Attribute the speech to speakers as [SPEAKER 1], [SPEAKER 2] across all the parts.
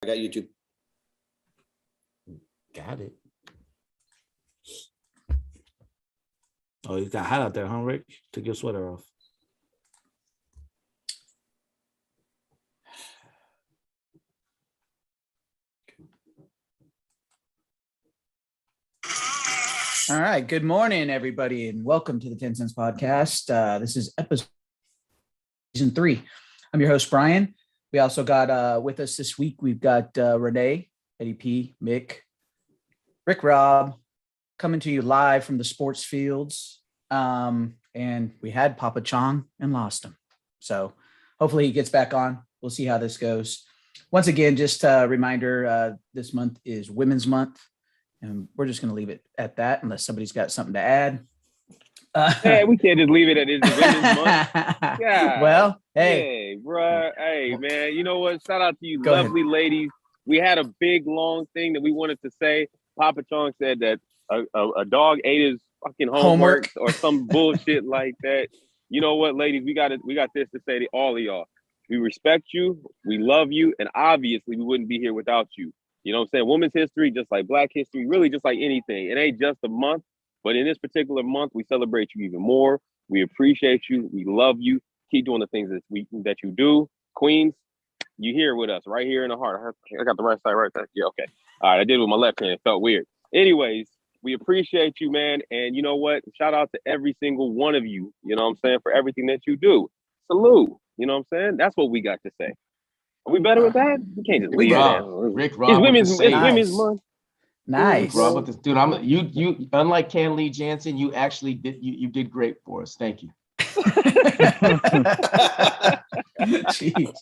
[SPEAKER 1] I got YouTube.
[SPEAKER 2] Got it. Oh, you got hot out there, huh, Rick? Took your sweater off.
[SPEAKER 3] All right. Good morning, everybody, and welcome to the 10 Cents Podcast. This is episode season 3. I'm your host, Brian. We also got with us this week, we've got Renee, Eddie P, Mick, Rick Rob, coming to you live from the sports fields. And we had Papa Chong and lost him. So hopefully he gets back on. We'll see how this goes. Once again, just a reminder, this month is Women's Month. And we're just going to leave it at that unless somebody's got something to add.
[SPEAKER 4] Hey, we can't just leave it at it's Women's Month. Yeah.
[SPEAKER 3] Well, hey,
[SPEAKER 4] bro. Hey, man. You know what? Shout out to you,
[SPEAKER 3] Go
[SPEAKER 4] lovely ladies. We had a big, long thing that we wanted to say. Papa Chong said that a dog ate his fucking homework or some bullshit like that. You know what, ladies? We got this to say to all of y'all. We respect you. We love you. And obviously, we wouldn't be here without you. You know what I'm saying? Women's history, just like Black history, really just like anything. It ain't just a month, but in this particular month, we celebrate you even more. We appreciate you. We love you. Keep doing the things that you do. Queens, you here with us right here in the heart. I got the right side right there. Yeah, okay. All right, I did it with my left hand. It felt weird. Anyways, we appreciate you, man. And you know what? Shout out to every single one of you, you know what I'm saying, for everything that you do. Salute. You know what I'm saying? That's what we got to say. Are we better with that? We can't just leave it.
[SPEAKER 5] Rick Rob,
[SPEAKER 4] it's Women's Month.
[SPEAKER 3] Nice.
[SPEAKER 5] Rob with this, dude. You unlike Ken Lee Jansen, you actually did you did great for us. Thank you.
[SPEAKER 3] Jeez.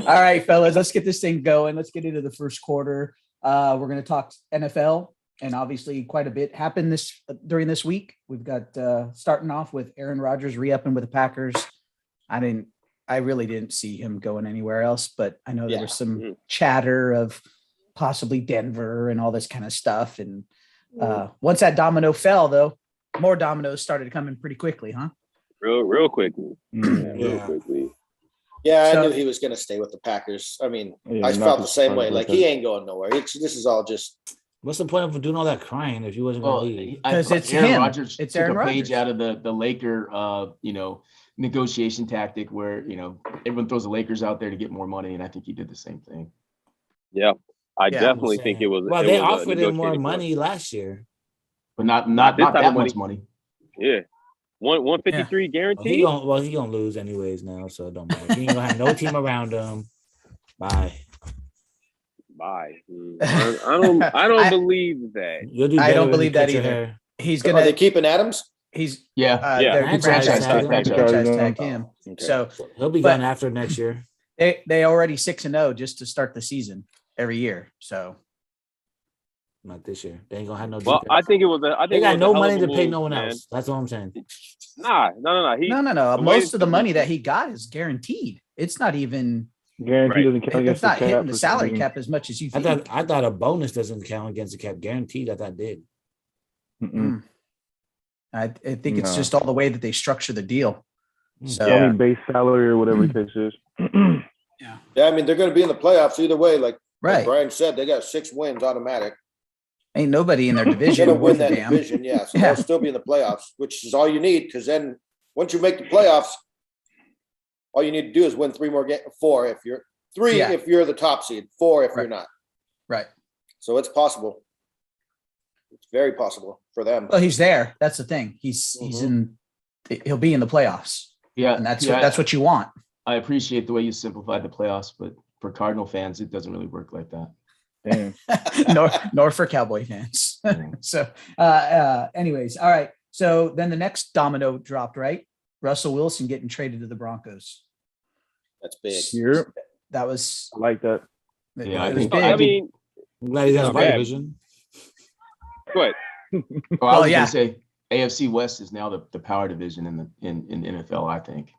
[SPEAKER 3] All right, fellas, let's get this thing going. Let's get into the first quarter. We're going to talk NFL, and obviously quite a bit happened during this week. We've got starting off with Aaron Rodgers re-upping with the Packers. I really didn't see him going anywhere else, but I know there was some chatter of possibly Denver and all this kind of stuff. And once that domino fell, though, more dominoes started coming pretty quickly, huh?
[SPEAKER 4] Real quickly.
[SPEAKER 1] Real quickly. Yeah, I knew he was going to stay with the Packers. I mean, I felt the same way. Like, he ain't going nowhere. This is all just.
[SPEAKER 2] What's the point of doing all that crying if he wasn't going to leave?
[SPEAKER 3] Because it's
[SPEAKER 5] Aaron
[SPEAKER 3] him.
[SPEAKER 5] Rodgers
[SPEAKER 3] It's
[SPEAKER 5] took
[SPEAKER 3] Aaron
[SPEAKER 5] a page
[SPEAKER 3] Rodgers.
[SPEAKER 5] out of the Laker, negotiation tactic where, everyone throws the Lakers out there to get more money. And I think he did the same thing.
[SPEAKER 4] Yeah. I definitely think it was.
[SPEAKER 2] Well, they offered him more money last year,
[SPEAKER 5] but not that much money.
[SPEAKER 4] Yeah, 153 guaranteed.
[SPEAKER 2] Well, he gonna lose anyways now, so it don't matter. He ain't gonna have no team around him. Bye.
[SPEAKER 4] I don't believe that.
[SPEAKER 3] I don't believe that either. He's gonna.
[SPEAKER 1] Are they keeping Adams?
[SPEAKER 3] He's
[SPEAKER 4] they're
[SPEAKER 3] franchise tag him.
[SPEAKER 1] Okay.
[SPEAKER 3] So
[SPEAKER 2] he'll be gone after next year.
[SPEAKER 3] They already 6-0 just to start the season every year. So
[SPEAKER 2] not this year. They ain't gonna have no.
[SPEAKER 4] Well,
[SPEAKER 2] defense.
[SPEAKER 4] I think it was.
[SPEAKER 2] They got no money to pay no one else. That's all I'm saying.
[SPEAKER 4] No.
[SPEAKER 3] No. Most of the money that he got is guaranteed. It's not even
[SPEAKER 6] guaranteed. Doesn't count
[SPEAKER 3] it's
[SPEAKER 6] against
[SPEAKER 3] not
[SPEAKER 6] the
[SPEAKER 3] hitting
[SPEAKER 6] cap
[SPEAKER 3] the salary cap as much as you think.
[SPEAKER 2] I thought a bonus doesn't count against the cap. Guaranteed. I thought did.
[SPEAKER 3] I think it's just all the way that they structure the deal. So
[SPEAKER 6] only base salary or whatever the case is.
[SPEAKER 1] Yeah, I mean, they're going to be in the playoffs either way. Like Brian said, they got 6 wins automatic.
[SPEAKER 3] Ain't nobody in their division
[SPEAKER 1] They're going to win that
[SPEAKER 3] damn.
[SPEAKER 1] division, yeah. So they'll still be in the playoffs, which is all you need, because then once you make the playoffs, all you need to do is win 3 more games. 4 if you're 3 if you're the top seed, 4 if you're not.
[SPEAKER 3] Right.
[SPEAKER 1] So it's possible. It's very possible for them.
[SPEAKER 3] Well, he's there. That's the thing. He's in. He'll be in the playoffs.
[SPEAKER 5] Yeah,
[SPEAKER 3] and that's what you want.
[SPEAKER 5] I appreciate the way you simplified the playoffs, but for Cardinal fans, it doesn't really work like that.
[SPEAKER 6] Damn.
[SPEAKER 3] nor for Cowboy fans. So, anyways, all right. So then the next domino dropped, right? Russell Wilson getting traded to the Broncos.
[SPEAKER 1] That's big.
[SPEAKER 6] Yep.
[SPEAKER 3] That was.
[SPEAKER 6] I like that.
[SPEAKER 5] Yeah,
[SPEAKER 3] it
[SPEAKER 5] I
[SPEAKER 3] was
[SPEAKER 5] think.
[SPEAKER 3] big.
[SPEAKER 5] I
[SPEAKER 4] mean,
[SPEAKER 2] I'm glad he has my division.
[SPEAKER 4] Good.
[SPEAKER 5] I was gonna say AFC West is now the power division in the NFL. I think.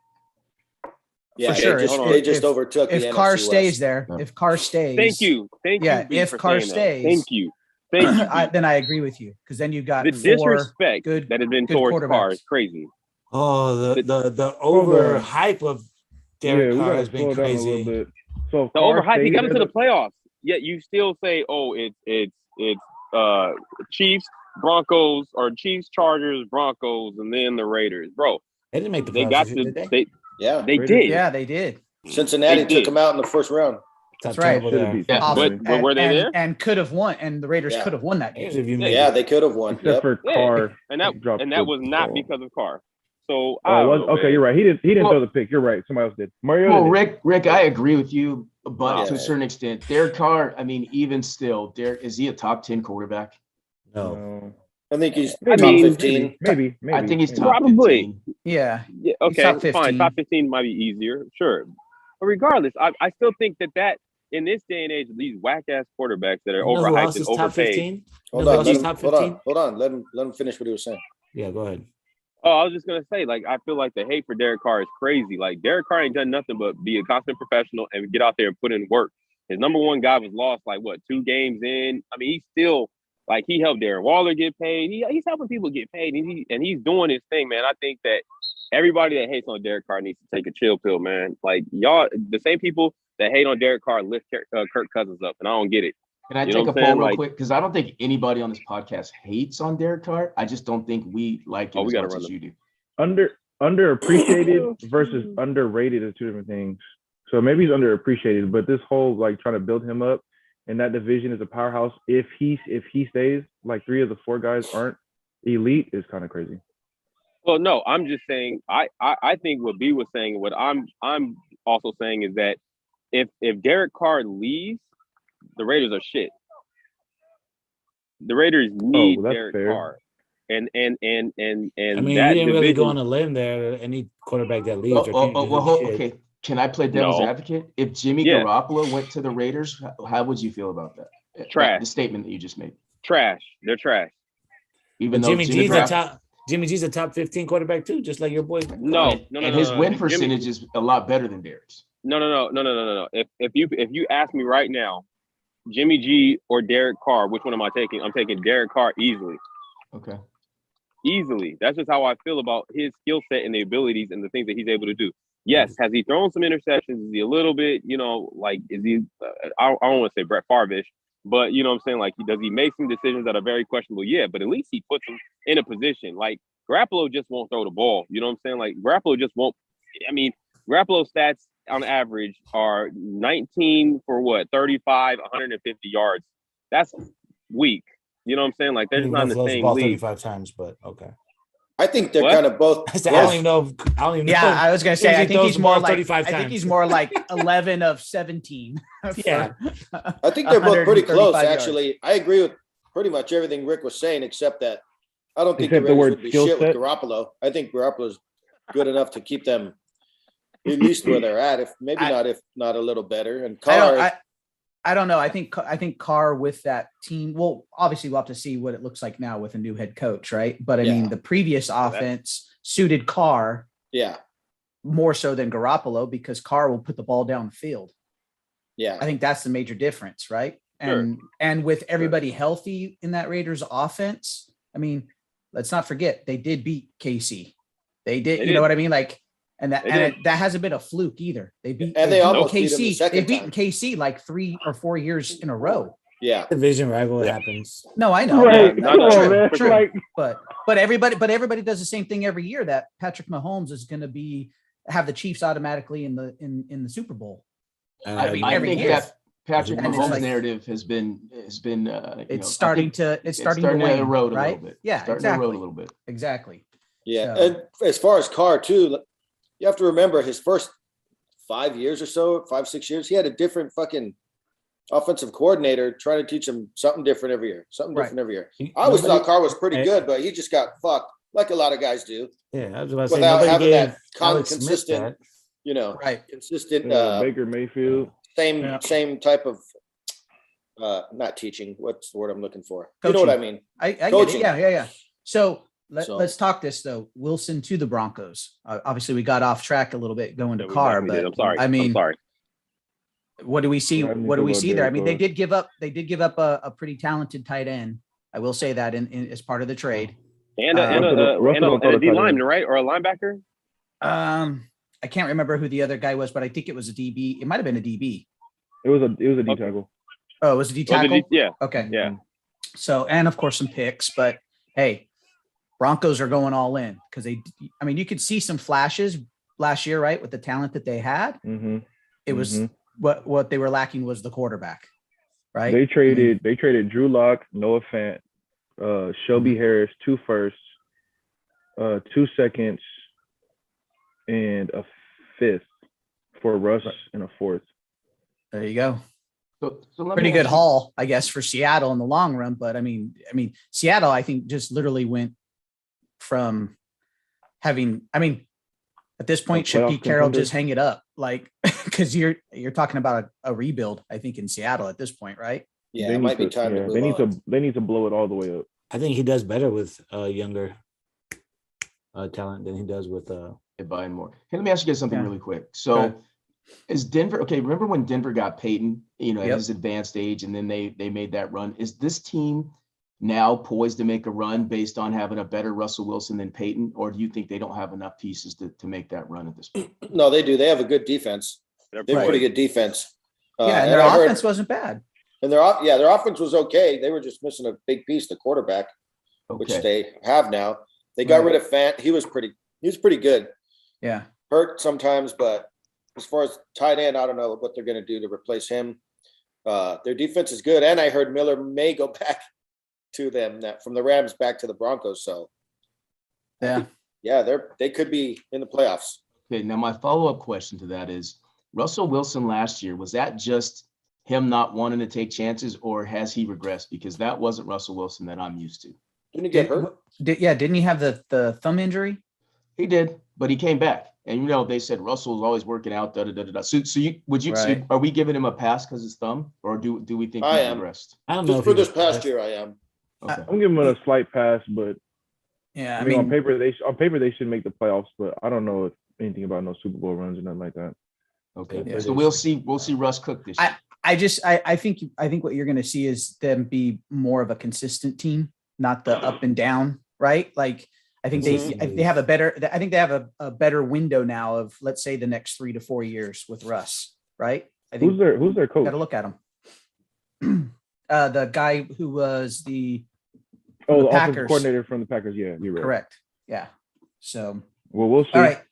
[SPEAKER 1] Yeah,
[SPEAKER 3] for sure.
[SPEAKER 1] They just overtook the
[SPEAKER 3] if
[SPEAKER 1] NFC
[SPEAKER 3] Carr
[SPEAKER 1] West.
[SPEAKER 3] stays there. If Carr stays.
[SPEAKER 4] Thank you.
[SPEAKER 3] Yeah,
[SPEAKER 4] B,
[SPEAKER 3] if
[SPEAKER 4] for
[SPEAKER 3] Carr
[SPEAKER 4] saying that.
[SPEAKER 3] stays.
[SPEAKER 4] Thank you.
[SPEAKER 3] Then I agree with you, because then you've got
[SPEAKER 4] The
[SPEAKER 3] 4
[SPEAKER 4] disrespect
[SPEAKER 3] good
[SPEAKER 4] that has been
[SPEAKER 3] good
[SPEAKER 4] towards Carr
[SPEAKER 3] quarterbacks.
[SPEAKER 4] is crazy.
[SPEAKER 2] Oh, the overhype of Derek Carr has been crazy.
[SPEAKER 6] So
[SPEAKER 4] The overhype, he got into the playoffs. yet you still say, oh, it's Chiefs, Broncos, or Chiefs, Chargers, Broncos, and then the Raiders, bro.
[SPEAKER 2] They didn't make the
[SPEAKER 4] They
[SPEAKER 2] playoffs,
[SPEAKER 4] got
[SPEAKER 2] did
[SPEAKER 4] the
[SPEAKER 2] they?
[SPEAKER 1] Yeah.
[SPEAKER 4] they
[SPEAKER 6] Raiders-
[SPEAKER 4] did.
[SPEAKER 3] Yeah, they did.
[SPEAKER 1] Cincinnati
[SPEAKER 4] They
[SPEAKER 1] took
[SPEAKER 4] did.
[SPEAKER 1] them out in the first round.
[SPEAKER 3] That's
[SPEAKER 2] How
[SPEAKER 3] right.
[SPEAKER 2] terrible
[SPEAKER 6] Should
[SPEAKER 2] they
[SPEAKER 6] have
[SPEAKER 2] are.
[SPEAKER 6] beat
[SPEAKER 5] Yeah,
[SPEAKER 6] Cincinnati.
[SPEAKER 4] but were they there?
[SPEAKER 3] And could have won, and the Raiders
[SPEAKER 1] Yeah.
[SPEAKER 3] could have won that game.
[SPEAKER 2] Here's if you
[SPEAKER 4] Yeah.
[SPEAKER 2] made
[SPEAKER 1] Yeah, they could have won.
[SPEAKER 6] Except
[SPEAKER 1] Yep.
[SPEAKER 6] for
[SPEAKER 4] Yeah.
[SPEAKER 6] Carr.
[SPEAKER 4] And that
[SPEAKER 6] dropped the
[SPEAKER 4] was not
[SPEAKER 6] ball.
[SPEAKER 4] because of Carr. So
[SPEAKER 6] Oh, it was? Okay, you're right. He didn't
[SPEAKER 5] Well-
[SPEAKER 6] throw the pick. You're right. Somebody else did. Mario.
[SPEAKER 5] Well,
[SPEAKER 6] did.
[SPEAKER 5] Rick, I agree with you, but
[SPEAKER 1] Yeah.
[SPEAKER 5] to a certain extent, Derek Carr. I mean, even still, Derek is he a top 10 quarterback?
[SPEAKER 2] no.
[SPEAKER 6] No.
[SPEAKER 1] I think he's
[SPEAKER 6] Maybe,
[SPEAKER 1] top
[SPEAKER 4] mean,
[SPEAKER 1] 15.
[SPEAKER 6] Maybe.
[SPEAKER 5] I think he's
[SPEAKER 6] maybe.
[SPEAKER 5] top
[SPEAKER 4] Probably.
[SPEAKER 5] 15.
[SPEAKER 3] Yeah,
[SPEAKER 4] Yeah, okay,
[SPEAKER 3] top 15.
[SPEAKER 4] fine. Top 15 might be easier, sure. But regardless, I still think that in this day and age, these whack ass quarterbacks that are
[SPEAKER 2] You know who else
[SPEAKER 4] overhyped and
[SPEAKER 2] is top
[SPEAKER 4] overpaid.
[SPEAKER 2] 15?
[SPEAKER 1] Hold
[SPEAKER 2] No,
[SPEAKER 1] on,
[SPEAKER 2] he's
[SPEAKER 1] let him,
[SPEAKER 2] top
[SPEAKER 1] hold on,
[SPEAKER 2] 15?
[SPEAKER 1] hold on. Let him finish what he was saying.
[SPEAKER 2] Yeah, go ahead.
[SPEAKER 4] Oh, I was just gonna say, like, I feel like the hate for Derek Carr is crazy. Like, Derek Carr ain't done nothing but be a constant professional and get out there and put in work. His number one guy was lost, like, what, 2 games in? I mean, he's still, like, he helped Darren Waller get paid. He's helping people get paid, and he's doing his thing, man. I think that everybody that hates on Derek Carr needs to take a chill pill, man. Like, y'all, the same people that hate on Derek Carr lift Kirk Cousins up, and I don't get it.
[SPEAKER 5] Can I
[SPEAKER 4] You know
[SPEAKER 5] take a
[SPEAKER 4] what I'm
[SPEAKER 5] poll
[SPEAKER 4] saying?
[SPEAKER 5] real
[SPEAKER 4] Like-
[SPEAKER 5] quick? Because I don't think anybody on this podcast hates on Derek Carr. I just don't think we like him
[SPEAKER 4] Oh, we
[SPEAKER 5] as
[SPEAKER 4] gotta
[SPEAKER 5] much
[SPEAKER 4] run
[SPEAKER 5] as
[SPEAKER 4] them.
[SPEAKER 5] you do.
[SPEAKER 6] Underappreciated versus underrated is two different things. So maybe he's underappreciated, but this whole like trying to build him up in that division is a powerhouse. If he stays, like 3 of the 4 guys aren't elite, is kind of crazy.
[SPEAKER 4] Well, no, I'm just saying. I think what B was saying, what I'm also saying is that if Derek Carr leaves, the Raiders are shit. The Raiders need
[SPEAKER 6] that's
[SPEAKER 4] Derek
[SPEAKER 6] fair.
[SPEAKER 4] Carr, and
[SPEAKER 2] I mean,
[SPEAKER 4] that
[SPEAKER 2] you didn't really go
[SPEAKER 4] division-
[SPEAKER 2] on a limb there. Any quarterback that leaves, they're
[SPEAKER 5] Okay. Can I play devil's
[SPEAKER 4] No.
[SPEAKER 5] advocate? If Jimmy
[SPEAKER 4] Yeah.
[SPEAKER 5] Garoppolo went to the Raiders, how would you feel about that?
[SPEAKER 4] Trash.
[SPEAKER 5] The statement that you just made.
[SPEAKER 4] trash. They're trash.
[SPEAKER 5] Even though
[SPEAKER 2] Jimmy G's
[SPEAKER 5] Garoppolo-
[SPEAKER 2] Jimmy G's a top 15 quarterback too, just like your boy.
[SPEAKER 4] No,
[SPEAKER 5] and,
[SPEAKER 4] no,
[SPEAKER 5] and
[SPEAKER 4] no,
[SPEAKER 5] his
[SPEAKER 4] no,
[SPEAKER 5] win
[SPEAKER 4] Jimmy-
[SPEAKER 5] percentage is a lot better than Derek's.
[SPEAKER 4] No. If you ask me right now, Jimmy G or Derek Carr, which one am I taking? I'm taking Derek Carr easily.
[SPEAKER 5] Okay.
[SPEAKER 4] Easily. That's just how I feel about his skill set and the abilities and the things that he's able to do. Yes, has he thrown some interceptions? Is he a little bit, like, is he, I don't want to say Brett Favre-ish, but you know what I'm saying? Like, does he make some decisions that are very questionable? Yeah, but at least he puts him in a position. Like, Garoppolo just won't throw the ball. You know what I'm saying? Like, Garoppolo just won't. I mean, Garoppolo's stats on average are 19 for 35, 150 yards. That's weak. You know what I'm saying? Like, they're just not in the same league.
[SPEAKER 2] 35 times, but okay.
[SPEAKER 1] I think they're
[SPEAKER 4] What?
[SPEAKER 1] kind of both.
[SPEAKER 2] I don't even know. I don't even know.
[SPEAKER 3] Yeah, I was gonna say.
[SPEAKER 2] Usually
[SPEAKER 3] I think
[SPEAKER 2] throws
[SPEAKER 3] he's
[SPEAKER 2] the
[SPEAKER 3] more
[SPEAKER 2] ball
[SPEAKER 3] like.
[SPEAKER 2] 35
[SPEAKER 3] I think
[SPEAKER 2] times.
[SPEAKER 3] he's more like 11 of 17.
[SPEAKER 2] Yeah.
[SPEAKER 1] I think they're both pretty close,
[SPEAKER 3] 135 yards.
[SPEAKER 1] actually. I agree with pretty much everything Rick was saying, except that I don't think
[SPEAKER 6] Except
[SPEAKER 1] the
[SPEAKER 6] the
[SPEAKER 1] Raiders
[SPEAKER 6] word
[SPEAKER 1] would be
[SPEAKER 6] skill
[SPEAKER 1] shit with
[SPEAKER 6] set.
[SPEAKER 1] Garoppolo. I think Garoppolo's good enough to keep them at least where they're at, if not a little better. And Carr,
[SPEAKER 3] I don't know. I think Carr with that team. Well, obviously we'll have to see what it looks like now with a new head coach, right? But I
[SPEAKER 1] Yeah.
[SPEAKER 3] mean, the previous offense suited Carr
[SPEAKER 1] yeah,
[SPEAKER 3] more so than Garoppolo because Carr will put the ball down the field.
[SPEAKER 1] yeah.
[SPEAKER 3] I think that's the major difference, right? And with everybody healthy in that Raiders offense, I mean, let's not forget they did beat KC. They did, you know what I mean? Like, and that that hasn't been a fluke either. They beat
[SPEAKER 1] And they almost beat them the
[SPEAKER 3] KC.
[SPEAKER 1] second
[SPEAKER 3] They've beaten
[SPEAKER 1] time.
[SPEAKER 3] KC like 3 or 4 years in a row.
[SPEAKER 1] Yeah.
[SPEAKER 2] Division rival, it happens.
[SPEAKER 3] No, I know.
[SPEAKER 6] Right.
[SPEAKER 4] no,
[SPEAKER 6] Come
[SPEAKER 4] no,
[SPEAKER 6] on,
[SPEAKER 4] true,
[SPEAKER 6] man.
[SPEAKER 4] true.
[SPEAKER 6] Like,
[SPEAKER 3] But everybody does the same thing every year that Patrick Mahomes is going to have the Chiefs automatically in the Super Bowl.
[SPEAKER 5] I
[SPEAKER 3] every
[SPEAKER 5] think
[SPEAKER 3] year.
[SPEAKER 5] that Patrick
[SPEAKER 3] And it's
[SPEAKER 5] Mahomes
[SPEAKER 3] like-
[SPEAKER 5] narrative has been
[SPEAKER 3] It's starting to
[SPEAKER 5] starting to
[SPEAKER 3] wane,
[SPEAKER 5] erode a
[SPEAKER 3] right?
[SPEAKER 5] little bit.
[SPEAKER 3] Yeah,
[SPEAKER 5] Starting to erode
[SPEAKER 3] exactly.
[SPEAKER 5] a little bit.
[SPEAKER 3] Exactly.
[SPEAKER 1] Yeah.
[SPEAKER 3] So-
[SPEAKER 1] And as far as Carr, too, you have to remember his first 5 years or so, 5-6 years, he had a different fucking offensive coordinator trying to teach him something different every year.
[SPEAKER 3] Right.
[SPEAKER 1] I always thought Carr was pretty good, but he just got fucked like a lot of guys do
[SPEAKER 2] Yeah, I was about to say
[SPEAKER 1] without
[SPEAKER 2] nobody
[SPEAKER 1] having
[SPEAKER 2] gave
[SPEAKER 1] that
[SPEAKER 2] Alex Smith
[SPEAKER 1] consistent,
[SPEAKER 2] that.
[SPEAKER 3] Right.
[SPEAKER 1] consistent,
[SPEAKER 6] Baker Mayfield.
[SPEAKER 1] same type of, not teaching. What's the word I'm looking for? You
[SPEAKER 3] Coaching.
[SPEAKER 1] know what I mean?
[SPEAKER 3] I get it.
[SPEAKER 1] Coaching.
[SPEAKER 3] Yeah. So
[SPEAKER 1] So-
[SPEAKER 3] let's talk this though. Wilson to the Broncos. Obviously, we got off track a little bit going to
[SPEAKER 4] Yeah, we
[SPEAKER 3] Carr,
[SPEAKER 4] definitely
[SPEAKER 3] but
[SPEAKER 4] did. I'm sorry.
[SPEAKER 3] I mean,
[SPEAKER 4] I'm sorry.
[SPEAKER 3] what do we see?
[SPEAKER 6] Yeah, I didn't
[SPEAKER 3] What do
[SPEAKER 6] think
[SPEAKER 3] we
[SPEAKER 6] about
[SPEAKER 3] see there? I
[SPEAKER 6] Derek
[SPEAKER 3] mean,
[SPEAKER 6] Carr.
[SPEAKER 3] they did give up a pretty talented tight end. I will say that in as part of the trade.
[SPEAKER 4] And
[SPEAKER 6] Russell
[SPEAKER 4] a D
[SPEAKER 6] Wilson.
[SPEAKER 4] lineman, right? Or a linebacker?
[SPEAKER 3] I can't remember who the other guy was, but I think it was a DB. It might have been a DB.
[SPEAKER 6] It was a D tackle.
[SPEAKER 3] Oh, it was D
[SPEAKER 4] Was it
[SPEAKER 3] tackle?
[SPEAKER 4] yeah,
[SPEAKER 3] Okay.
[SPEAKER 4] yeah.
[SPEAKER 3] So, and of course some picks, but hey, Broncos are going all in because you could see some flashes last year, right? With the talent that they had.
[SPEAKER 6] Mm-hmm.
[SPEAKER 3] It was what they were lacking was the quarterback, right?
[SPEAKER 6] They traded Drew Lock, Noah Fant, Shelby Harris, 2 firsts, 2 seconds, and a 5th for Russ and a 4th.
[SPEAKER 3] There you go.
[SPEAKER 5] So let
[SPEAKER 3] Pretty
[SPEAKER 5] me
[SPEAKER 3] good
[SPEAKER 5] ask you-
[SPEAKER 3] haul, I guess, for Seattle in the long run. But I mean, Seattle, I think just literally went from having, at this point, should
[SPEAKER 6] playoff
[SPEAKER 3] Pete Carroll
[SPEAKER 6] contender?
[SPEAKER 3] just hang it up? Like, because you're talking about a rebuild, I think, in Seattle at this point, right?
[SPEAKER 1] Yeah,
[SPEAKER 6] They
[SPEAKER 1] it
[SPEAKER 6] need
[SPEAKER 1] might be time to move
[SPEAKER 6] they need
[SPEAKER 1] on.
[SPEAKER 6] they need to blow it all the way up.
[SPEAKER 2] I think he does better with younger talent than he does with
[SPEAKER 5] Buying more. Hey, let me ask you guys something
[SPEAKER 3] Yeah.
[SPEAKER 5] really quick.
[SPEAKER 3] Go
[SPEAKER 5] So
[SPEAKER 3] ahead.
[SPEAKER 5] is Denver okay? Remember when Denver got Peyton, at
[SPEAKER 3] Yep.
[SPEAKER 5] his advanced age, and then they made that run? Is this team now poised to make a run based on having a better Russell Wilson than Peyton, or do you think they don't have enough pieces to make that run at this point?
[SPEAKER 1] No, they do. They have a good defense.
[SPEAKER 4] They're
[SPEAKER 1] They have
[SPEAKER 3] Right.
[SPEAKER 1] pretty good defense.
[SPEAKER 3] Yeah, and their
[SPEAKER 1] I heard-
[SPEAKER 3] offense wasn't bad.
[SPEAKER 1] and their offense was okay. They were just missing a big piece, the quarterback, which
[SPEAKER 5] Okay.
[SPEAKER 1] they have now. They got
[SPEAKER 3] Right.
[SPEAKER 1] rid of Fant. He was pretty good.
[SPEAKER 3] Yeah.
[SPEAKER 1] Hurt sometimes, but as far as tight end, I don't know what they're going to do to replace him. Their defense is good, and I heard Miller may go back to them from the Rams back to the Broncos. So
[SPEAKER 3] Yeah.
[SPEAKER 1] they could be in the playoffs.
[SPEAKER 5] Okay, now my follow-up question to that is Russell Wilson last year, was that just him not wanting to take chances, or has he regressed? Because that wasn't Russell Wilson that I'm used to.
[SPEAKER 1] Didn't he get hurt?
[SPEAKER 3] Didn't he have the thumb injury?
[SPEAKER 5] He did, but he came back. And they said Russell's always working out. So
[SPEAKER 3] Right.
[SPEAKER 5] are we giving him a pass because his thumb, or do we think
[SPEAKER 1] I
[SPEAKER 5] he
[SPEAKER 1] am.
[SPEAKER 5] regressed?
[SPEAKER 2] I don't know
[SPEAKER 1] Just
[SPEAKER 2] if
[SPEAKER 1] for
[SPEAKER 2] he
[SPEAKER 1] this
[SPEAKER 2] was
[SPEAKER 1] past
[SPEAKER 2] best.
[SPEAKER 1] year, I am.
[SPEAKER 5] Okay.
[SPEAKER 6] I'm giving them a slight pass, but
[SPEAKER 3] Yeah.
[SPEAKER 6] I mean, on paper they should make the playoffs, but I don't know anything about no Super Bowl runs or nothing like that.
[SPEAKER 5] Okay.
[SPEAKER 2] Yeah.
[SPEAKER 5] So we'll see Russ cook this year.
[SPEAKER 3] I think what you're going to see is them be more of a consistent team, not the up and down, right? Like I think they have a better window now of, let's say, the next 3 to 4 years with Russ, right? I think
[SPEAKER 6] Who's their coach?
[SPEAKER 3] got to look at him. The guy who was the
[SPEAKER 6] The offensive
[SPEAKER 3] Packers.
[SPEAKER 6] coordinator from the Packers. Yeah, you're right.
[SPEAKER 3] correct. Yeah. So,
[SPEAKER 6] Well, we'll see.
[SPEAKER 3] all right.
[SPEAKER 6] I'll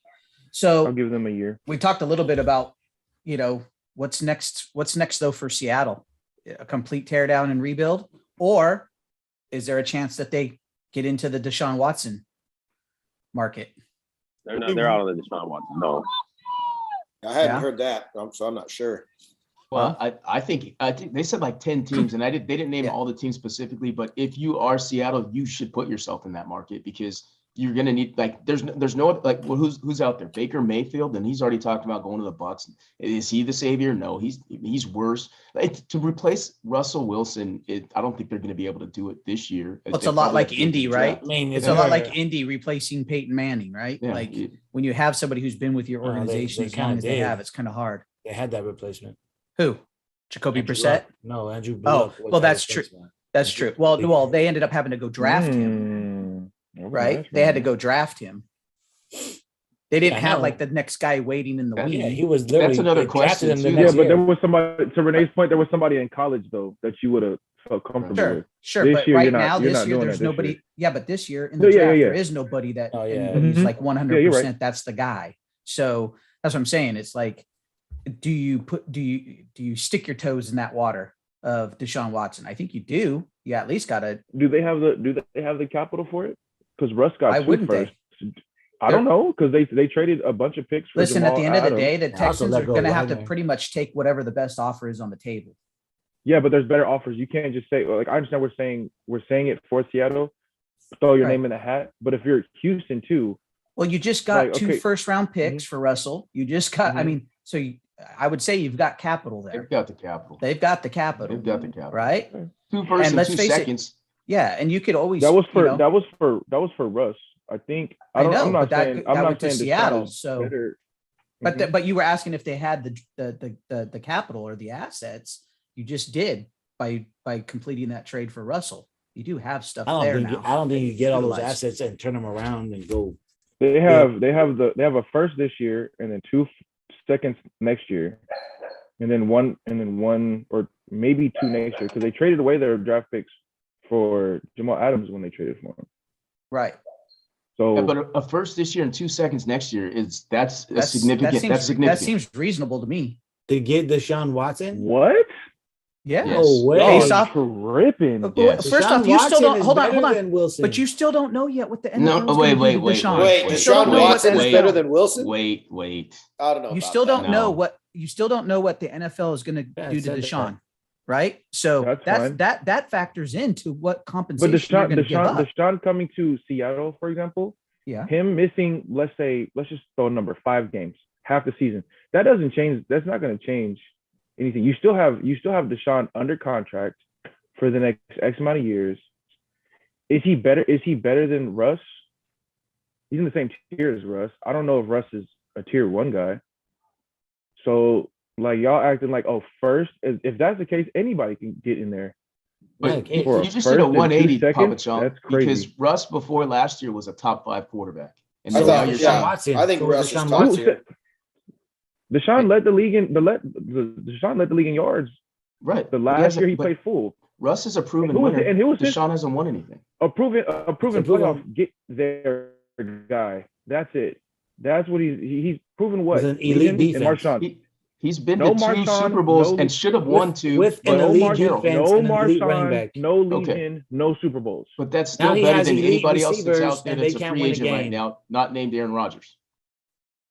[SPEAKER 3] So
[SPEAKER 6] give them a year.
[SPEAKER 3] we talked a little bit about, what's next though for Seattle, a complete teardown and rebuild, or is there a chance that they get into the Deshaun Watson market?
[SPEAKER 4] They're out of the Deshaun Watson. No.
[SPEAKER 1] I hadn't
[SPEAKER 3] Yeah.
[SPEAKER 1] heard that, so I'm not sure.
[SPEAKER 5] Well, I think they said like 10 teams, and they didn't name
[SPEAKER 3] Yeah.
[SPEAKER 5] all the teams specifically, but if you are Seattle, you should put yourself in that market because you're going to need, like, there's no, like, well, who's out there? Baker Mayfield, and he's already talked about going to the Bucks. Is he the savior? No, he's worse. Like, to replace Russell Wilson, I don't think they're going to be able to do it this year.
[SPEAKER 3] Well, it's
[SPEAKER 5] They
[SPEAKER 3] a lot
[SPEAKER 5] probably
[SPEAKER 3] like
[SPEAKER 5] have to do it in
[SPEAKER 3] Indy,
[SPEAKER 5] the
[SPEAKER 3] right?
[SPEAKER 5] draft.
[SPEAKER 2] I mean,
[SPEAKER 3] It's a lot like Indy replacing Peyton Manning, right?
[SPEAKER 5] Yeah,
[SPEAKER 3] Like when you have somebody who's been with your
[SPEAKER 2] they
[SPEAKER 3] organization as long
[SPEAKER 2] kinda
[SPEAKER 3] as they
[SPEAKER 2] did.
[SPEAKER 3] have, it's kind of hard.
[SPEAKER 2] they had that replacement.
[SPEAKER 3] Who? Jacoby
[SPEAKER 2] Andrew
[SPEAKER 3] Brissett?
[SPEAKER 2] Luck. No, Andrew.
[SPEAKER 3] Oh,
[SPEAKER 2] Luck was
[SPEAKER 3] well,
[SPEAKER 2] that
[SPEAKER 3] that's true.
[SPEAKER 2] replacement.
[SPEAKER 3] That's true. Well, they ended up having to go draft him,
[SPEAKER 6] Okay,
[SPEAKER 3] right?
[SPEAKER 6] that's
[SPEAKER 3] They had to
[SPEAKER 6] right.
[SPEAKER 3] go draft him. They didn't
[SPEAKER 2] Yeah, I
[SPEAKER 3] have
[SPEAKER 2] know.
[SPEAKER 3] like the next guy waiting in the
[SPEAKER 5] Yeah,
[SPEAKER 3] wing.
[SPEAKER 2] Yeah, he was literally.
[SPEAKER 5] another
[SPEAKER 2] they drafted
[SPEAKER 5] question,
[SPEAKER 2] him the
[SPEAKER 5] too.
[SPEAKER 6] Yeah,
[SPEAKER 2] next
[SPEAKER 6] but there
[SPEAKER 2] year.
[SPEAKER 6] was somebody, to Renee's point, there was somebody in college though that you would have felt comfortable
[SPEAKER 3] Sure,
[SPEAKER 6] with.
[SPEAKER 3] sure.
[SPEAKER 6] This
[SPEAKER 3] But
[SPEAKER 6] year,
[SPEAKER 3] right
[SPEAKER 6] you're not-
[SPEAKER 3] now,
[SPEAKER 6] you're
[SPEAKER 3] this
[SPEAKER 6] not
[SPEAKER 3] year,
[SPEAKER 6] doing
[SPEAKER 3] there's
[SPEAKER 6] that this
[SPEAKER 3] nobody.
[SPEAKER 6] year.
[SPEAKER 3] Yeah, but this year in
[SPEAKER 6] No,
[SPEAKER 3] the
[SPEAKER 6] yeah,
[SPEAKER 3] draft,
[SPEAKER 6] yeah.
[SPEAKER 3] there is nobody that
[SPEAKER 2] Oh, yeah.
[SPEAKER 3] anybody's
[SPEAKER 6] Mhm.
[SPEAKER 3] like
[SPEAKER 6] Yeah,
[SPEAKER 3] 100%.
[SPEAKER 6] you're right.
[SPEAKER 3] That's the guy. So that's what I'm saying. It's like, do you stick your toes in that water of Deshaun Watson? I think you do. You at least got to.
[SPEAKER 6] Do they have the capital for it? Because Russ got
[SPEAKER 3] Why
[SPEAKER 6] 2
[SPEAKER 3] wouldn't they?
[SPEAKER 6] firsts. I don't know, because they traded a bunch of picks for
[SPEAKER 3] Listen,
[SPEAKER 6] Jamal
[SPEAKER 3] at the end of the
[SPEAKER 6] Adams.
[SPEAKER 3] day, the
[SPEAKER 2] And also
[SPEAKER 3] Texans
[SPEAKER 2] let
[SPEAKER 3] are
[SPEAKER 2] go
[SPEAKER 3] going to have to
[SPEAKER 2] Wagner.
[SPEAKER 3] pretty much take whatever the best offer is on the table.
[SPEAKER 6] Yeah, but there's better offers. You can't just say, like, I understand we're saying it for Seattle, throw your
[SPEAKER 3] Right.
[SPEAKER 6] name in the hat. But if you're Houston too,
[SPEAKER 3] Well, you just got
[SPEAKER 6] Like,
[SPEAKER 3] 2
[SPEAKER 6] okay.
[SPEAKER 3] first-round picks for Russell. You just got. I
[SPEAKER 6] Mhm.
[SPEAKER 3] mean, I would say you've got capital there.
[SPEAKER 5] They've got the capital.
[SPEAKER 3] They've got the capital,
[SPEAKER 5] They've got the capital.
[SPEAKER 3] right?
[SPEAKER 5] 2 firsts and
[SPEAKER 3] let's
[SPEAKER 5] 2
[SPEAKER 3] face it,
[SPEAKER 5] seconds.
[SPEAKER 3] Yeah, and you could always.
[SPEAKER 6] that was for
[SPEAKER 3] you know,
[SPEAKER 6] that was for Russ. I think
[SPEAKER 3] I
[SPEAKER 6] don't,
[SPEAKER 3] know,
[SPEAKER 6] I'm not
[SPEAKER 3] but that-
[SPEAKER 6] saying
[SPEAKER 3] that
[SPEAKER 6] I'm not
[SPEAKER 3] went to
[SPEAKER 6] saying Deshaun
[SPEAKER 3] Seattle,
[SPEAKER 6] is
[SPEAKER 3] so-
[SPEAKER 6] better.
[SPEAKER 3] But
[SPEAKER 6] Mhm.
[SPEAKER 3] but you were asking if they had the capital or the assets. You just did by completing that trade for Russell. You do have stuff
[SPEAKER 2] I
[SPEAKER 3] there
[SPEAKER 2] don't think.
[SPEAKER 3] now.
[SPEAKER 2] I don't think you get all those
[SPEAKER 3] Utilize.
[SPEAKER 2] assets and turn them around and go.
[SPEAKER 6] They have a first this year and then 2 seconds next year. and then one or maybe two next year because they traded away their draft picks for Jamal Adams when they traded for him.
[SPEAKER 3] Right.
[SPEAKER 6] So,
[SPEAKER 5] Yeah, but a first this year and 2 seconds next year that's
[SPEAKER 3] That
[SPEAKER 5] significant.
[SPEAKER 3] seems reasonable to me.
[SPEAKER 2] To get Deshaun Watson?
[SPEAKER 6] what?
[SPEAKER 3] Yeah.
[SPEAKER 5] Yes.
[SPEAKER 2] No way.
[SPEAKER 3] Based
[SPEAKER 6] Y'all
[SPEAKER 3] off-
[SPEAKER 6] tripping.
[SPEAKER 5] Yes.
[SPEAKER 3] First
[SPEAKER 2] Deshaun
[SPEAKER 3] off, you still
[SPEAKER 2] Watson
[SPEAKER 3] don't
[SPEAKER 2] is
[SPEAKER 3] hold on,
[SPEAKER 2] better
[SPEAKER 3] hold on.
[SPEAKER 2] than Wilson.
[SPEAKER 3] But you still don't know yet what the NFL
[SPEAKER 5] No,
[SPEAKER 3] is
[SPEAKER 5] wait,
[SPEAKER 3] gonna do to
[SPEAKER 5] wait,
[SPEAKER 3] Deshaun.
[SPEAKER 1] Wait,
[SPEAKER 3] You still don't
[SPEAKER 1] Deshaun
[SPEAKER 3] know what
[SPEAKER 1] Watson
[SPEAKER 3] the
[SPEAKER 1] is
[SPEAKER 5] wait.
[SPEAKER 1] better than Wilson?
[SPEAKER 5] Wait.
[SPEAKER 1] I don't know.
[SPEAKER 3] You
[SPEAKER 1] about
[SPEAKER 3] still
[SPEAKER 1] that.
[SPEAKER 3] don't know
[SPEAKER 5] No.
[SPEAKER 3] what the NFL is going to
[SPEAKER 2] Yeah, I
[SPEAKER 3] do to
[SPEAKER 2] said that.
[SPEAKER 3] Deshaun, right? So
[SPEAKER 6] That's
[SPEAKER 3] that's
[SPEAKER 6] fine.
[SPEAKER 3] that factors into what
[SPEAKER 6] But
[SPEAKER 3] compensation you're going to give up.
[SPEAKER 6] Deshaun coming to Seattle, for example,
[SPEAKER 3] Yeah.
[SPEAKER 6] him missing, let's just throw a number, 5 games, half the season. That doesn't change. That's not going to change anything. You still have Deshaun under contract for the next X amount of years. Is he better than Russ? He's in the same tier as Russ. I don't know if Russ is a tier 1 guy. So like y'all acting like, oh, first, if that's the case, anybody can get in there.
[SPEAKER 5] But
[SPEAKER 2] Yeah,
[SPEAKER 6] for
[SPEAKER 5] you
[SPEAKER 6] a
[SPEAKER 5] just did a
[SPEAKER 6] first and 2
[SPEAKER 5] 180, Papa
[SPEAKER 6] seconds,
[SPEAKER 5] Chong,
[SPEAKER 6] that's crazy.
[SPEAKER 5] because Russ before last year was a top 5 quarterback. And
[SPEAKER 1] I
[SPEAKER 5] so
[SPEAKER 1] thought-
[SPEAKER 5] now you're
[SPEAKER 1] yeah.
[SPEAKER 5] saying
[SPEAKER 2] Watson.
[SPEAKER 1] I think
[SPEAKER 2] So was
[SPEAKER 1] Russ is
[SPEAKER 2] Deshaun
[SPEAKER 1] top
[SPEAKER 2] Watson.
[SPEAKER 1] tier.
[SPEAKER 6] Deshaun led the league Deshaun led the league in yards.
[SPEAKER 5] right.
[SPEAKER 6] The
[SPEAKER 5] But
[SPEAKER 6] last year he
[SPEAKER 5] but
[SPEAKER 6] played full.
[SPEAKER 5] Russ is a proven
[SPEAKER 6] And who was
[SPEAKER 5] winner.
[SPEAKER 6] it- and who was this-
[SPEAKER 5] Deshaun hasn't won anything.
[SPEAKER 6] A proven
[SPEAKER 2] proven-
[SPEAKER 6] playoff get there guy. That's it. That's what he's proven. What
[SPEAKER 2] With an elite
[SPEAKER 6] Ligon
[SPEAKER 2] defense.
[SPEAKER 6] and Marshawn.
[SPEAKER 5] He's been
[SPEAKER 6] No
[SPEAKER 5] to 2
[SPEAKER 6] Marshawn,
[SPEAKER 5] Super Bowls
[SPEAKER 6] no-
[SPEAKER 5] and should have won 2.
[SPEAKER 2] with
[SPEAKER 5] but
[SPEAKER 2] an
[SPEAKER 6] no
[SPEAKER 2] elite
[SPEAKER 6] Marshawn,
[SPEAKER 2] defense
[SPEAKER 6] no
[SPEAKER 2] and an elite running
[SPEAKER 6] Marshawn,
[SPEAKER 2] back.
[SPEAKER 6] no Ligon,
[SPEAKER 5] Okay.
[SPEAKER 6] no Super Bowls.
[SPEAKER 5] But that's
[SPEAKER 2] Now
[SPEAKER 5] still
[SPEAKER 2] he
[SPEAKER 5] better
[SPEAKER 2] has
[SPEAKER 5] than
[SPEAKER 2] elite
[SPEAKER 5] anybody else that's
[SPEAKER 2] receivers,
[SPEAKER 5] out there
[SPEAKER 2] and
[SPEAKER 5] that's
[SPEAKER 2] they
[SPEAKER 5] a
[SPEAKER 2] can't
[SPEAKER 5] free
[SPEAKER 2] win a
[SPEAKER 5] agent right
[SPEAKER 2] game.
[SPEAKER 5] now, not named Aaron Rodgers.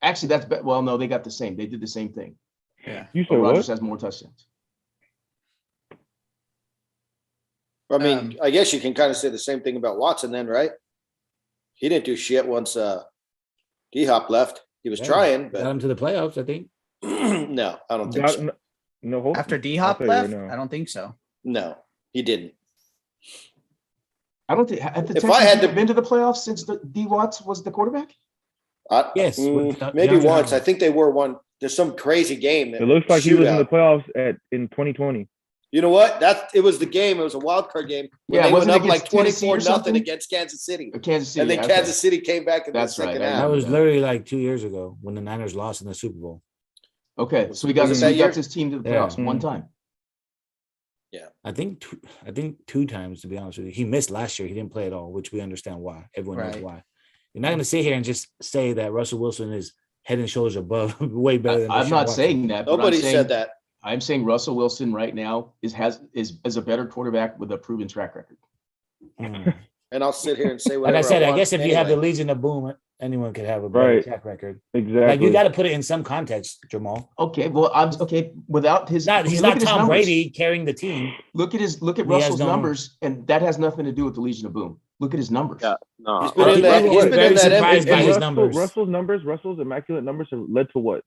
[SPEAKER 5] Actually, well, no, they got the same. They did the same thing.
[SPEAKER 3] Yeah.
[SPEAKER 6] You
[SPEAKER 5] But
[SPEAKER 6] said
[SPEAKER 5] Rodgers
[SPEAKER 6] what?
[SPEAKER 5] has more touchdowns.
[SPEAKER 1] I mean, I guess you can kind of say the same thing about Watson then, right? He didn't do shit once D-Hop left. He was
[SPEAKER 2] Yeah.
[SPEAKER 1] trying,
[SPEAKER 2] Got
[SPEAKER 1] but
[SPEAKER 2] him to the playoffs, I think.
[SPEAKER 1] no, I don't think so.
[SPEAKER 6] No, hold on.
[SPEAKER 3] After
[SPEAKER 6] I'll
[SPEAKER 3] D-Hop
[SPEAKER 6] tell you right
[SPEAKER 3] left,
[SPEAKER 6] now.
[SPEAKER 3] I don't think so.
[SPEAKER 1] No, he didn't.
[SPEAKER 5] I don't think have the
[SPEAKER 1] If
[SPEAKER 5] Texans
[SPEAKER 1] I had to-
[SPEAKER 5] been to the playoffs since D Watts was the quarterback.
[SPEAKER 2] Yes, with
[SPEAKER 1] Maybe
[SPEAKER 2] DeAndre
[SPEAKER 1] once. I
[SPEAKER 2] Hopkins.
[SPEAKER 1] think they were one. There's some crazy game. That
[SPEAKER 6] It looks like he was in the
[SPEAKER 1] shootout.
[SPEAKER 6] playoffs in 2020.
[SPEAKER 1] You know what? It was the game. It was a wild card game. When
[SPEAKER 5] Yeah,
[SPEAKER 1] they went
[SPEAKER 5] wasn't it
[SPEAKER 1] up like
[SPEAKER 5] against Tennessee or
[SPEAKER 1] 24-0
[SPEAKER 5] something?
[SPEAKER 1] against Kansas City.
[SPEAKER 5] Kansas City.
[SPEAKER 1] And then
[SPEAKER 5] yeah,
[SPEAKER 1] Kansas City came back in
[SPEAKER 5] That's
[SPEAKER 1] the second
[SPEAKER 5] right, I
[SPEAKER 1] half.
[SPEAKER 2] That
[SPEAKER 5] remember
[SPEAKER 2] was
[SPEAKER 5] that.
[SPEAKER 2] literally like 2 years ago when the Niners lost in the Super Bowl.
[SPEAKER 5] Okay, so we got
[SPEAKER 1] Was it that year?
[SPEAKER 5] his team to the
[SPEAKER 2] Yeah.
[SPEAKER 5] playoffs one time.
[SPEAKER 2] I think 2 times, to be honest with you. He missed last year. He didn't play at all, which we understand why. Everyone knows
[SPEAKER 3] Right.
[SPEAKER 2] why. You're not going to sit here and just say that Russell Wilson is head and shoulders above, way better than
[SPEAKER 5] I'm
[SPEAKER 2] Deshaun
[SPEAKER 5] not
[SPEAKER 2] Watson.
[SPEAKER 5] saying that. But
[SPEAKER 1] Nobody
[SPEAKER 5] I'm saying,
[SPEAKER 1] said that.
[SPEAKER 5] I'm saying Russell Wilson right now is a better quarterback with a proven track record.
[SPEAKER 2] Mm.
[SPEAKER 1] And I'll sit here and say
[SPEAKER 2] Like
[SPEAKER 1] whatever
[SPEAKER 2] I said, I
[SPEAKER 1] want
[SPEAKER 2] guess if you have the
[SPEAKER 1] anyway.
[SPEAKER 2] Legion of Boom, anyone could have a better
[SPEAKER 6] Right.
[SPEAKER 2] track record.
[SPEAKER 6] Exactly.
[SPEAKER 2] Like you got to put it in some context, Jamal.
[SPEAKER 5] Okay, well, I'm okay without his.
[SPEAKER 2] He's
[SPEAKER 5] look
[SPEAKER 2] not
[SPEAKER 5] at his
[SPEAKER 2] Tom
[SPEAKER 5] numbers.
[SPEAKER 2] Brady carrying the team.
[SPEAKER 5] Look at
[SPEAKER 2] He has
[SPEAKER 5] Russell's
[SPEAKER 2] no-
[SPEAKER 5] numbers, and that has nothing to do with the Legion of Boom. Look at his numbers.
[SPEAKER 4] Yeah. No,
[SPEAKER 1] He's been
[SPEAKER 2] Well,
[SPEAKER 1] in that.
[SPEAKER 2] people
[SPEAKER 1] He's
[SPEAKER 2] were
[SPEAKER 1] been
[SPEAKER 2] very
[SPEAKER 1] in that
[SPEAKER 2] surprised by
[SPEAKER 1] MVP.
[SPEAKER 2] his numbers.
[SPEAKER 6] Russell's immaculate numbers have led to what?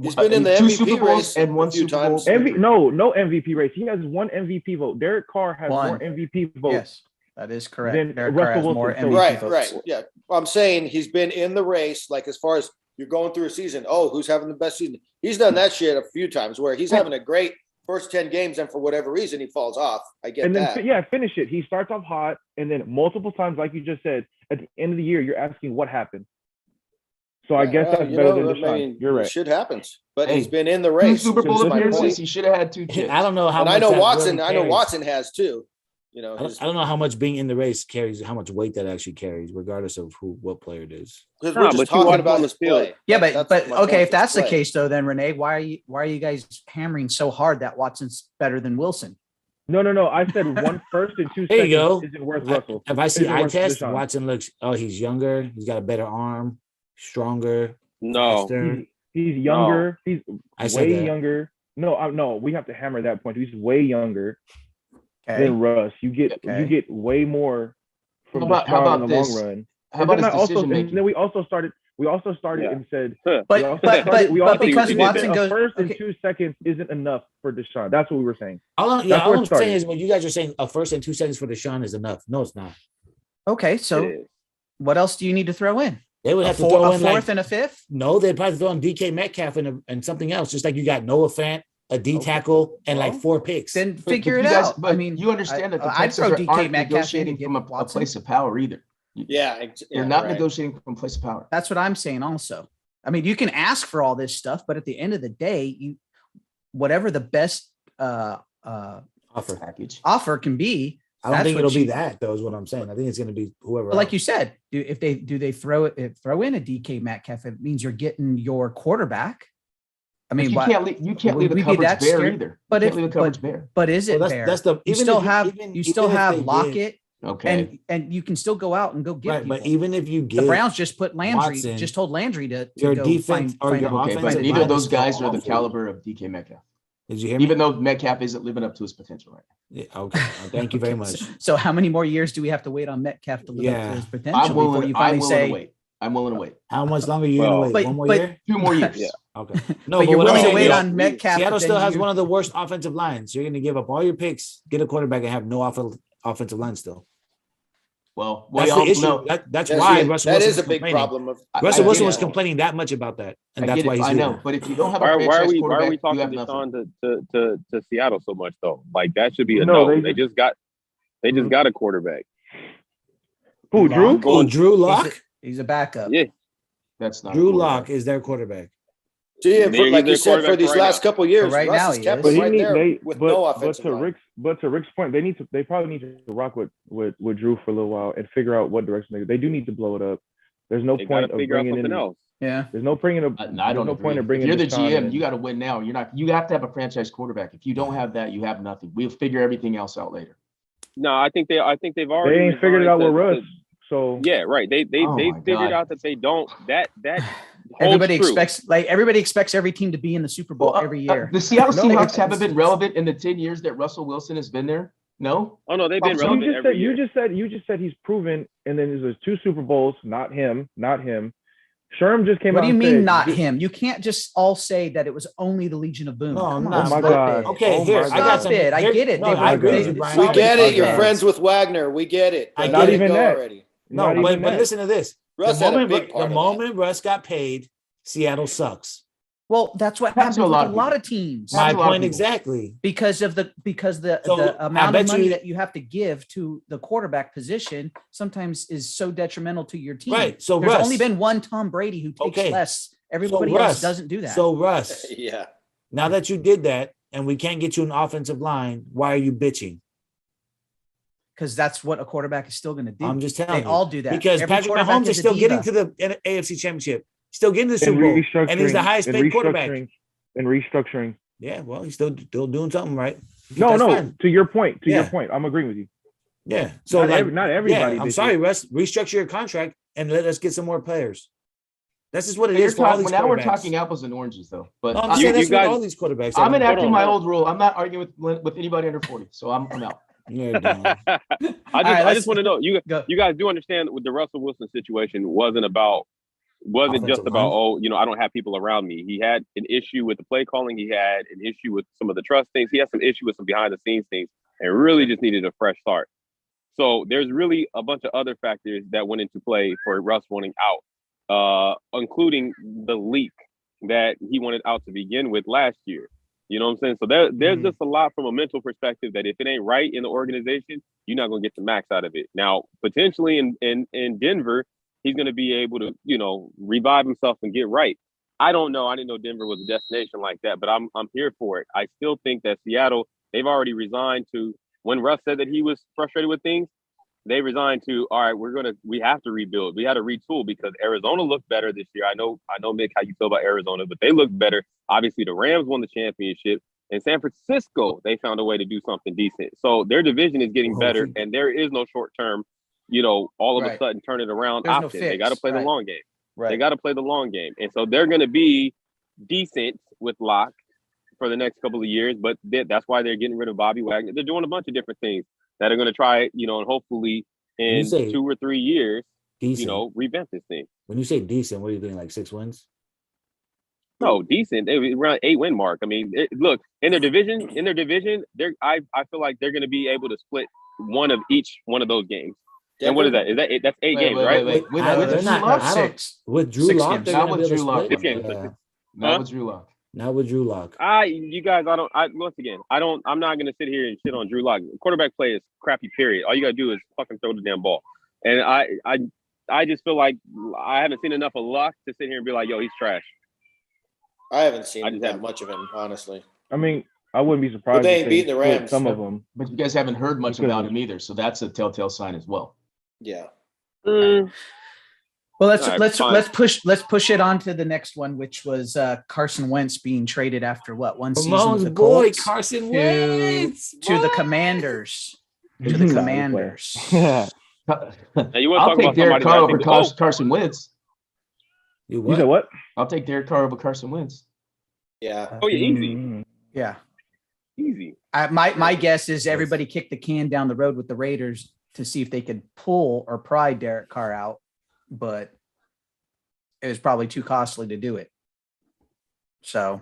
[SPEAKER 1] He's been in the
[SPEAKER 5] 2
[SPEAKER 1] MVP
[SPEAKER 5] Super Bowls
[SPEAKER 1] race
[SPEAKER 5] and 1
[SPEAKER 1] a few
[SPEAKER 5] Super Bowl.
[SPEAKER 1] times.
[SPEAKER 6] No MVP race. He has 1 MVP vote. Derek Carr has
[SPEAKER 3] One.
[SPEAKER 6] more MVP votes.
[SPEAKER 3] Yes, that is correct.
[SPEAKER 6] Then
[SPEAKER 3] Derek Carr
[SPEAKER 6] Russell
[SPEAKER 3] has more
[SPEAKER 6] Wilson. So-
[SPEAKER 3] MVP
[SPEAKER 1] Right,
[SPEAKER 3] votes.
[SPEAKER 1] right. Yeah. I'm saying he's been in the race, like as far as you're going through a season. Oh, who's having the best season? He's done that shit a few times where he's having a great first 10 games and for whatever reason he falls off. I get
[SPEAKER 6] And then
[SPEAKER 1] that.
[SPEAKER 6] finish it. He starts off hot, and then multiple times, like you just said, at the end of the year, you're asking what happened. So I guess that's better than Deshaun. You're right.
[SPEAKER 1] Shit happens, but
[SPEAKER 5] Hey,
[SPEAKER 1] he's been in the
[SPEAKER 5] 2
[SPEAKER 1] race.
[SPEAKER 5] Super Bowl
[SPEAKER 6] This is my
[SPEAKER 5] appearances.
[SPEAKER 6] point.
[SPEAKER 5] He should have had 2 chips.
[SPEAKER 2] I don't know how
[SPEAKER 1] And
[SPEAKER 2] much
[SPEAKER 1] I know
[SPEAKER 2] that
[SPEAKER 1] Watson.
[SPEAKER 2] really
[SPEAKER 1] I know
[SPEAKER 2] carries.
[SPEAKER 1] Watson has too. You know,
[SPEAKER 2] I don't know how much being in the race carries, how much weight that actually carries, regardless of what player it is.
[SPEAKER 1] because
[SPEAKER 4] Nah,
[SPEAKER 1] we're
[SPEAKER 4] but
[SPEAKER 1] just
[SPEAKER 4] you
[SPEAKER 1] talking
[SPEAKER 4] watch
[SPEAKER 1] about
[SPEAKER 4] on
[SPEAKER 1] his
[SPEAKER 4] the field.
[SPEAKER 1] play.
[SPEAKER 3] Yeah,
[SPEAKER 1] That's
[SPEAKER 3] but
[SPEAKER 1] my
[SPEAKER 3] okay,
[SPEAKER 1] point,
[SPEAKER 3] if that's
[SPEAKER 1] his
[SPEAKER 3] the
[SPEAKER 1] play.
[SPEAKER 3] case though, then Renee, why are you guys hammering so hard that Watson's better than Wilson?
[SPEAKER 6] No. I said 1 first and 2
[SPEAKER 2] There
[SPEAKER 6] seconds
[SPEAKER 2] you go.
[SPEAKER 6] isn't worth Russell.
[SPEAKER 2] If I see
[SPEAKER 6] Isn't
[SPEAKER 2] eye
[SPEAKER 6] worth
[SPEAKER 2] test,
[SPEAKER 6] Deshaun.
[SPEAKER 2] Watson looks, he's younger. He's got a better arm, stronger.
[SPEAKER 4] no.
[SPEAKER 2] faster.
[SPEAKER 6] He's younger. He's
[SPEAKER 2] I said
[SPEAKER 6] way
[SPEAKER 2] that.
[SPEAKER 6] younger. No, we have to hammer that point. He's way younger
[SPEAKER 3] Okay.
[SPEAKER 6] than Russ. You get
[SPEAKER 3] Okay.
[SPEAKER 6] way more from
[SPEAKER 5] How about
[SPEAKER 6] Deshaun in the
[SPEAKER 5] this?
[SPEAKER 6] long run.
[SPEAKER 5] How about his decision
[SPEAKER 6] and
[SPEAKER 5] making?
[SPEAKER 6] then we also started
[SPEAKER 4] Yeah.
[SPEAKER 6] and said
[SPEAKER 3] But
[SPEAKER 6] we also
[SPEAKER 3] but
[SPEAKER 6] started- we
[SPEAKER 3] but
[SPEAKER 6] also
[SPEAKER 3] because
[SPEAKER 6] said
[SPEAKER 3] Watson
[SPEAKER 6] a
[SPEAKER 3] goes
[SPEAKER 6] first and
[SPEAKER 3] okay,
[SPEAKER 6] 2 seconds isn't enough for Deshaun. That's what we were saying.
[SPEAKER 2] All
[SPEAKER 6] That's
[SPEAKER 2] I'm
[SPEAKER 6] where it
[SPEAKER 2] saying
[SPEAKER 6] started.
[SPEAKER 2] is when you guys are saying a first and 2 seconds for Deshaun is enough. No, it's not.
[SPEAKER 3] okay, so
[SPEAKER 4] It is.
[SPEAKER 3] what else do you need to throw in?
[SPEAKER 2] They would
[SPEAKER 3] A,
[SPEAKER 2] have to throw in
[SPEAKER 3] fourth
[SPEAKER 2] like,
[SPEAKER 3] and a fifth?
[SPEAKER 2] no, they'd probably throw in DK Metcalf and something else, just like you got Noah Fant, a D tackle, and like
[SPEAKER 3] Well,
[SPEAKER 2] 4 picks.
[SPEAKER 3] Then
[SPEAKER 5] But
[SPEAKER 3] figure
[SPEAKER 5] you
[SPEAKER 3] it
[SPEAKER 5] guys-
[SPEAKER 3] out.
[SPEAKER 5] But
[SPEAKER 3] I mean,
[SPEAKER 5] you understand that the
[SPEAKER 3] I'd
[SPEAKER 5] Texans
[SPEAKER 3] throw DK
[SPEAKER 5] aren't
[SPEAKER 3] Metcalf in
[SPEAKER 5] negotiating
[SPEAKER 3] and get
[SPEAKER 5] from a
[SPEAKER 3] Watson.
[SPEAKER 5] place of power either.
[SPEAKER 1] Yeah,
[SPEAKER 5] They're not negotiating from a place of power.
[SPEAKER 3] That's what I'm saying also. I mean, you can ask for all this stuff, but at the end of the day, whatever the best
[SPEAKER 2] Offer.
[SPEAKER 5] Package.
[SPEAKER 3] offer can be.
[SPEAKER 2] I don't
[SPEAKER 3] That's
[SPEAKER 2] think
[SPEAKER 3] what
[SPEAKER 2] it'll be
[SPEAKER 3] you-
[SPEAKER 2] that though. Is what I'm saying. I think it's going to be whoever.
[SPEAKER 3] But like
[SPEAKER 2] else.
[SPEAKER 3] you said, do they throw in a DK Metcalf? It means you're getting your quarterback. I mean,
[SPEAKER 5] You
[SPEAKER 3] why-
[SPEAKER 5] can't leave
[SPEAKER 3] would
[SPEAKER 5] the
[SPEAKER 3] we be
[SPEAKER 5] coverage
[SPEAKER 3] that
[SPEAKER 5] bare
[SPEAKER 3] scared?
[SPEAKER 5] either.
[SPEAKER 3] But
[SPEAKER 5] You
[SPEAKER 3] if-
[SPEAKER 5] can't leave the coverage bare.
[SPEAKER 3] but is it
[SPEAKER 2] Well,
[SPEAKER 3] fair?
[SPEAKER 2] that's the
[SPEAKER 3] You
[SPEAKER 2] even
[SPEAKER 3] still
[SPEAKER 2] if
[SPEAKER 3] have
[SPEAKER 2] even
[SPEAKER 3] you still
[SPEAKER 2] if
[SPEAKER 3] have
[SPEAKER 2] they did-
[SPEAKER 3] Lockett,
[SPEAKER 5] Okay.
[SPEAKER 3] and you can still go out and go get
[SPEAKER 2] right,
[SPEAKER 3] people.
[SPEAKER 2] but even if you
[SPEAKER 3] The
[SPEAKER 2] get
[SPEAKER 3] Browns just put Landry,
[SPEAKER 2] Watson,
[SPEAKER 3] just told Landry to
[SPEAKER 2] your
[SPEAKER 3] go
[SPEAKER 2] defense or
[SPEAKER 3] find
[SPEAKER 2] your
[SPEAKER 3] a-
[SPEAKER 5] Okay,
[SPEAKER 2] offensive
[SPEAKER 5] but
[SPEAKER 3] find a
[SPEAKER 5] neither
[SPEAKER 2] line
[SPEAKER 5] of those
[SPEAKER 2] is still
[SPEAKER 5] guys are the
[SPEAKER 2] awful.
[SPEAKER 5] caliber of DK Metcalf.
[SPEAKER 2] Did you hear me?
[SPEAKER 5] Even though Metcalf isn't living up to his potential right now.
[SPEAKER 2] Yeah, okay. Thank you very much.
[SPEAKER 3] So how many more years do we have to wait on Metcalf to live up
[SPEAKER 2] Yeah.
[SPEAKER 3] to his potential
[SPEAKER 5] I'm
[SPEAKER 3] before
[SPEAKER 5] willing.
[SPEAKER 3] you
[SPEAKER 5] I'm
[SPEAKER 3] finally
[SPEAKER 5] willing
[SPEAKER 3] say?
[SPEAKER 5] to wait. I'm willing to wait.
[SPEAKER 2] How much longer are you gonna
[SPEAKER 4] Well,
[SPEAKER 2] wait?
[SPEAKER 3] but-
[SPEAKER 2] One more
[SPEAKER 3] but-
[SPEAKER 2] year?
[SPEAKER 5] 2 more years.
[SPEAKER 4] Yeah.
[SPEAKER 2] Okay. No,
[SPEAKER 3] But you're
[SPEAKER 2] what I'm
[SPEAKER 3] willing to
[SPEAKER 2] saying
[SPEAKER 3] wait
[SPEAKER 2] is,
[SPEAKER 3] on Metcalf.
[SPEAKER 2] Seattle
[SPEAKER 3] but
[SPEAKER 2] still
[SPEAKER 3] then
[SPEAKER 2] has
[SPEAKER 3] you-
[SPEAKER 2] one of the worst offensive lines. You're going to give up all your picks, get a quarterback, and have no offensive line still.
[SPEAKER 5] Well,
[SPEAKER 2] That's
[SPEAKER 5] all
[SPEAKER 2] the issue.
[SPEAKER 5] know.
[SPEAKER 2] That's
[SPEAKER 1] That's
[SPEAKER 2] why
[SPEAKER 1] the-
[SPEAKER 2] Russell
[SPEAKER 1] that
[SPEAKER 2] Wilson
[SPEAKER 1] is a
[SPEAKER 2] was
[SPEAKER 1] big
[SPEAKER 2] complaining.
[SPEAKER 1] problem of.
[SPEAKER 2] Russell
[SPEAKER 5] I
[SPEAKER 2] Wilson
[SPEAKER 5] get
[SPEAKER 2] was
[SPEAKER 5] it.
[SPEAKER 2] complaining that much about that, and
[SPEAKER 5] I
[SPEAKER 2] that's
[SPEAKER 5] get
[SPEAKER 2] why
[SPEAKER 5] it.
[SPEAKER 2] he's
[SPEAKER 5] I
[SPEAKER 2] doing
[SPEAKER 5] know,
[SPEAKER 2] it.
[SPEAKER 5] but if you don't have a
[SPEAKER 4] Why are
[SPEAKER 5] franchise
[SPEAKER 4] we
[SPEAKER 5] quarterback,
[SPEAKER 4] talking
[SPEAKER 5] you have
[SPEAKER 4] Deshaun
[SPEAKER 5] nothing.
[SPEAKER 4] to Seattle so much though? Like that should be a
[SPEAKER 6] No,
[SPEAKER 4] no.
[SPEAKER 6] they
[SPEAKER 4] They just got a quarterback.
[SPEAKER 6] Who, Drew?
[SPEAKER 3] Lock?
[SPEAKER 2] Oh, Drew
[SPEAKER 3] He's
[SPEAKER 2] Lock.
[SPEAKER 3] a- He's a backup.
[SPEAKER 4] Yeah,
[SPEAKER 5] That's not a
[SPEAKER 2] Drew
[SPEAKER 5] quarterback.
[SPEAKER 2] Lock is their quarterback.
[SPEAKER 1] So yeah,
[SPEAKER 4] Maybe
[SPEAKER 1] like
[SPEAKER 4] they're
[SPEAKER 1] you said, for
[SPEAKER 4] quarterback
[SPEAKER 1] these
[SPEAKER 4] right
[SPEAKER 1] last
[SPEAKER 4] now.
[SPEAKER 1] couple years,
[SPEAKER 3] Right
[SPEAKER 1] Russ
[SPEAKER 3] now
[SPEAKER 1] has
[SPEAKER 3] he
[SPEAKER 1] kept
[SPEAKER 3] is.
[SPEAKER 1] them right there
[SPEAKER 6] They
[SPEAKER 1] with no offensive
[SPEAKER 6] to
[SPEAKER 1] line.
[SPEAKER 6] Rick's point, they probably need to rock with Drew for a little while and figure out what direction they do need to blow it up. There's no
[SPEAKER 4] they got
[SPEAKER 6] point
[SPEAKER 4] to
[SPEAKER 6] of
[SPEAKER 4] figure out
[SPEAKER 6] bringing
[SPEAKER 4] something
[SPEAKER 6] in.
[SPEAKER 4] else.
[SPEAKER 3] Yeah.
[SPEAKER 6] There's no bringing up.
[SPEAKER 5] I
[SPEAKER 6] There's
[SPEAKER 5] don't
[SPEAKER 6] no
[SPEAKER 5] agree.
[SPEAKER 6] point of
[SPEAKER 5] If
[SPEAKER 6] bringing.
[SPEAKER 5] you're the
[SPEAKER 6] Deshaun
[SPEAKER 5] GM,
[SPEAKER 6] in.
[SPEAKER 5] you got to win now. You have to have a franchise quarterback. If you don't have that, you have nothing. We'll figure everything else out later.
[SPEAKER 4] No, I think they've
[SPEAKER 6] They
[SPEAKER 4] already
[SPEAKER 6] ain't figured it out with
[SPEAKER 4] resigned
[SPEAKER 6] Russ. So
[SPEAKER 4] Yeah, right. They
[SPEAKER 5] Oh my
[SPEAKER 4] figured
[SPEAKER 5] God.
[SPEAKER 4] out that they don't that
[SPEAKER 3] Everybody
[SPEAKER 4] holds true.
[SPEAKER 3] expects every team to be in the Super Bowl every year.
[SPEAKER 5] The Seattle
[SPEAKER 6] No,
[SPEAKER 5] Seahawks
[SPEAKER 6] it's-
[SPEAKER 5] haven't been relevant in the 10 years that Russell Wilson has been there. No,
[SPEAKER 4] Oh no, they've been
[SPEAKER 5] So
[SPEAKER 6] you
[SPEAKER 4] relevant
[SPEAKER 6] just
[SPEAKER 4] every
[SPEAKER 6] said
[SPEAKER 4] year.
[SPEAKER 6] you just said he's proven, and then there's 2 Super Bowls. Not him. Sherm just came
[SPEAKER 3] What
[SPEAKER 6] out.
[SPEAKER 3] do you
[SPEAKER 6] and
[SPEAKER 3] mean
[SPEAKER 6] said,
[SPEAKER 3] not him? You can't just all say that it was only the Legion of Boom.
[SPEAKER 2] No,
[SPEAKER 3] Come
[SPEAKER 2] no,
[SPEAKER 3] on,
[SPEAKER 6] Oh my
[SPEAKER 3] stop
[SPEAKER 6] God.
[SPEAKER 3] it.
[SPEAKER 2] Okay,
[SPEAKER 6] Oh
[SPEAKER 2] here
[SPEAKER 6] my
[SPEAKER 2] I got
[SPEAKER 3] Stop
[SPEAKER 2] something.
[SPEAKER 3] it. I
[SPEAKER 2] Here-
[SPEAKER 3] get it.
[SPEAKER 2] No,
[SPEAKER 3] They
[SPEAKER 2] I
[SPEAKER 3] were-
[SPEAKER 2] agree with
[SPEAKER 3] they-
[SPEAKER 2] you, Brian.
[SPEAKER 1] We
[SPEAKER 3] Solid
[SPEAKER 1] get it. You're
[SPEAKER 3] defense.
[SPEAKER 1] friends with Wagner. We get it.
[SPEAKER 2] I
[SPEAKER 1] Let
[SPEAKER 2] get
[SPEAKER 1] it
[SPEAKER 6] even
[SPEAKER 1] go
[SPEAKER 6] that.
[SPEAKER 1] already.
[SPEAKER 2] No,
[SPEAKER 6] Not even
[SPEAKER 2] but
[SPEAKER 6] that.
[SPEAKER 2] listen to this.
[SPEAKER 1] Russ
[SPEAKER 2] the
[SPEAKER 1] had a
[SPEAKER 2] moment,
[SPEAKER 1] big part of that.
[SPEAKER 2] Russ got paid, Seattle sucks.
[SPEAKER 3] Well, that's what
[SPEAKER 5] Happens
[SPEAKER 3] happens
[SPEAKER 5] to a
[SPEAKER 3] with
[SPEAKER 5] lot
[SPEAKER 3] a
[SPEAKER 5] of
[SPEAKER 3] lot
[SPEAKER 5] people.
[SPEAKER 3] of teams
[SPEAKER 2] My
[SPEAKER 5] Happens to a lot of
[SPEAKER 2] point
[SPEAKER 5] people.
[SPEAKER 2] exactly.
[SPEAKER 3] because
[SPEAKER 2] So,
[SPEAKER 3] the
[SPEAKER 2] I
[SPEAKER 3] amount
[SPEAKER 2] bet
[SPEAKER 3] of money
[SPEAKER 2] you-
[SPEAKER 3] that you have to give to the quarterback position sometimes is so detrimental to your team.
[SPEAKER 2] Right. So
[SPEAKER 3] There's
[SPEAKER 2] Russ,
[SPEAKER 3] only been one Tom Brady who takes
[SPEAKER 2] Okay.
[SPEAKER 3] less. Everybody
[SPEAKER 2] Russ,
[SPEAKER 3] else doesn't do that.
[SPEAKER 2] So Russ,
[SPEAKER 1] Yeah.
[SPEAKER 2] now that you did that, and we can't get you an offensive line, why are you bitching?
[SPEAKER 3] because that's what a quarterback is still going to do.
[SPEAKER 2] I'm just
[SPEAKER 3] They
[SPEAKER 2] telling you.
[SPEAKER 3] all do that
[SPEAKER 2] Because
[SPEAKER 3] Every
[SPEAKER 2] Patrick
[SPEAKER 3] quarterback
[SPEAKER 2] Mahomes is
[SPEAKER 3] a
[SPEAKER 2] still getting
[SPEAKER 3] diva.
[SPEAKER 2] to the AFC Championship, still getting to the
[SPEAKER 6] and
[SPEAKER 2] Super Bowl,
[SPEAKER 6] restructuring,
[SPEAKER 2] and he's the highest paid quarterback.
[SPEAKER 6] And restructuring.
[SPEAKER 2] Yeah, well, he's still doing something right.
[SPEAKER 6] No,
[SPEAKER 2] That's
[SPEAKER 6] no.
[SPEAKER 2] fine.
[SPEAKER 6] To your point.
[SPEAKER 2] Yeah.
[SPEAKER 6] I'm agreeing with you.
[SPEAKER 2] Yeah. So
[SPEAKER 6] Not everybody.
[SPEAKER 2] Yeah, I'm
[SPEAKER 6] did
[SPEAKER 2] sorry,
[SPEAKER 6] it.
[SPEAKER 2] Russ. Restructure your contract and let us get some more players. That's just what it
[SPEAKER 5] You're
[SPEAKER 2] is for all
[SPEAKER 5] talking,
[SPEAKER 2] these
[SPEAKER 5] now we're
[SPEAKER 2] quarterbacks.
[SPEAKER 5] talking apples and oranges, though. But
[SPEAKER 2] No, I'm
[SPEAKER 5] I,
[SPEAKER 2] saying
[SPEAKER 4] You
[SPEAKER 2] that's
[SPEAKER 4] guys-
[SPEAKER 2] with all these quarterbacks.
[SPEAKER 5] I'm
[SPEAKER 4] Hold
[SPEAKER 5] enacting
[SPEAKER 4] on,
[SPEAKER 5] my
[SPEAKER 4] hold on.
[SPEAKER 5] old rule. I'm not arguing with anybody under 40, so I'm out.
[SPEAKER 2] Yeah, done.
[SPEAKER 3] right,
[SPEAKER 4] I
[SPEAKER 3] let's-
[SPEAKER 4] just want to know you
[SPEAKER 3] Go.
[SPEAKER 4] guys do understand with the Russell Wilson situation wasn't
[SPEAKER 2] Offensive
[SPEAKER 4] just about
[SPEAKER 2] line.
[SPEAKER 4] I don't have people around me. He had an issue with the play calling. He had an issue with some of the trust things. He had some issue with some behind the scenes things, and really just needed a fresh start. So there's really a bunch of other factors that went into play for Russ wanting out, including the leak that he wanted out to begin with last year. You know what I'm saying? So there's just a lot from a mental perspective that if it ain't right in the organization, you're not going to get the max out of it. Now, potentially in Denver, he's going to be able to, revive himself and get right. I don't know. I didn't know Denver was a destination like that, but I'm here for it. I still think that Seattle, they've already resigned to, when Russ said that he was frustrated with things, they resigned to, all right, we have to rebuild. We had to retool because Arizona looked better this year. I know, Mick, how you feel about Arizona, but they looked better. Obviously, the Rams won the championship. In San Francisco, they found a way to do something decent. So their division is getting better, and there is no short term, all of a
[SPEAKER 3] Right.
[SPEAKER 4] sudden turn it around
[SPEAKER 3] There's no
[SPEAKER 4] option. They
[SPEAKER 3] fix,
[SPEAKER 4] got to play
[SPEAKER 3] right.
[SPEAKER 4] the long game.
[SPEAKER 3] Right.
[SPEAKER 4] They got to play the long game. And so they're going to be decent with Locke for the next couple of years, but that's why they're getting rid of Bobby Wagner. They're doing a bunch of different things that are going to try, and hopefully
[SPEAKER 2] you
[SPEAKER 4] in
[SPEAKER 2] say
[SPEAKER 4] 2 or 3 years,
[SPEAKER 2] Decent.
[SPEAKER 4] revamp this thing.
[SPEAKER 2] When you say decent, what are you thinking? Like 6 wins?
[SPEAKER 4] No, decent. They were around 8-win mark. I mean, look, in their division, I feel like they're going to be able to split one of each one of those games. And what is that? That's 8 games, right?
[SPEAKER 5] With
[SPEAKER 2] I-
[SPEAKER 5] Drew
[SPEAKER 2] they're not-
[SPEAKER 5] Lock?
[SPEAKER 2] I don't-
[SPEAKER 3] Six.
[SPEAKER 2] With Drew
[SPEAKER 3] 6
[SPEAKER 2] Lock,
[SPEAKER 3] games.
[SPEAKER 2] they're
[SPEAKER 5] Not
[SPEAKER 2] going to
[SPEAKER 5] with
[SPEAKER 2] be able to
[SPEAKER 5] Drew Lock.
[SPEAKER 2] split.
[SPEAKER 4] 6 games.
[SPEAKER 2] Yeah.
[SPEAKER 5] Not with Drew Lock.
[SPEAKER 2] Not with Drew Lock.
[SPEAKER 4] You guys, once again, I'm not going to sit here and shit on Drew Lock. Quarterback play is crappy, period. All you got to do is fucking throw the damn ball. And I just feel like I haven't seen enough of Luck to sit here and be like, yo, he's trash.
[SPEAKER 1] I haven't seen
[SPEAKER 4] I just
[SPEAKER 1] that
[SPEAKER 4] haven't.
[SPEAKER 1] much of him, honestly.
[SPEAKER 6] I mean, I wouldn't be surprised.
[SPEAKER 1] they
[SPEAKER 6] if
[SPEAKER 1] ain't beating the
[SPEAKER 6] split
[SPEAKER 1] Rams.
[SPEAKER 6] Some of them.
[SPEAKER 5] But you guys haven't heard much
[SPEAKER 6] Because-
[SPEAKER 5] about him either, so that's a telltale sign as well.
[SPEAKER 1] Yeah.
[SPEAKER 4] Mm,
[SPEAKER 3] Well,
[SPEAKER 4] All right, fine.
[SPEAKER 3] let's push it on to the next one, which was Carson Wentz being traded after one season with
[SPEAKER 2] Ramon's
[SPEAKER 3] the
[SPEAKER 2] boy,
[SPEAKER 3] Colts
[SPEAKER 2] Carson
[SPEAKER 3] to-
[SPEAKER 2] Wentz.
[SPEAKER 3] to the
[SPEAKER 2] What?
[SPEAKER 3] Commanders.
[SPEAKER 6] He's
[SPEAKER 3] To the
[SPEAKER 6] not a player.
[SPEAKER 3] Commanders.
[SPEAKER 6] Yeah.
[SPEAKER 4] now you want to
[SPEAKER 5] I'll
[SPEAKER 4] talk
[SPEAKER 5] take
[SPEAKER 4] about
[SPEAKER 5] Derek
[SPEAKER 4] somebody
[SPEAKER 5] Carr
[SPEAKER 4] that I
[SPEAKER 5] over
[SPEAKER 4] think,
[SPEAKER 5] Carson Wentz.
[SPEAKER 2] You
[SPEAKER 6] You said
[SPEAKER 2] what?
[SPEAKER 6] what?
[SPEAKER 5] I'll take Derek Carr over Carson Wentz.
[SPEAKER 1] Yeah.
[SPEAKER 4] oh yeah, easy,
[SPEAKER 6] Mm.
[SPEAKER 3] Yeah.
[SPEAKER 4] easy.
[SPEAKER 3] My guess is everybody kicked the can down the road with the Raiders to see if they could pull or pry Derek Carr out, but it was probably too costly to do it. So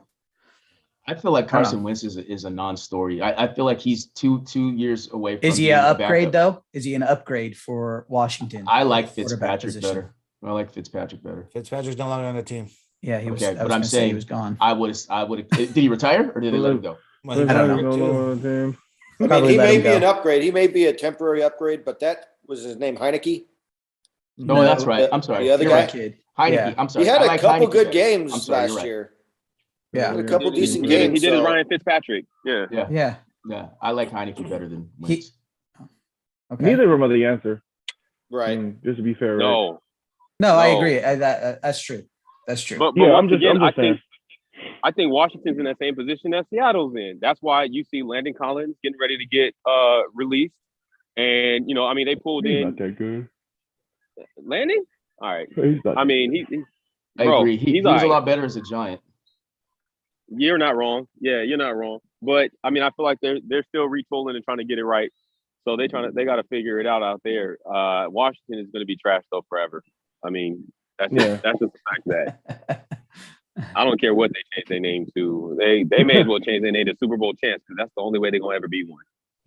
[SPEAKER 5] I feel like
[SPEAKER 3] I don't know.
[SPEAKER 5] Carson Wentz is a non-story. I feel like he's two years away from
[SPEAKER 3] is he
[SPEAKER 5] being
[SPEAKER 3] an
[SPEAKER 5] the
[SPEAKER 3] upgrade
[SPEAKER 5] backup.
[SPEAKER 3] though? Is he an upgrade for Washington?
[SPEAKER 5] I like
[SPEAKER 3] Quarterback
[SPEAKER 5] Fitzpatrick
[SPEAKER 3] position.
[SPEAKER 5] better. I like Fitzpatrick better.
[SPEAKER 2] Fitzpatrick's no longer on the team.
[SPEAKER 3] Yeah, he was.
[SPEAKER 5] Okay,
[SPEAKER 3] I
[SPEAKER 5] but
[SPEAKER 3] was
[SPEAKER 5] I'm
[SPEAKER 3] gonna say he
[SPEAKER 5] saying
[SPEAKER 3] was gone.
[SPEAKER 5] I would. Did he retire or did they let him go?
[SPEAKER 2] Well, he
[SPEAKER 3] I don't
[SPEAKER 2] got
[SPEAKER 3] know.
[SPEAKER 2] hurt, too.
[SPEAKER 6] On the team.
[SPEAKER 1] I mean,
[SPEAKER 3] Probably
[SPEAKER 1] he
[SPEAKER 3] let
[SPEAKER 1] may
[SPEAKER 3] him
[SPEAKER 1] be
[SPEAKER 3] go.
[SPEAKER 1] an upgrade. He may be a temporary upgrade, but that was his name, Heineke.
[SPEAKER 5] No, that's right. I'm sorry.
[SPEAKER 1] The other
[SPEAKER 5] You're
[SPEAKER 1] guy?
[SPEAKER 5] right.
[SPEAKER 3] Kid.
[SPEAKER 5] Heineke.
[SPEAKER 3] Yeah.
[SPEAKER 5] I'm sorry.
[SPEAKER 1] He had
[SPEAKER 5] I
[SPEAKER 1] a
[SPEAKER 5] like
[SPEAKER 1] couple
[SPEAKER 5] Heineke
[SPEAKER 1] good
[SPEAKER 5] better. I'm
[SPEAKER 1] games
[SPEAKER 5] sorry,
[SPEAKER 1] last
[SPEAKER 5] you're right.
[SPEAKER 1] year.
[SPEAKER 3] Yeah.
[SPEAKER 1] Had a couple
[SPEAKER 4] He
[SPEAKER 1] decent
[SPEAKER 4] did it-
[SPEAKER 1] games.
[SPEAKER 4] He did it,
[SPEAKER 1] so-
[SPEAKER 4] Ryan Fitzpatrick. Yeah.
[SPEAKER 5] Yeah,
[SPEAKER 3] Yeah.
[SPEAKER 5] yeah. I like Heineke better than Wentz.
[SPEAKER 3] Okay.
[SPEAKER 6] Neither of them are the answer.
[SPEAKER 1] Right.
[SPEAKER 6] Just to be fair, right?
[SPEAKER 4] No,
[SPEAKER 3] No, I
[SPEAKER 4] No.
[SPEAKER 3] agree. That's true. That's true.
[SPEAKER 4] but
[SPEAKER 6] Yeah,
[SPEAKER 4] once
[SPEAKER 6] I'm
[SPEAKER 4] again,
[SPEAKER 6] just saying.
[SPEAKER 4] I think Washington's in that same position that Seattle's in. That's why you see Landon Collins getting ready to get released, and I mean they pulled
[SPEAKER 6] He's
[SPEAKER 4] in
[SPEAKER 6] not that good.
[SPEAKER 4] Landon. All right,
[SPEAKER 6] He's not
[SPEAKER 4] I mean he
[SPEAKER 5] I
[SPEAKER 4] bro,
[SPEAKER 5] agree. He
[SPEAKER 4] he's
[SPEAKER 5] was a
[SPEAKER 4] all right.
[SPEAKER 5] lot better as a Giant.
[SPEAKER 4] You're not wrong. Yeah, you're not wrong. But I mean, I feel like they're still retooling and trying to get it right. So they got to figure it out there. Washington is going to be trashed though forever. I mean, that's
[SPEAKER 6] Yeah.
[SPEAKER 4] that's just the fact that I don't care what they change their name to. They may as well change their name to Super Bowl champs because that's the only way they're gonna ever be one.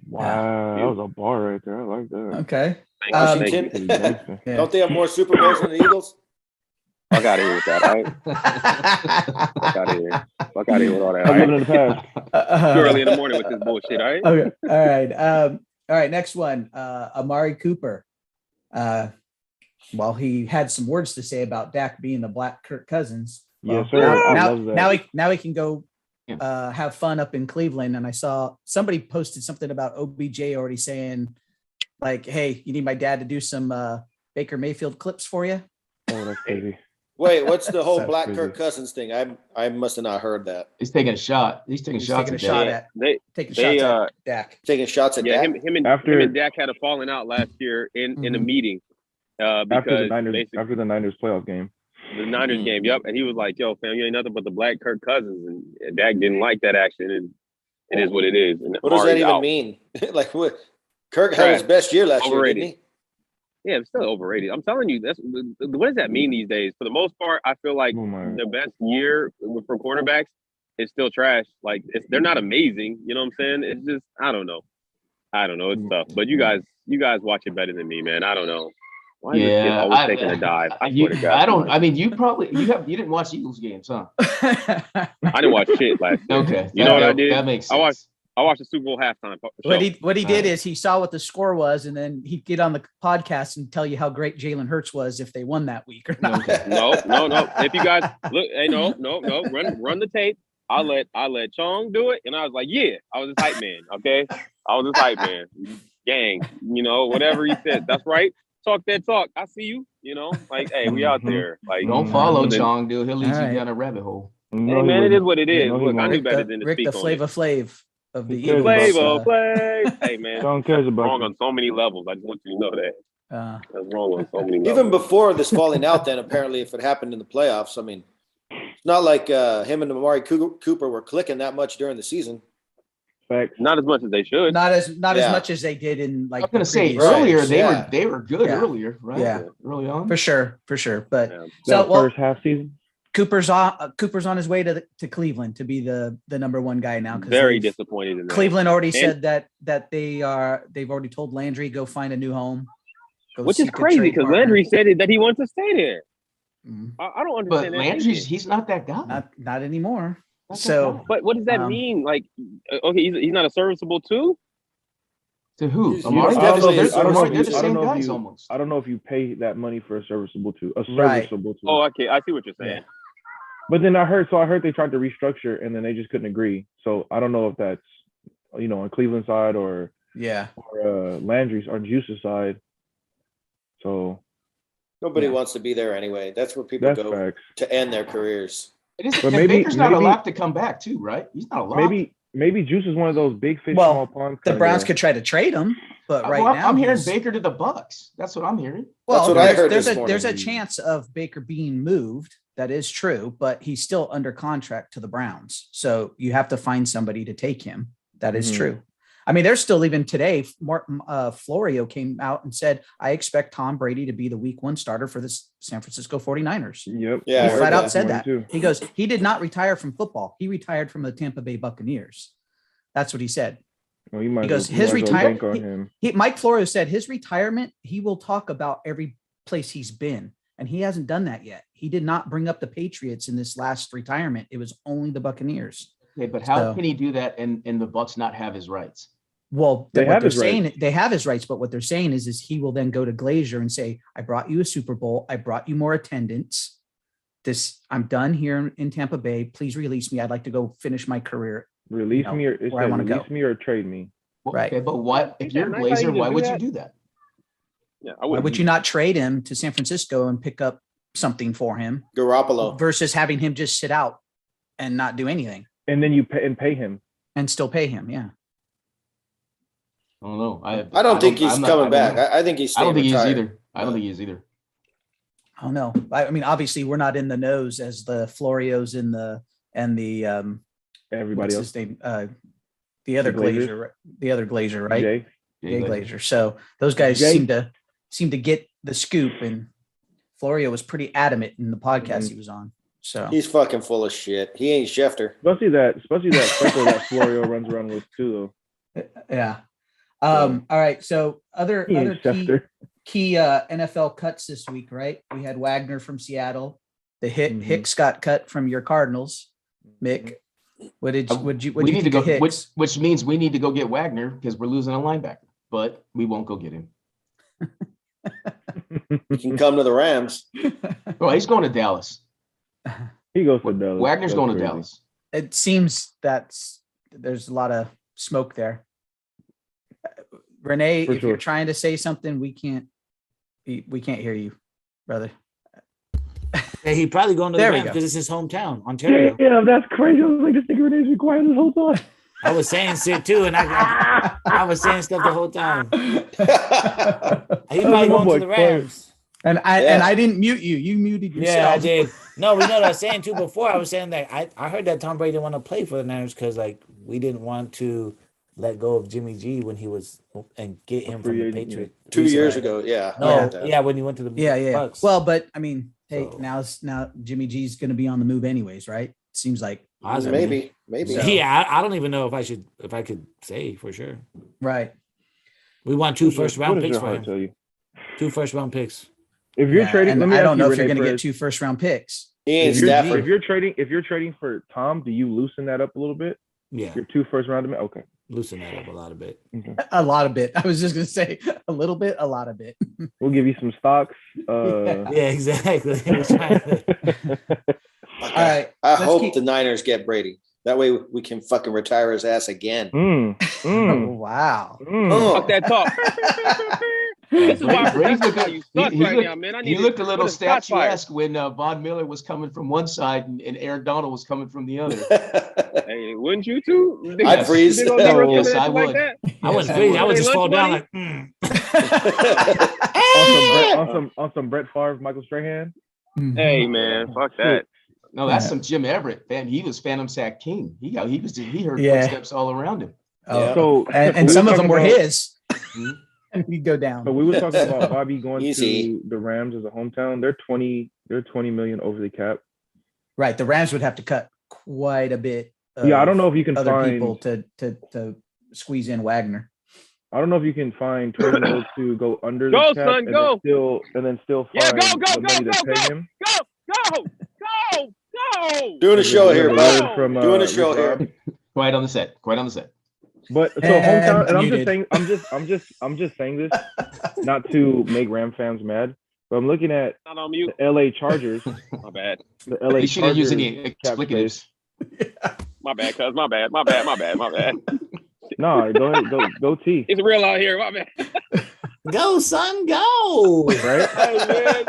[SPEAKER 6] Wow, that was a bar right there. I like that.
[SPEAKER 3] Okay.
[SPEAKER 4] Thank
[SPEAKER 3] Um,
[SPEAKER 4] you.
[SPEAKER 1] Washington.
[SPEAKER 6] Gangster.
[SPEAKER 3] Yeah.
[SPEAKER 1] Don't they have more Super Bowls than the Eagles?
[SPEAKER 4] Fuck out of here with that. All right? Fuck out of here. Fuck out of here with all that. All
[SPEAKER 6] I'm living
[SPEAKER 4] right?
[SPEAKER 6] in the past.
[SPEAKER 4] Too early in the morning with this bullshit. All right.
[SPEAKER 3] Okay. All right. All right. Next one. Amari Cooper. Well, he had some words to say about Dak being the Black Kirk Cousins. Well,
[SPEAKER 6] Yes, sir. I
[SPEAKER 3] Now,
[SPEAKER 6] love that.
[SPEAKER 3] now he can go
[SPEAKER 5] Yeah.
[SPEAKER 3] have fun up in Cleveland. And I saw somebody posted something about OBJ already saying, like, "Hey, you need my dad to do some Baker Mayfield clips for you."
[SPEAKER 6] Oh, that's crazy.
[SPEAKER 1] Wait, what's the whole
[SPEAKER 3] That's
[SPEAKER 1] Black
[SPEAKER 6] crazy.
[SPEAKER 1] Kirk Cousins thing? I must have not heard that.
[SPEAKER 5] He's taking a shot. He's taking
[SPEAKER 3] He's
[SPEAKER 5] shots
[SPEAKER 3] taking a
[SPEAKER 5] at
[SPEAKER 3] shot
[SPEAKER 5] Dak.
[SPEAKER 3] at
[SPEAKER 4] They
[SPEAKER 3] taking
[SPEAKER 4] They,
[SPEAKER 3] shots at Dak.
[SPEAKER 1] Taking shots at
[SPEAKER 4] yeah,
[SPEAKER 1] that.
[SPEAKER 4] him
[SPEAKER 6] After-
[SPEAKER 4] and Dak had a falling out last year in a
[SPEAKER 3] Mhm.
[SPEAKER 4] meeting
[SPEAKER 6] After
[SPEAKER 4] because
[SPEAKER 6] the Niners,
[SPEAKER 4] basically
[SPEAKER 6] after the Niners playoff game.
[SPEAKER 4] the Niners game. Yep, and he was like, "Yo, fam, you ain't nothing but the Black Kirk Cousins," and Dak didn't like that action, and it is what it is. And
[SPEAKER 1] What does that
[SPEAKER 4] Amari's
[SPEAKER 1] even
[SPEAKER 4] out.
[SPEAKER 1] mean? Like what? Kirk had his
[SPEAKER 4] Trash.
[SPEAKER 1] best year last year,
[SPEAKER 4] Overrated.
[SPEAKER 1] didn't he?
[SPEAKER 4] Yeah, it's still overrated. I'm telling you, what does that mean these days? For the most part, I feel like
[SPEAKER 6] Oh my.
[SPEAKER 4] the best year for quarterbacks is still trash. Like they're not amazing. You know what I'm saying? It's just I don't know. It's tough. But you guys watch it better than me, man. I don't know. Why is this kid
[SPEAKER 5] Yeah,
[SPEAKER 4] always taking a dive? I
[SPEAKER 5] you-
[SPEAKER 4] swear to God.
[SPEAKER 5] I don't. I mean, you didn't watch Eagles games, huh?
[SPEAKER 4] I didn't watch shit last year.
[SPEAKER 5] Okay,
[SPEAKER 4] You know what I did?
[SPEAKER 5] That makes
[SPEAKER 4] I
[SPEAKER 5] sense.
[SPEAKER 4] watched the Super Bowl halftime show.
[SPEAKER 3] What he did
[SPEAKER 5] Alright.
[SPEAKER 3] is he saw what the score was, and then he'd get on the podcast and tell you how great Jalen Hurts was if they won that week or not.
[SPEAKER 5] Okay.
[SPEAKER 4] No. If you guys look, hey, no. Run the tape. I let Chong do it, and I was like, yeah, I was his hype man. Okay, I was his hype man. Gang, whatever he said. That's right. Talk that talk. I see you. Like, hey, we out there. Like,
[SPEAKER 5] Don't follow
[SPEAKER 4] but then-
[SPEAKER 5] Chong, dude. He'll lead
[SPEAKER 3] Alright.
[SPEAKER 5] you down a rabbit hole.
[SPEAKER 4] Hey, man, it is what it is.
[SPEAKER 6] No, he
[SPEAKER 4] Look, I
[SPEAKER 6] won't.
[SPEAKER 4] knew
[SPEAKER 3] Rick
[SPEAKER 4] better
[SPEAKER 3] the,
[SPEAKER 4] than to
[SPEAKER 3] Rick
[SPEAKER 4] speak
[SPEAKER 3] the
[SPEAKER 4] on
[SPEAKER 3] Flava
[SPEAKER 4] it.
[SPEAKER 3] Flav of the
[SPEAKER 6] Who cares
[SPEAKER 3] Eagles.
[SPEAKER 6] about
[SPEAKER 4] Flavor. Hey, man.
[SPEAKER 6] No one cares about
[SPEAKER 4] Wrong
[SPEAKER 6] you.
[SPEAKER 4] on so many levels. I just want you to know that. That's wrong on so many levels.
[SPEAKER 1] Even before this falling out, then apparently, if it happened in the playoffs, I mean, it's not like him and Amari Cooper were clicking that much during the season.
[SPEAKER 6] Facts.
[SPEAKER 4] Not as much as they should.
[SPEAKER 3] Not as
[SPEAKER 1] Yeah.
[SPEAKER 3] much as they did in like
[SPEAKER 5] I was gonna
[SPEAKER 3] the
[SPEAKER 5] say
[SPEAKER 3] previous
[SPEAKER 1] Right.
[SPEAKER 5] earlier
[SPEAKER 3] years.
[SPEAKER 1] Yeah.
[SPEAKER 5] they were good
[SPEAKER 3] Yeah.
[SPEAKER 5] earlier, right?
[SPEAKER 3] Yeah.
[SPEAKER 5] Early on.
[SPEAKER 3] for sure. But
[SPEAKER 4] Yeah.
[SPEAKER 3] so
[SPEAKER 6] That
[SPEAKER 3] well,
[SPEAKER 6] first half season.
[SPEAKER 3] Cooper's on his way to Cleveland to be the number one guy now.
[SPEAKER 4] Very disappointed in that.
[SPEAKER 3] Cleveland already
[SPEAKER 4] And-
[SPEAKER 3] said that they've already told Landry go find a new home. Go
[SPEAKER 4] Which is
[SPEAKER 3] seek a
[SPEAKER 4] crazy
[SPEAKER 3] trade
[SPEAKER 4] because
[SPEAKER 3] partner.
[SPEAKER 4] Landry said that he wants to stay there.
[SPEAKER 3] Mhm.
[SPEAKER 4] I don't
[SPEAKER 5] But
[SPEAKER 4] understand that.
[SPEAKER 5] Landry's
[SPEAKER 4] thinking.
[SPEAKER 5] he's not that guy.
[SPEAKER 3] Not anymore.
[SPEAKER 5] Not that
[SPEAKER 3] So
[SPEAKER 5] guy.
[SPEAKER 4] But what does that
[SPEAKER 3] Um,
[SPEAKER 4] mean? Like, okay, he's not a serviceable too.
[SPEAKER 5] To who?
[SPEAKER 1] He's
[SPEAKER 5] Amari?
[SPEAKER 1] definitely
[SPEAKER 5] They're-
[SPEAKER 1] a serviceable
[SPEAKER 5] they're the
[SPEAKER 1] two.
[SPEAKER 5] same guys almost.
[SPEAKER 6] I don't know if you pay that money for a serviceable two. A
[SPEAKER 3] Right.
[SPEAKER 6] serviceable two.
[SPEAKER 4] Oh, okay, I see what you're saying.
[SPEAKER 6] But then I heard they tried to restructure and then they just couldn't agree. So I don't know if that's on Cleveland side or
[SPEAKER 3] Yeah.
[SPEAKER 6] Landry's or Juice's side. So
[SPEAKER 1] Nobody wants to be there anyway. That's where people
[SPEAKER 6] that's
[SPEAKER 1] go
[SPEAKER 6] facts.
[SPEAKER 1] to end their careers.
[SPEAKER 5] It is,
[SPEAKER 6] But
[SPEAKER 5] and
[SPEAKER 6] maybe-
[SPEAKER 5] Baker's not a
[SPEAKER 6] maybe-
[SPEAKER 5] lock to come back too, right? He's not a lock.
[SPEAKER 6] Maybe Juice is one of those big fish,
[SPEAKER 3] Well,
[SPEAKER 6] small ponds.
[SPEAKER 3] The
[SPEAKER 6] kinda
[SPEAKER 3] Browns
[SPEAKER 6] guy.
[SPEAKER 3] could try to trade him, but right
[SPEAKER 5] Well,
[SPEAKER 3] now
[SPEAKER 5] I'm hearing
[SPEAKER 3] he's-
[SPEAKER 5] Baker to the Bucks. That's what I'm hearing.
[SPEAKER 3] Well,
[SPEAKER 1] That's what I heard
[SPEAKER 3] there's
[SPEAKER 1] this
[SPEAKER 3] there's a
[SPEAKER 1] morning.
[SPEAKER 3] chance of Baker being moved. That is true, but he's still under contract to the Browns. So you have to find somebody to take him. That is
[SPEAKER 6] Mhm.
[SPEAKER 3] true. I mean, there's still even today, Florio came out and said, I expect Tom Brady to be the week 1 starter for the San Francisco 49ers.
[SPEAKER 6] Yep.
[SPEAKER 1] Yeah, I
[SPEAKER 3] He
[SPEAKER 1] heard
[SPEAKER 3] flat out
[SPEAKER 1] that.
[SPEAKER 3] said that.
[SPEAKER 6] Too.
[SPEAKER 3] He goes, he did not retire from football. He retired from the Tampa Bay Buccaneers. That's what he said.
[SPEAKER 6] Well, you might
[SPEAKER 3] He
[SPEAKER 6] as
[SPEAKER 3] goes,
[SPEAKER 6] well- you
[SPEAKER 3] his
[SPEAKER 6] might as well
[SPEAKER 3] retire-
[SPEAKER 6] bank on him.
[SPEAKER 3] Mike Florio said his retirement, he will talk about every place he's been. And he hasn't done that yet. He did not bring up the Patriots in this last retirement. It was only the Buccaneers.
[SPEAKER 5] Okay, but how
[SPEAKER 3] So-
[SPEAKER 5] can he do that and the Bucks not have his rights?
[SPEAKER 3] Well,
[SPEAKER 6] They
[SPEAKER 3] what
[SPEAKER 6] have
[SPEAKER 3] they're
[SPEAKER 6] his rights.
[SPEAKER 3] saying, they have his rights, but what they're saying is he will then go to Glazier and say, I brought you a Super Bowl. I brought you more attendance. I'm done here in Tampa Bay. Please release me. I'd like to go finish my career.
[SPEAKER 6] Release
[SPEAKER 3] know,
[SPEAKER 6] me or it
[SPEAKER 3] where I
[SPEAKER 6] says
[SPEAKER 3] wanna go.
[SPEAKER 6] release me or trade me.
[SPEAKER 5] Well,
[SPEAKER 3] Right.
[SPEAKER 5] Okay, but what if you're
[SPEAKER 4] Isn't that nice how
[SPEAKER 5] Glazer?
[SPEAKER 4] you
[SPEAKER 5] Why
[SPEAKER 4] do
[SPEAKER 5] would
[SPEAKER 4] that?
[SPEAKER 5] you do that?
[SPEAKER 4] Yeah, I
[SPEAKER 3] Why would you not trade him to San Francisco and pick up something for him
[SPEAKER 1] Garoppolo.
[SPEAKER 3] versus having him just sit out and not do anything
[SPEAKER 6] And then you pay him.
[SPEAKER 3] and still pay him? Yeah.
[SPEAKER 5] I don't know.
[SPEAKER 1] I don't think he's
[SPEAKER 5] I'm not-
[SPEAKER 1] coming
[SPEAKER 5] I don't
[SPEAKER 1] back.
[SPEAKER 5] know.
[SPEAKER 1] I think he's
[SPEAKER 5] I don't
[SPEAKER 1] staying
[SPEAKER 5] think he is
[SPEAKER 1] retired.
[SPEAKER 5] either. I don't think he is either.
[SPEAKER 3] I don't know. I mean, obviously we're not in the nose as the Florios and the
[SPEAKER 6] Everybody
[SPEAKER 3] what's
[SPEAKER 6] else.
[SPEAKER 3] his name? The other
[SPEAKER 6] The Glazers?
[SPEAKER 3] Glazer, right? The other Glazer, right?
[SPEAKER 6] Jay.
[SPEAKER 3] Jay Glazer. So those guys
[SPEAKER 6] Jay.
[SPEAKER 3] seem to get the scoop, and Florio was pretty adamant in the podcast
[SPEAKER 6] Mhm.
[SPEAKER 3] he was on. So
[SPEAKER 1] He's fucking full of shit. He ain't Schefter.
[SPEAKER 6] Especially that circle that Florio runs around with too,
[SPEAKER 3] yeah. All right. So
[SPEAKER 6] though.
[SPEAKER 3] other
[SPEAKER 6] He ain't Schefter.
[SPEAKER 3] key NFL cuts this week, right? We had Wagner from Seattle. The
[SPEAKER 6] Mhm.
[SPEAKER 3] Hicks got cut from your Cardinals. Mick, what did you
[SPEAKER 5] We need to
[SPEAKER 3] think
[SPEAKER 5] go,
[SPEAKER 3] of Hicks?
[SPEAKER 5] which means we need to go get Wagner because we're losing a linebacker, but we won't go get him.
[SPEAKER 1] He can come to the Rams.
[SPEAKER 5] Oh, he's going to Dallas.
[SPEAKER 6] He goes to Dallas.
[SPEAKER 5] Wagner's
[SPEAKER 6] That's
[SPEAKER 5] going to
[SPEAKER 6] crazy.
[SPEAKER 5] Dallas.
[SPEAKER 3] It seems there's a lot of smoke there. Renee,
[SPEAKER 6] For
[SPEAKER 3] if you're
[SPEAKER 6] sure.
[SPEAKER 3] trying to say something, we can't hear you, brother.
[SPEAKER 2] Yeah, he probably going to the
[SPEAKER 3] There we
[SPEAKER 2] Rams
[SPEAKER 3] go.
[SPEAKER 2] because it's his hometown, Ontario.
[SPEAKER 6] Yeah, that's crazy. I was like, this nigga Renee's been quiet this whole time.
[SPEAKER 2] I was saying shit too, and I was saying stuff the whole time. He
[SPEAKER 6] my
[SPEAKER 2] probably going
[SPEAKER 6] boy
[SPEAKER 2] to the
[SPEAKER 6] Clay.
[SPEAKER 2] Rams.
[SPEAKER 3] and I didn't mute you. You muted yourself.
[SPEAKER 2] Yeah, I did. No, we know what I was saying too before. I was saying that I heard that Tom Brady didn't want to play for the Niners because like we didn't want to let go of Jimmy G when he was and get him from
[SPEAKER 6] free
[SPEAKER 2] the
[SPEAKER 6] agent, yeah.
[SPEAKER 2] Patriots
[SPEAKER 1] 2 years ago. Yeah. I
[SPEAKER 2] No,
[SPEAKER 1] heard that.
[SPEAKER 2] yeah, when he went to the
[SPEAKER 3] Yeah.
[SPEAKER 2] Bucks.
[SPEAKER 3] Well, but I mean, hey,
[SPEAKER 2] So-
[SPEAKER 3] now Jimmy G's going to be on the move anyways, right? Seems like
[SPEAKER 2] Possibly.
[SPEAKER 1] Maybe.
[SPEAKER 3] So-
[SPEAKER 2] Yeah, I don't even know if I could say for sure.
[SPEAKER 3] right.
[SPEAKER 2] We want two first round
[SPEAKER 6] What does
[SPEAKER 2] picks
[SPEAKER 6] your
[SPEAKER 2] for
[SPEAKER 6] heart
[SPEAKER 2] him.
[SPEAKER 6] tell you?
[SPEAKER 2] 2 first round picks.
[SPEAKER 6] If you're
[SPEAKER 3] Yeah,
[SPEAKER 6] trading,
[SPEAKER 3] and
[SPEAKER 6] let me
[SPEAKER 3] I
[SPEAKER 6] ask
[SPEAKER 3] don't
[SPEAKER 6] you,
[SPEAKER 3] know if you're
[SPEAKER 6] Renee,
[SPEAKER 3] going to get
[SPEAKER 6] first.
[SPEAKER 3] 2 first-round picks.
[SPEAKER 1] He ain't
[SPEAKER 6] If you're,
[SPEAKER 1] Stafford.
[SPEAKER 6] if you're trading for Tom, do you loosen that up a little bit?
[SPEAKER 2] Yeah,
[SPEAKER 6] Your 2 first round. Okay.
[SPEAKER 2] loosen that up a lot of bit.
[SPEAKER 3] A lot of bit. I was just going to say a little bit, a lot of bit.
[SPEAKER 6] We'll give you some stocks.
[SPEAKER 3] Yeah.
[SPEAKER 2] Yeah, exactly. We're trying to-
[SPEAKER 3] All right.
[SPEAKER 1] I
[SPEAKER 3] let's
[SPEAKER 1] hope
[SPEAKER 3] keep-
[SPEAKER 1] the Niners get Brady. That way we can fucking retire his ass again.
[SPEAKER 6] Mm,
[SPEAKER 3] Oh,
[SPEAKER 6] mm,
[SPEAKER 3] wow.
[SPEAKER 6] mm.
[SPEAKER 1] Oh.
[SPEAKER 4] Fuck that talk. This is why
[SPEAKER 5] Brady's
[SPEAKER 4] that's why
[SPEAKER 5] looking-
[SPEAKER 4] you suck
[SPEAKER 5] he
[SPEAKER 4] right
[SPEAKER 5] looked-
[SPEAKER 4] now, man. I
[SPEAKER 5] He
[SPEAKER 4] need
[SPEAKER 5] looked a little
[SPEAKER 4] put shot fired.
[SPEAKER 5] statuesque when Von Miller was coming from one side and Aaron Donald was coming from the other.
[SPEAKER 4] Hey, wouldn't you too?
[SPEAKER 1] I'd freeze.
[SPEAKER 4] They gonna never
[SPEAKER 5] Yes,
[SPEAKER 4] come
[SPEAKER 5] I
[SPEAKER 4] at you like
[SPEAKER 5] would.
[SPEAKER 4] that?
[SPEAKER 2] I wouldn't
[SPEAKER 5] Yes,
[SPEAKER 2] freeze. I would
[SPEAKER 4] Hey,
[SPEAKER 2] just fall
[SPEAKER 4] lunch
[SPEAKER 2] down like.
[SPEAKER 6] on some Brett Favre, Michael Strahan.
[SPEAKER 4] Hey, man, fuck that.
[SPEAKER 5] No, that's
[SPEAKER 3] Yeah.
[SPEAKER 5] some Jim Everett. Man, he was Phantom Sack King. He heard
[SPEAKER 3] Yeah.
[SPEAKER 5] footsteps all around him.
[SPEAKER 3] Oh,
[SPEAKER 1] Yeah.
[SPEAKER 6] So
[SPEAKER 3] and
[SPEAKER 6] we
[SPEAKER 3] some
[SPEAKER 6] were
[SPEAKER 3] of them
[SPEAKER 6] talking
[SPEAKER 3] were
[SPEAKER 6] about-
[SPEAKER 3] his. And we go down.
[SPEAKER 6] So we were talking about Bobby going
[SPEAKER 1] Easy.
[SPEAKER 6] to the Rams as a hometown. They're 20 million over the cap.
[SPEAKER 3] Right. The Rams would have to cut quite a bit.
[SPEAKER 6] Yeah, I don't know if you can
[SPEAKER 3] other
[SPEAKER 6] find.
[SPEAKER 3] people to squeeze in Wagner.
[SPEAKER 6] I don't know if you can find 20 mil to go under
[SPEAKER 4] Go,
[SPEAKER 6] the cap
[SPEAKER 4] son,
[SPEAKER 6] and
[SPEAKER 4] go.
[SPEAKER 6] then still find
[SPEAKER 4] Yeah, go, go,
[SPEAKER 6] the
[SPEAKER 4] go,
[SPEAKER 6] money to
[SPEAKER 4] go,
[SPEAKER 6] pay
[SPEAKER 4] go.
[SPEAKER 6] him.
[SPEAKER 4] Go.
[SPEAKER 1] Doing a show here,
[SPEAKER 6] Word
[SPEAKER 1] bud.
[SPEAKER 6] from,
[SPEAKER 1] Doing a show
[SPEAKER 6] Rick
[SPEAKER 1] here.
[SPEAKER 6] Rob.
[SPEAKER 5] Quiet on the set. Quiet on the set.
[SPEAKER 6] But so
[SPEAKER 3] And
[SPEAKER 6] hometown, and
[SPEAKER 3] muted.
[SPEAKER 6] I'm just saying this not to make Ram fans mad, But I'm looking at
[SPEAKER 4] Not on mute.
[SPEAKER 6] the LA Chargers.
[SPEAKER 4] My bad.
[SPEAKER 6] The LA
[SPEAKER 5] You shouldn't use
[SPEAKER 6] Chargers
[SPEAKER 5] any
[SPEAKER 6] cap
[SPEAKER 5] explicatives.
[SPEAKER 6] space.
[SPEAKER 4] My bad, cuz. My bad.
[SPEAKER 6] No, go ahead, go T.
[SPEAKER 4] It's real out here. My bad.
[SPEAKER 2] Go, son, go.
[SPEAKER 6] Right?
[SPEAKER 4] Hey, man.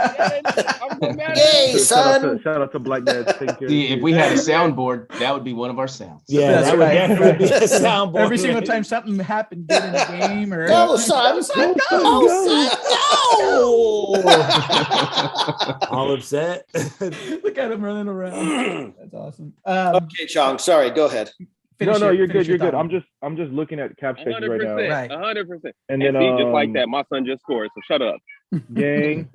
[SPEAKER 4] I'm so mad at
[SPEAKER 1] Yay,
[SPEAKER 4] you.
[SPEAKER 1] son.
[SPEAKER 6] Shout out to Black Dad. Taking care of
[SPEAKER 5] See,
[SPEAKER 6] the
[SPEAKER 5] if we
[SPEAKER 6] kids.
[SPEAKER 5] had a soundboard, that would be one of our sounds.
[SPEAKER 2] Yeah,
[SPEAKER 3] That's
[SPEAKER 2] that would
[SPEAKER 3] right.
[SPEAKER 2] definitely be a soundboard.
[SPEAKER 3] Every single time something happened good in a game or
[SPEAKER 1] Go, son.
[SPEAKER 2] Go, son, go. All upset.
[SPEAKER 3] look at him running around. That's awesome.
[SPEAKER 1] Okay, Chong. Sorry. Go ahead.
[SPEAKER 6] No, you're good.
[SPEAKER 3] finish your
[SPEAKER 6] You're good.
[SPEAKER 3] thought.
[SPEAKER 6] I'm just looking at cap spaces right now.
[SPEAKER 4] 100%.
[SPEAKER 3] Right.
[SPEAKER 4] 100%.
[SPEAKER 6] And
[SPEAKER 4] And
[SPEAKER 6] then
[SPEAKER 4] see, just like that, my son just scored. So shut up.
[SPEAKER 6] gang,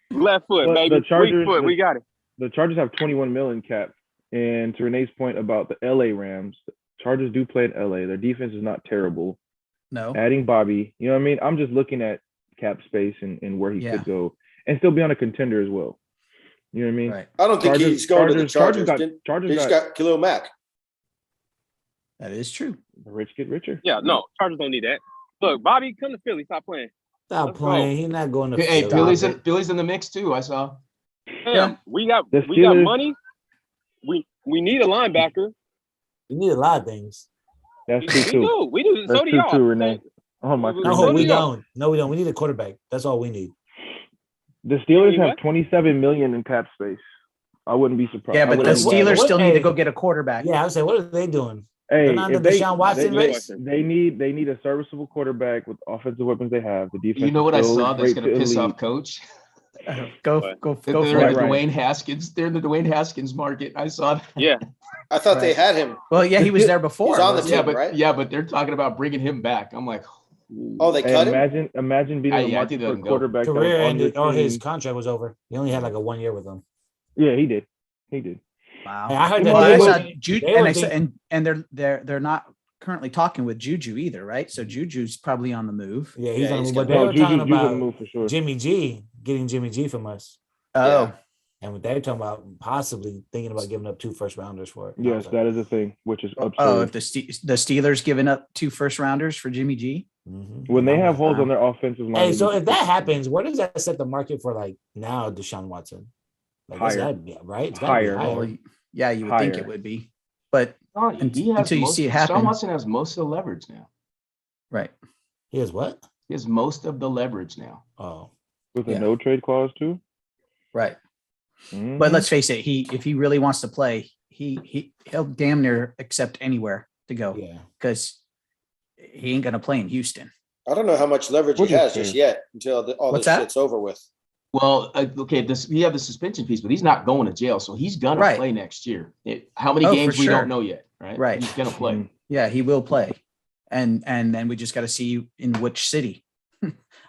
[SPEAKER 4] Left foot,
[SPEAKER 6] But
[SPEAKER 4] baby.
[SPEAKER 6] the Chargers-
[SPEAKER 4] Weak foot. We got it.
[SPEAKER 6] the Chargers have 21 million cap. And to Renee's point about the LA Rams, Chargers do play in LA. Their defense is not terrible.
[SPEAKER 3] No.
[SPEAKER 6] Adding Bobby, you know what I mean? I'm just looking at cap space and where he
[SPEAKER 3] Yeah.
[SPEAKER 6] could go and still be on a contender as well. You know what I mean?
[SPEAKER 3] Right.
[SPEAKER 1] I don't think he's going to the Chargers.
[SPEAKER 6] Chargers
[SPEAKER 1] They just
[SPEAKER 6] got
[SPEAKER 1] got Khalil Mack.
[SPEAKER 3] That is true.
[SPEAKER 6] the rich get richer.
[SPEAKER 4] Yeah, no. Chargers don't need that. Look, Bobby, come to Philly. Stop playing.
[SPEAKER 2] Stop
[SPEAKER 4] Let's go.
[SPEAKER 2] playing. He's not going to.
[SPEAKER 5] Hey,
[SPEAKER 2] Philly.
[SPEAKER 5] Billy's in the mix too. I saw.
[SPEAKER 4] Damn,
[SPEAKER 3] Yeah.
[SPEAKER 4] we got
[SPEAKER 6] The
[SPEAKER 4] we got
[SPEAKER 6] Steelers-
[SPEAKER 4] money. We need a linebacker.
[SPEAKER 2] You need a lot of things.
[SPEAKER 6] That's
[SPEAKER 4] We
[SPEAKER 6] true too.
[SPEAKER 4] do. We do.
[SPEAKER 6] That's
[SPEAKER 4] So do
[SPEAKER 6] true
[SPEAKER 4] y'all.
[SPEAKER 6] too, Renee. Oh my
[SPEAKER 4] No,
[SPEAKER 2] No,
[SPEAKER 4] So
[SPEAKER 2] we
[SPEAKER 4] do y'all.
[SPEAKER 2] don't. No, we don't. We need a quarterback. That's all we need.
[SPEAKER 6] The Steelers
[SPEAKER 4] You
[SPEAKER 6] have
[SPEAKER 4] what?
[SPEAKER 6] 27 million in cap space. I wouldn't be surprised.
[SPEAKER 3] Yeah,
[SPEAKER 6] I
[SPEAKER 3] but the
[SPEAKER 6] wouldn't-
[SPEAKER 3] Steelers
[SPEAKER 2] what-
[SPEAKER 3] still need to
[SPEAKER 2] hey.
[SPEAKER 3] go get a quarterback.
[SPEAKER 2] Yeah, I would say, what are they doing?
[SPEAKER 6] Hey,
[SPEAKER 2] They're not
[SPEAKER 6] if
[SPEAKER 2] in the Deshaun Watson
[SPEAKER 6] they,
[SPEAKER 2] race?
[SPEAKER 6] they need a serviceable quarterback with offensive weapons they have. The defense.
[SPEAKER 5] You know what I
[SPEAKER 6] is still
[SPEAKER 5] saw that's
[SPEAKER 6] great
[SPEAKER 5] going to
[SPEAKER 6] to
[SPEAKER 5] piss
[SPEAKER 6] elite.
[SPEAKER 5] off Coach?
[SPEAKER 3] Go
[SPEAKER 4] What?
[SPEAKER 3] go
[SPEAKER 5] They're
[SPEAKER 3] go
[SPEAKER 5] in
[SPEAKER 3] for
[SPEAKER 5] the
[SPEAKER 3] it.
[SPEAKER 6] Right.
[SPEAKER 5] Dwayne Haskins. They're in the Dwayne Haskins market. I saw that.
[SPEAKER 4] Yeah.
[SPEAKER 1] I thought they
[SPEAKER 3] Right.
[SPEAKER 1] had him.
[SPEAKER 3] Well, yeah, he was there before.
[SPEAKER 1] He's on the
[SPEAKER 3] wasn't he?
[SPEAKER 1] team, right?
[SPEAKER 5] But they're talking about bringing him back. I'm like,
[SPEAKER 1] Oh, they
[SPEAKER 6] Hey,
[SPEAKER 1] cut him.
[SPEAKER 6] imagine being in the
[SPEAKER 5] Yeah, I
[SPEAKER 6] market
[SPEAKER 5] think
[SPEAKER 6] for a
[SPEAKER 5] let him go.
[SPEAKER 6] quarterback that was
[SPEAKER 2] Career
[SPEAKER 6] on your
[SPEAKER 2] ended, or his
[SPEAKER 6] team.
[SPEAKER 2] contract was over. He only had like a 1 year with them.
[SPEAKER 6] Yeah, he did. He did.
[SPEAKER 3] Wow.
[SPEAKER 2] Hey, I heard
[SPEAKER 6] Well,
[SPEAKER 2] that.
[SPEAKER 3] Well, I
[SPEAKER 2] they
[SPEAKER 3] saw
[SPEAKER 2] were-
[SPEAKER 3] Juju,
[SPEAKER 2] they
[SPEAKER 3] and
[SPEAKER 2] were
[SPEAKER 3] I said,
[SPEAKER 2] being-
[SPEAKER 3] and they're not currently talking with Juju either, right? So Juju's probably on the move.
[SPEAKER 2] Yeah, he's
[SPEAKER 1] Yeah,
[SPEAKER 2] on.
[SPEAKER 1] he's
[SPEAKER 2] But
[SPEAKER 1] gonna-
[SPEAKER 2] they
[SPEAKER 6] No,
[SPEAKER 2] were
[SPEAKER 6] Juju
[SPEAKER 2] talking
[SPEAKER 6] on the
[SPEAKER 2] about
[SPEAKER 6] move for sure.
[SPEAKER 2] Jimmy G getting Jimmy G from us,
[SPEAKER 3] Oh,
[SPEAKER 2] and what they're talking about possibly thinking about giving up 2 first rounders for it. I
[SPEAKER 6] Yes,
[SPEAKER 2] was like,
[SPEAKER 6] that is a thing, which is absurd.
[SPEAKER 3] oh, if the Steelers giving up 2 first rounders for Jimmy G.
[SPEAKER 2] mhm.
[SPEAKER 6] When they
[SPEAKER 2] I'm
[SPEAKER 6] have
[SPEAKER 2] like,
[SPEAKER 6] holes
[SPEAKER 2] wow.
[SPEAKER 6] on their offensive line.
[SPEAKER 2] Hey,
[SPEAKER 6] they
[SPEAKER 2] so
[SPEAKER 6] need
[SPEAKER 2] if
[SPEAKER 6] to
[SPEAKER 2] that
[SPEAKER 6] fix it.
[SPEAKER 2] happens, where does that set the market for like now Deshaun Watson? Like, it's
[SPEAKER 6] Higher.
[SPEAKER 2] gotta be- right? It's gotta be
[SPEAKER 6] Higher.
[SPEAKER 2] higher.
[SPEAKER 3] Well, yeah, you would think
[SPEAKER 6] Higher.
[SPEAKER 3] it would be, but
[SPEAKER 5] oh, he has
[SPEAKER 3] Until you
[SPEAKER 5] most,
[SPEAKER 3] see it
[SPEAKER 5] Deshaun
[SPEAKER 3] happen.
[SPEAKER 5] Watson has most of the leverage now.
[SPEAKER 3] right.
[SPEAKER 2] He has what?
[SPEAKER 5] He has most of the leverage now.
[SPEAKER 2] Oh,
[SPEAKER 6] with
[SPEAKER 3] Yeah.
[SPEAKER 6] a no trade clause too.
[SPEAKER 3] Right. But
[SPEAKER 6] Mhm.
[SPEAKER 3] let's face it, if he really wants to play, he'll damn near accept anywhere to go
[SPEAKER 2] yeah.
[SPEAKER 3] because he ain't gonna play in Houston.
[SPEAKER 1] I don't know how much leverage he
[SPEAKER 6] Which is
[SPEAKER 1] has just
[SPEAKER 6] fair.
[SPEAKER 1] yet until all
[SPEAKER 3] What's
[SPEAKER 1] this
[SPEAKER 3] that?
[SPEAKER 1] shit's over with.
[SPEAKER 5] Well, okay, we have the suspension piece, but he's not going to jail, so he's gonna
[SPEAKER 3] Right.
[SPEAKER 5] play next year. How many
[SPEAKER 3] Oh, for
[SPEAKER 5] games we
[SPEAKER 3] sure.
[SPEAKER 5] don't know yet, right?
[SPEAKER 3] Right.
[SPEAKER 5] He's gonna play.
[SPEAKER 6] Mhm.
[SPEAKER 3] Yeah, he will play. And then we just got to see in which city.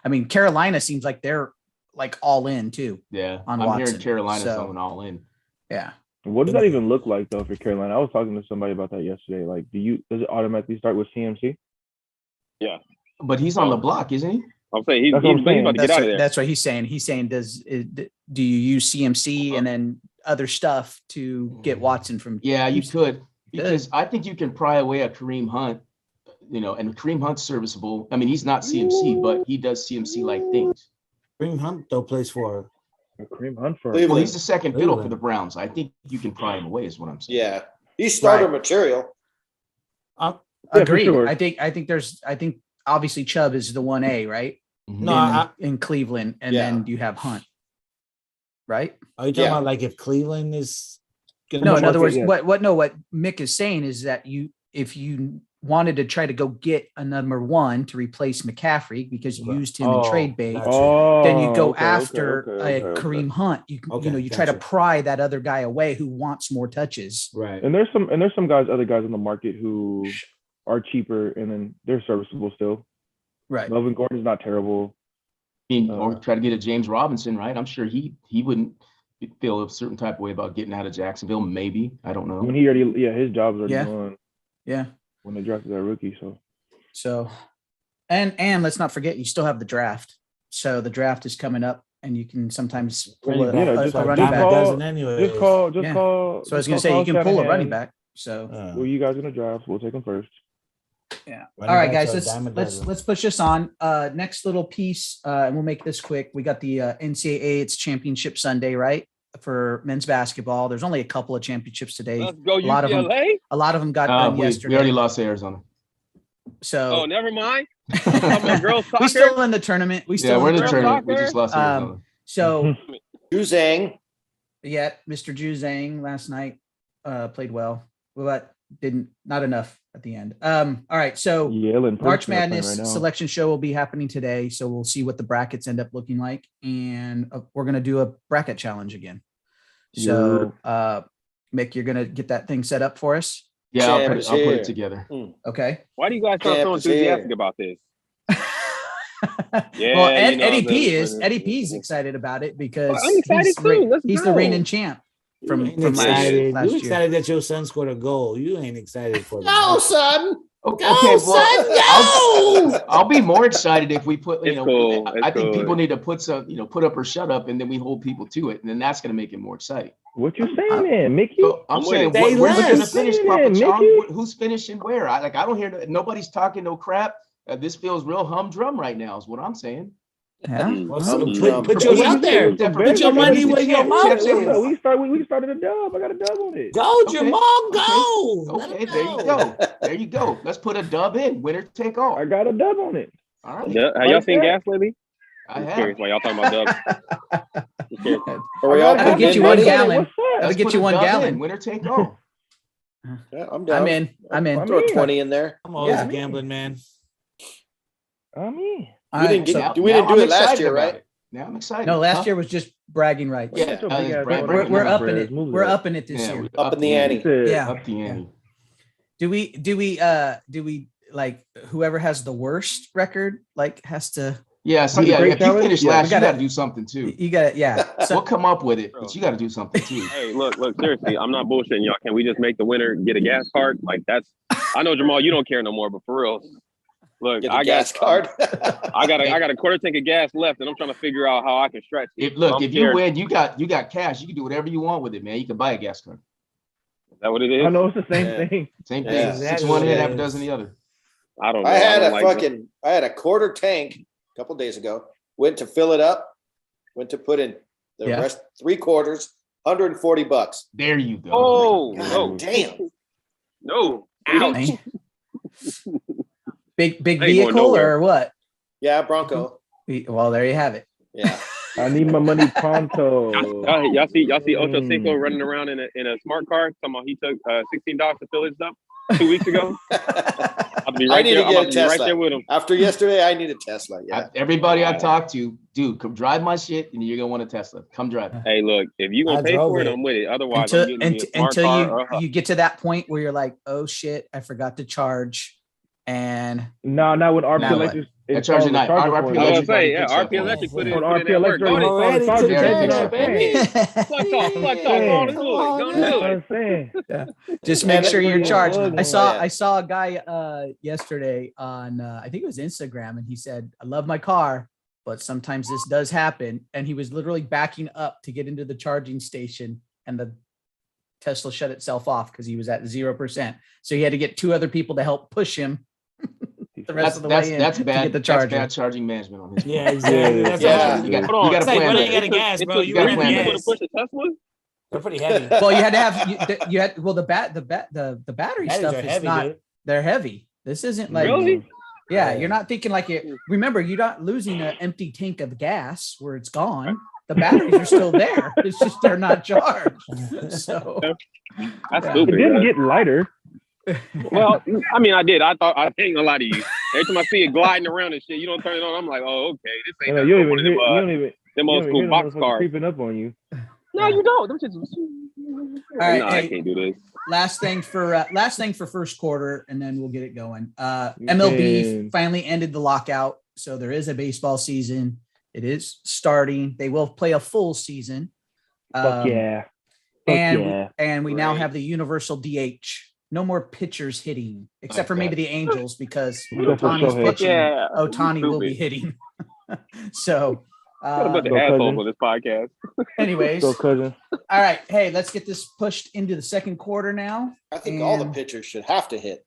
[SPEAKER 3] I mean, Carolina seems like they're like all in too.
[SPEAKER 5] Yeah,
[SPEAKER 3] On
[SPEAKER 5] I'm
[SPEAKER 3] Watson,
[SPEAKER 5] hearing Carolina's
[SPEAKER 3] so-
[SPEAKER 5] going all in.
[SPEAKER 3] Yeah.
[SPEAKER 6] What does that even look like though for Carolina? I was talking to somebody about that yesterday. Like, does it automatically start with CMC?
[SPEAKER 5] But he's on the block, isn't he?
[SPEAKER 4] I'm saying he's
[SPEAKER 6] That's what I'm saying.
[SPEAKER 4] about to get
[SPEAKER 3] That's
[SPEAKER 4] out of
[SPEAKER 3] what,
[SPEAKER 4] there.
[SPEAKER 3] that's what he's saying. He's saying, do you use CMC and then other stuff to get Watson from?
[SPEAKER 5] Yeah, you
[SPEAKER 3] Houston?
[SPEAKER 5] could, because I think you can pry away a Kareem Hunt, and Kareem Hunt's serviceable. I mean, he's not CMC, but he does CMC like things.
[SPEAKER 2] Kareem Hunt though plays for.
[SPEAKER 6] Kareem Hunt for
[SPEAKER 1] Cleveland.
[SPEAKER 5] Well, he's the second fiddle for
[SPEAKER 2] Cleveland.
[SPEAKER 5] the Browns. I think you can pry him away, is what I'm saying.
[SPEAKER 1] Yeah, he's starter
[SPEAKER 3] Right.
[SPEAKER 1] material.
[SPEAKER 6] Yeah, for
[SPEAKER 3] Agreed.
[SPEAKER 6] sure.
[SPEAKER 3] I think obviously Chubb is the 1A, right?
[SPEAKER 5] Mhm.
[SPEAKER 2] No,
[SPEAKER 3] In Cleveland, and
[SPEAKER 1] Yeah.
[SPEAKER 3] then you have Hunt, right?
[SPEAKER 2] Are you talking
[SPEAKER 1] Yeah.
[SPEAKER 2] about like if Cleveland is gonna
[SPEAKER 3] No,
[SPEAKER 2] be
[SPEAKER 3] in other words,
[SPEAKER 6] yeah.
[SPEAKER 3] what Mick is saying is that if you wanted to try to go get a number 1 to replace McCaffrey because you
[SPEAKER 2] Right.
[SPEAKER 3] used him
[SPEAKER 2] Oh,
[SPEAKER 3] in trade bait,
[SPEAKER 2] gotcha.
[SPEAKER 6] Oh,
[SPEAKER 3] then you go
[SPEAKER 6] okay,
[SPEAKER 3] after
[SPEAKER 6] okay, okay.
[SPEAKER 3] Kareem Hunt. You
[SPEAKER 2] Okay,
[SPEAKER 3] you try to
[SPEAKER 2] gotcha.
[SPEAKER 3] pry that other guy away who wants more touches.
[SPEAKER 2] right?
[SPEAKER 6] And there's some other guys in the market who are cheaper and then they're serviceable still.
[SPEAKER 3] Right.
[SPEAKER 6] Melvin Gordon's not terrible.
[SPEAKER 5] Or try to get a James Robinson, right? I'm sure he wouldn't feel a certain type of way about getting out of Jacksonville. Maybe, I don't
[SPEAKER 6] I
[SPEAKER 5] know.
[SPEAKER 6] mean, his job's already
[SPEAKER 3] Yeah.
[SPEAKER 6] gone
[SPEAKER 3] Yeah.
[SPEAKER 6] when they drafted that rookie. So
[SPEAKER 3] And let's not forget, you still have the draft. So the draft is coming up, and you can sometimes pull
[SPEAKER 2] Running back.
[SPEAKER 3] a
[SPEAKER 6] just
[SPEAKER 3] running
[SPEAKER 6] call-
[SPEAKER 3] back.
[SPEAKER 2] doesn't anyway.
[SPEAKER 6] just call.
[SPEAKER 3] Yeah.
[SPEAKER 6] So
[SPEAKER 3] So I was going to say you can pull a running back. So
[SPEAKER 6] Who you guys gonna draft? We'll take them first.
[SPEAKER 3] Yeah.
[SPEAKER 2] Running
[SPEAKER 3] All right,
[SPEAKER 2] backs
[SPEAKER 3] guys,
[SPEAKER 2] are a dime a dozen.
[SPEAKER 3] let's push this on. Next little piece, and we'll make this quick. We got the NCAA. It's Championship Sunday, right? For men's basketball. There's only a couple of championships today.
[SPEAKER 4] Let's go
[SPEAKER 3] A lot of them.
[SPEAKER 4] UCLA.
[SPEAKER 3] A lot of them got done
[SPEAKER 5] we
[SPEAKER 3] yesterday.
[SPEAKER 5] already lost to Arizona.
[SPEAKER 3] So
[SPEAKER 4] Oh, never mind. Talking about girls
[SPEAKER 3] we
[SPEAKER 4] soccer.
[SPEAKER 3] still in the tournament. We
[SPEAKER 5] Yeah,
[SPEAKER 3] still
[SPEAKER 5] we're in the
[SPEAKER 4] girls
[SPEAKER 5] tournament. We
[SPEAKER 4] soccer.
[SPEAKER 5] just lost to Arizona.
[SPEAKER 3] So
[SPEAKER 1] Zhang.
[SPEAKER 3] yeah, Mr. Ju Zhang last night played well, but not enough at the end. All right, so
[SPEAKER 6] Yale and
[SPEAKER 3] March
[SPEAKER 6] Princeton are playing
[SPEAKER 3] Madness
[SPEAKER 6] right now.
[SPEAKER 3] selection show will be happening today, so we'll see what the brackets end up looking like, and we're gonna do a bracket challenge again. So, Mick, you're gonna get that thing set up for us,
[SPEAKER 5] Yeah, I'll put
[SPEAKER 1] Champ is
[SPEAKER 5] it together.
[SPEAKER 3] okay?
[SPEAKER 4] Why do you guys sound so
[SPEAKER 1] Champ is here.
[SPEAKER 4] enthusiastic about this? Yeah,
[SPEAKER 3] well,
[SPEAKER 4] you know,
[SPEAKER 3] Eddie
[SPEAKER 4] the-
[SPEAKER 3] P is Eddie P's excited about it because
[SPEAKER 4] I'm excited
[SPEAKER 3] he's,
[SPEAKER 4] too. Let's
[SPEAKER 3] he's the
[SPEAKER 4] go.
[SPEAKER 3] reigning champ from
[SPEAKER 2] You ain't
[SPEAKER 3] last
[SPEAKER 2] excited.
[SPEAKER 3] last
[SPEAKER 2] You
[SPEAKER 3] year.
[SPEAKER 2] excited that your son scored a goal. You ain't excited for the
[SPEAKER 1] No, son.
[SPEAKER 5] Okay,
[SPEAKER 2] Go, son, go!
[SPEAKER 5] I'll be more excited if we put,
[SPEAKER 4] It's cool, it's
[SPEAKER 5] I think
[SPEAKER 4] cool.
[SPEAKER 5] people need to put some, put up or shut up, and then we hold people to it, and then that's going to make it more exciting.
[SPEAKER 6] What you saying, man, Mickey?
[SPEAKER 5] So I'm
[SPEAKER 4] I'm
[SPEAKER 5] saying,
[SPEAKER 2] with it.
[SPEAKER 5] where's it going to
[SPEAKER 2] Say
[SPEAKER 5] finish,
[SPEAKER 6] less.
[SPEAKER 5] Papa
[SPEAKER 6] Mickey.
[SPEAKER 5] Chong? Who's finishing where? I don't hear nobody's talking no crap. This feels real humdrum right now, is what I'm saying.
[SPEAKER 3] Yeah.
[SPEAKER 2] Well,
[SPEAKER 1] Um,
[SPEAKER 2] so put yours
[SPEAKER 6] What
[SPEAKER 2] out
[SPEAKER 6] you
[SPEAKER 2] there.
[SPEAKER 6] saying?
[SPEAKER 2] Put your money where your mouth
[SPEAKER 5] Champ
[SPEAKER 2] is.
[SPEAKER 5] is.
[SPEAKER 6] We started a dub. I got a dub on it.
[SPEAKER 2] Go,
[SPEAKER 5] Okay,
[SPEAKER 2] Jamal, go. Let
[SPEAKER 5] Okay,
[SPEAKER 2] him
[SPEAKER 5] there you go. There you go. Let's put a dub in. Winner take all.
[SPEAKER 6] I got a dub on it.
[SPEAKER 5] All right.
[SPEAKER 4] Yeah, have y'all
[SPEAKER 6] Like
[SPEAKER 4] seen
[SPEAKER 6] that.
[SPEAKER 4] Gas lately?
[SPEAKER 5] I
[SPEAKER 4] I'm
[SPEAKER 5] have.
[SPEAKER 4] curious why y'all talking about Dubs. Just curious.
[SPEAKER 1] Are we all
[SPEAKER 3] That'll
[SPEAKER 1] putting
[SPEAKER 3] get
[SPEAKER 1] in
[SPEAKER 3] you one
[SPEAKER 1] money?
[SPEAKER 3] gallon.
[SPEAKER 6] What's up?
[SPEAKER 3] That'll
[SPEAKER 5] Let's
[SPEAKER 3] get
[SPEAKER 5] put
[SPEAKER 3] you
[SPEAKER 5] a
[SPEAKER 3] one
[SPEAKER 5] dub
[SPEAKER 3] gallon.
[SPEAKER 5] in. Winner take all.
[SPEAKER 1] Yeah, I'm down.
[SPEAKER 3] I'm in. I'm in.
[SPEAKER 6] I'm
[SPEAKER 1] Throw
[SPEAKER 6] in.
[SPEAKER 1] 20 in there.
[SPEAKER 2] I'm always
[SPEAKER 3] Yeah.
[SPEAKER 2] a gambling man.
[SPEAKER 6] I mean,
[SPEAKER 3] All
[SPEAKER 1] We
[SPEAKER 3] right,
[SPEAKER 1] didn't get-
[SPEAKER 3] so-
[SPEAKER 1] we didn't do
[SPEAKER 5] I'm
[SPEAKER 1] it last
[SPEAKER 5] excited
[SPEAKER 1] year,
[SPEAKER 5] about
[SPEAKER 1] right?
[SPEAKER 5] it. Now I'm excited.
[SPEAKER 3] no, last
[SPEAKER 5] Huh?
[SPEAKER 3] year was just bragging rights.
[SPEAKER 5] Yeah,
[SPEAKER 6] Shut your
[SPEAKER 5] that
[SPEAKER 6] big
[SPEAKER 5] is
[SPEAKER 6] ass
[SPEAKER 5] Brad
[SPEAKER 6] up.
[SPEAKER 5] Bracken.
[SPEAKER 3] We're
[SPEAKER 5] Numbers,
[SPEAKER 3] upping it.
[SPEAKER 6] Move
[SPEAKER 3] We're
[SPEAKER 6] up.
[SPEAKER 3] upping it this
[SPEAKER 5] Yeah,
[SPEAKER 3] year.
[SPEAKER 1] Up in the ante.
[SPEAKER 3] Yeah.
[SPEAKER 5] Up the ante.
[SPEAKER 3] Do we like whoever has the worst record like has to
[SPEAKER 5] Yeah, so
[SPEAKER 6] Do the
[SPEAKER 5] yeah,
[SPEAKER 6] great
[SPEAKER 5] if you
[SPEAKER 6] challenge?
[SPEAKER 5] finish
[SPEAKER 6] Yeah.
[SPEAKER 5] last,
[SPEAKER 3] We
[SPEAKER 5] you
[SPEAKER 3] gotta-
[SPEAKER 5] got to do something too.
[SPEAKER 3] you got it, yeah. So
[SPEAKER 5] We'll come up with it, but you got to do something too.
[SPEAKER 4] Hey, look, seriously, I'm not bullshitting y'all. Can we just make the winner get a gas card? Like that's I know Jamal, you don't care no more, but for real. Look,
[SPEAKER 1] Get the
[SPEAKER 4] I
[SPEAKER 1] gas
[SPEAKER 4] got
[SPEAKER 1] card.
[SPEAKER 4] I got a quarter tank of gas left, and I'm trying to figure out how I can stretch it. I'm
[SPEAKER 5] If you
[SPEAKER 4] scared.
[SPEAKER 5] win, you got cash. You can do whatever you want with it, man. You can buy a gas card.
[SPEAKER 4] Is that what it is?
[SPEAKER 6] I know it's the same
[SPEAKER 1] Yeah.
[SPEAKER 6] thing.
[SPEAKER 5] Same thing.
[SPEAKER 1] Yeah.
[SPEAKER 5] 6 one hand, half a
[SPEAKER 2] Exactly.
[SPEAKER 5] dozen the other.
[SPEAKER 4] I don't know.
[SPEAKER 1] I had
[SPEAKER 4] don't
[SPEAKER 1] a
[SPEAKER 4] like
[SPEAKER 1] fucking, I had a quarter tank a couple days ago. Went to fill it up. Went to put in the
[SPEAKER 3] Yeah.
[SPEAKER 1] rest, 3/4, $140.
[SPEAKER 5] There you go.
[SPEAKER 4] Oh,
[SPEAKER 1] God
[SPEAKER 4] no.
[SPEAKER 1] damn.
[SPEAKER 4] No.
[SPEAKER 1] Ouch.
[SPEAKER 3] big
[SPEAKER 4] Ain't going
[SPEAKER 3] vehicle
[SPEAKER 4] nowhere.
[SPEAKER 3] or what?
[SPEAKER 1] Yeah, Bronco.
[SPEAKER 3] Well, there you have it.
[SPEAKER 1] Yeah.
[SPEAKER 6] I need my money pronto.
[SPEAKER 4] Y'all see Ocho Cinco
[SPEAKER 6] Mm.
[SPEAKER 4] running around in a smart car. Talking about he took $16 to fill his up 2 weeks ago. I'll be
[SPEAKER 1] I
[SPEAKER 4] right
[SPEAKER 1] need
[SPEAKER 4] there.
[SPEAKER 1] to
[SPEAKER 4] I'm
[SPEAKER 1] get
[SPEAKER 4] about
[SPEAKER 1] a
[SPEAKER 4] to be right
[SPEAKER 1] Tesla.
[SPEAKER 4] there with him.
[SPEAKER 1] After yesterday, I need a Tesla. Yeah.
[SPEAKER 5] Everybody I talk to, dude, come drive my shit, and you're gonna want a Tesla. Come drive.
[SPEAKER 4] Hey, look, if you
[SPEAKER 2] I
[SPEAKER 4] gonna pay
[SPEAKER 2] drove
[SPEAKER 4] for it,
[SPEAKER 2] it.
[SPEAKER 4] I'm with it. Otherwise, I'm getting me a smart
[SPEAKER 3] Until
[SPEAKER 4] car. or a
[SPEAKER 3] you get to that point where you're like, oh shit, I forgot to charge, and
[SPEAKER 6] No, not with RP
[SPEAKER 3] Now what?
[SPEAKER 6] Electric.
[SPEAKER 5] That charger night. RP
[SPEAKER 4] I was
[SPEAKER 5] Electric
[SPEAKER 4] gonna say,
[SPEAKER 5] already
[SPEAKER 4] yeah,
[SPEAKER 5] picks up
[SPEAKER 4] RP
[SPEAKER 5] on
[SPEAKER 4] Electric
[SPEAKER 5] it.
[SPEAKER 4] put in
[SPEAKER 6] On
[SPEAKER 4] that
[SPEAKER 6] RP
[SPEAKER 4] work.
[SPEAKER 6] Electric,
[SPEAKER 4] Go
[SPEAKER 6] on
[SPEAKER 4] ahead.
[SPEAKER 6] the
[SPEAKER 2] Already
[SPEAKER 6] charger,
[SPEAKER 2] took
[SPEAKER 5] Yeah,
[SPEAKER 2] care of
[SPEAKER 5] they
[SPEAKER 2] that,
[SPEAKER 5] fix
[SPEAKER 2] baby.
[SPEAKER 4] Plug talk. Go on and do it. Go on and
[SPEAKER 6] That's
[SPEAKER 4] do
[SPEAKER 6] what
[SPEAKER 4] it.
[SPEAKER 6] I'm saying.
[SPEAKER 3] just
[SPEAKER 1] Man,
[SPEAKER 3] make sure you're
[SPEAKER 6] that's
[SPEAKER 3] charged.
[SPEAKER 6] pretty
[SPEAKER 3] I
[SPEAKER 6] good.
[SPEAKER 3] saw
[SPEAKER 1] Yeah.
[SPEAKER 3] I saw a guy yesterday on I think it was Instagram, and he said, I love my car, but sometimes this does happen. And he was literally backing up to get into the charging station, and the Tesla shut itself off because he was at 0%. So he had to get 2 other people to help push him the rest of the way in
[SPEAKER 5] That's
[SPEAKER 3] to
[SPEAKER 5] bad.
[SPEAKER 3] get the
[SPEAKER 5] That's
[SPEAKER 3] charger.
[SPEAKER 5] bad charging management on his.
[SPEAKER 2] Yeah, exactly. That's
[SPEAKER 1] Yeah.
[SPEAKER 2] what
[SPEAKER 5] You got,
[SPEAKER 4] Hold on.
[SPEAKER 5] you got
[SPEAKER 2] It's
[SPEAKER 5] to
[SPEAKER 2] like,
[SPEAKER 5] plan
[SPEAKER 2] when you
[SPEAKER 5] that.
[SPEAKER 2] got a gas, bro.
[SPEAKER 4] It
[SPEAKER 2] You
[SPEAKER 4] took
[SPEAKER 2] ran
[SPEAKER 5] plan
[SPEAKER 2] the
[SPEAKER 5] that.
[SPEAKER 4] to
[SPEAKER 2] gas.
[SPEAKER 4] push a Tesla.
[SPEAKER 2] They're pretty heavy.
[SPEAKER 3] Well, you had to have you had well the battery
[SPEAKER 2] Batteries
[SPEAKER 3] stuff
[SPEAKER 2] are
[SPEAKER 3] is
[SPEAKER 2] heavy,
[SPEAKER 3] not
[SPEAKER 2] dude.
[SPEAKER 3] they're heavy. This isn't like
[SPEAKER 4] Really?
[SPEAKER 3] yeah,
[SPEAKER 2] Yeah.
[SPEAKER 3] you're not thinking like it. Remember, you're not losing an empty tank of gas where it's gone. The batteries are still there. It's just they're not charged. So
[SPEAKER 4] That's
[SPEAKER 3] Yeah.
[SPEAKER 6] It
[SPEAKER 4] stupid.
[SPEAKER 6] didn't
[SPEAKER 4] man.
[SPEAKER 6] get lighter.
[SPEAKER 4] Well, I mean, I did. I ain't gonna lie to you. Every time I see it gliding around and shit, you don't turn it on. I'm like, oh, okay, this ain't
[SPEAKER 6] You
[SPEAKER 4] nothing
[SPEAKER 6] don't
[SPEAKER 4] but one
[SPEAKER 6] even
[SPEAKER 4] of
[SPEAKER 6] hear.
[SPEAKER 4] them,
[SPEAKER 6] You don't even.
[SPEAKER 4] them
[SPEAKER 6] You
[SPEAKER 4] old
[SPEAKER 6] don't even
[SPEAKER 4] school
[SPEAKER 6] hear the
[SPEAKER 4] box
[SPEAKER 6] motherfucker
[SPEAKER 4] cars.
[SPEAKER 6] creeping up on you.
[SPEAKER 4] No, you don't. Them shits.
[SPEAKER 3] right,
[SPEAKER 4] No, I
[SPEAKER 3] hey.
[SPEAKER 4] can't do this.
[SPEAKER 3] last thing for first quarter, and then we'll get it going. MLB
[SPEAKER 6] Man.
[SPEAKER 3] finally ended the lockout, so there is a baseball season. It is starting. They will play a full season.
[SPEAKER 6] Fuck yeah. Fuck
[SPEAKER 3] and
[SPEAKER 6] yeah.
[SPEAKER 3] and we now
[SPEAKER 4] Right.
[SPEAKER 3] have the universal DH. No more pitchers hitting, except
[SPEAKER 5] Like
[SPEAKER 3] for maybe
[SPEAKER 5] that.
[SPEAKER 3] the Angels, because
[SPEAKER 6] Except for
[SPEAKER 3] Otani's
[SPEAKER 6] Shohei.
[SPEAKER 3] pitching.
[SPEAKER 4] Yeah.
[SPEAKER 3] Otani will be
[SPEAKER 4] Stupid.
[SPEAKER 3] hitting. So,
[SPEAKER 4] Got a bunch of
[SPEAKER 6] Go
[SPEAKER 4] assholes
[SPEAKER 6] Cousins.
[SPEAKER 4] on this podcast.
[SPEAKER 3] anyways,
[SPEAKER 6] Go
[SPEAKER 3] all
[SPEAKER 6] cousin.
[SPEAKER 3] right. Hey, let's get this pushed into the second quarter now.
[SPEAKER 1] I think all the
[SPEAKER 3] And-
[SPEAKER 1] pitchers should have to hit.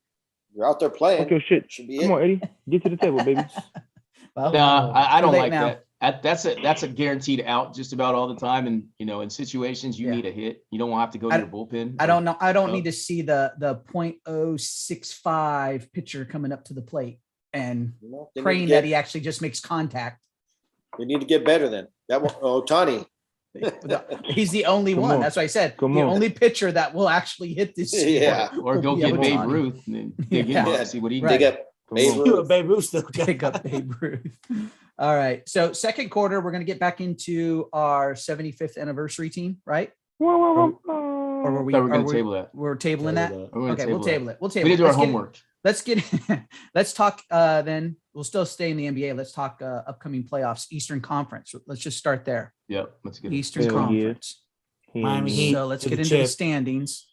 [SPEAKER 1] You're out there playing.
[SPEAKER 6] Fuck your shit.
[SPEAKER 1] Should be
[SPEAKER 6] Come
[SPEAKER 1] it.
[SPEAKER 6] on, Eddie. Get to the table, baby.
[SPEAKER 3] Well,
[SPEAKER 5] Nah, I
[SPEAKER 3] too
[SPEAKER 5] don't
[SPEAKER 3] late
[SPEAKER 5] like
[SPEAKER 3] now.
[SPEAKER 5] that. That's a guaranteed out just about all the time. And in situations you
[SPEAKER 3] Yeah.
[SPEAKER 5] need a hit. You don't want to have to go to your bullpen.
[SPEAKER 3] I don't know. I don't
[SPEAKER 5] Oh.
[SPEAKER 3] need to see the .065 pitcher coming up to the plate and
[SPEAKER 1] You know, they need to
[SPEAKER 3] praying
[SPEAKER 1] get-
[SPEAKER 3] that he actually just makes contact.
[SPEAKER 1] We need to get better then. That one, Ohtani.
[SPEAKER 3] He's the only
[SPEAKER 6] Come
[SPEAKER 3] one.
[SPEAKER 6] on.
[SPEAKER 3] That's why I said
[SPEAKER 6] Come
[SPEAKER 3] the
[SPEAKER 6] on.
[SPEAKER 3] only pitcher that will actually hit this.
[SPEAKER 1] Yeah.
[SPEAKER 5] Or go
[SPEAKER 3] Yeah,
[SPEAKER 5] get Babe
[SPEAKER 3] Ohtani.
[SPEAKER 5] Ruth and then dig
[SPEAKER 3] Yeah.
[SPEAKER 5] him up and see what he
[SPEAKER 3] Right.
[SPEAKER 1] Dig
[SPEAKER 5] did.
[SPEAKER 1] up
[SPEAKER 6] Come
[SPEAKER 1] Babe
[SPEAKER 6] on.
[SPEAKER 1] Ruth.
[SPEAKER 2] You a Babe Ruth still got-
[SPEAKER 3] Pick up Babe Ruth. All right. So second quarter, we're going to get back into our 75th anniversary team, right?
[SPEAKER 6] Whoa, whoa, whoa,
[SPEAKER 3] Or were
[SPEAKER 6] whoa.
[SPEAKER 3] we?
[SPEAKER 5] So we're
[SPEAKER 3] are
[SPEAKER 5] gonna
[SPEAKER 3] we-
[SPEAKER 5] table that.
[SPEAKER 3] We're tabling that.
[SPEAKER 5] We're gonna
[SPEAKER 3] Okay, we'll
[SPEAKER 5] that.
[SPEAKER 3] table it. We'll
[SPEAKER 5] We
[SPEAKER 3] table.
[SPEAKER 5] did
[SPEAKER 3] it.
[SPEAKER 5] do our
[SPEAKER 3] Let's get-
[SPEAKER 5] homework.
[SPEAKER 3] Let's get. Let's talk. Then we'll still stay in the NBA. Let's talk upcoming playoffs, Eastern Conference. Let's just start there.
[SPEAKER 5] Yep, let's get it.
[SPEAKER 3] Eastern
[SPEAKER 6] Hell yeah.
[SPEAKER 3] Conference.
[SPEAKER 2] Miami Heat.
[SPEAKER 3] So let's
[SPEAKER 2] to
[SPEAKER 3] get
[SPEAKER 2] the
[SPEAKER 3] into the
[SPEAKER 2] chip.
[SPEAKER 3] standings.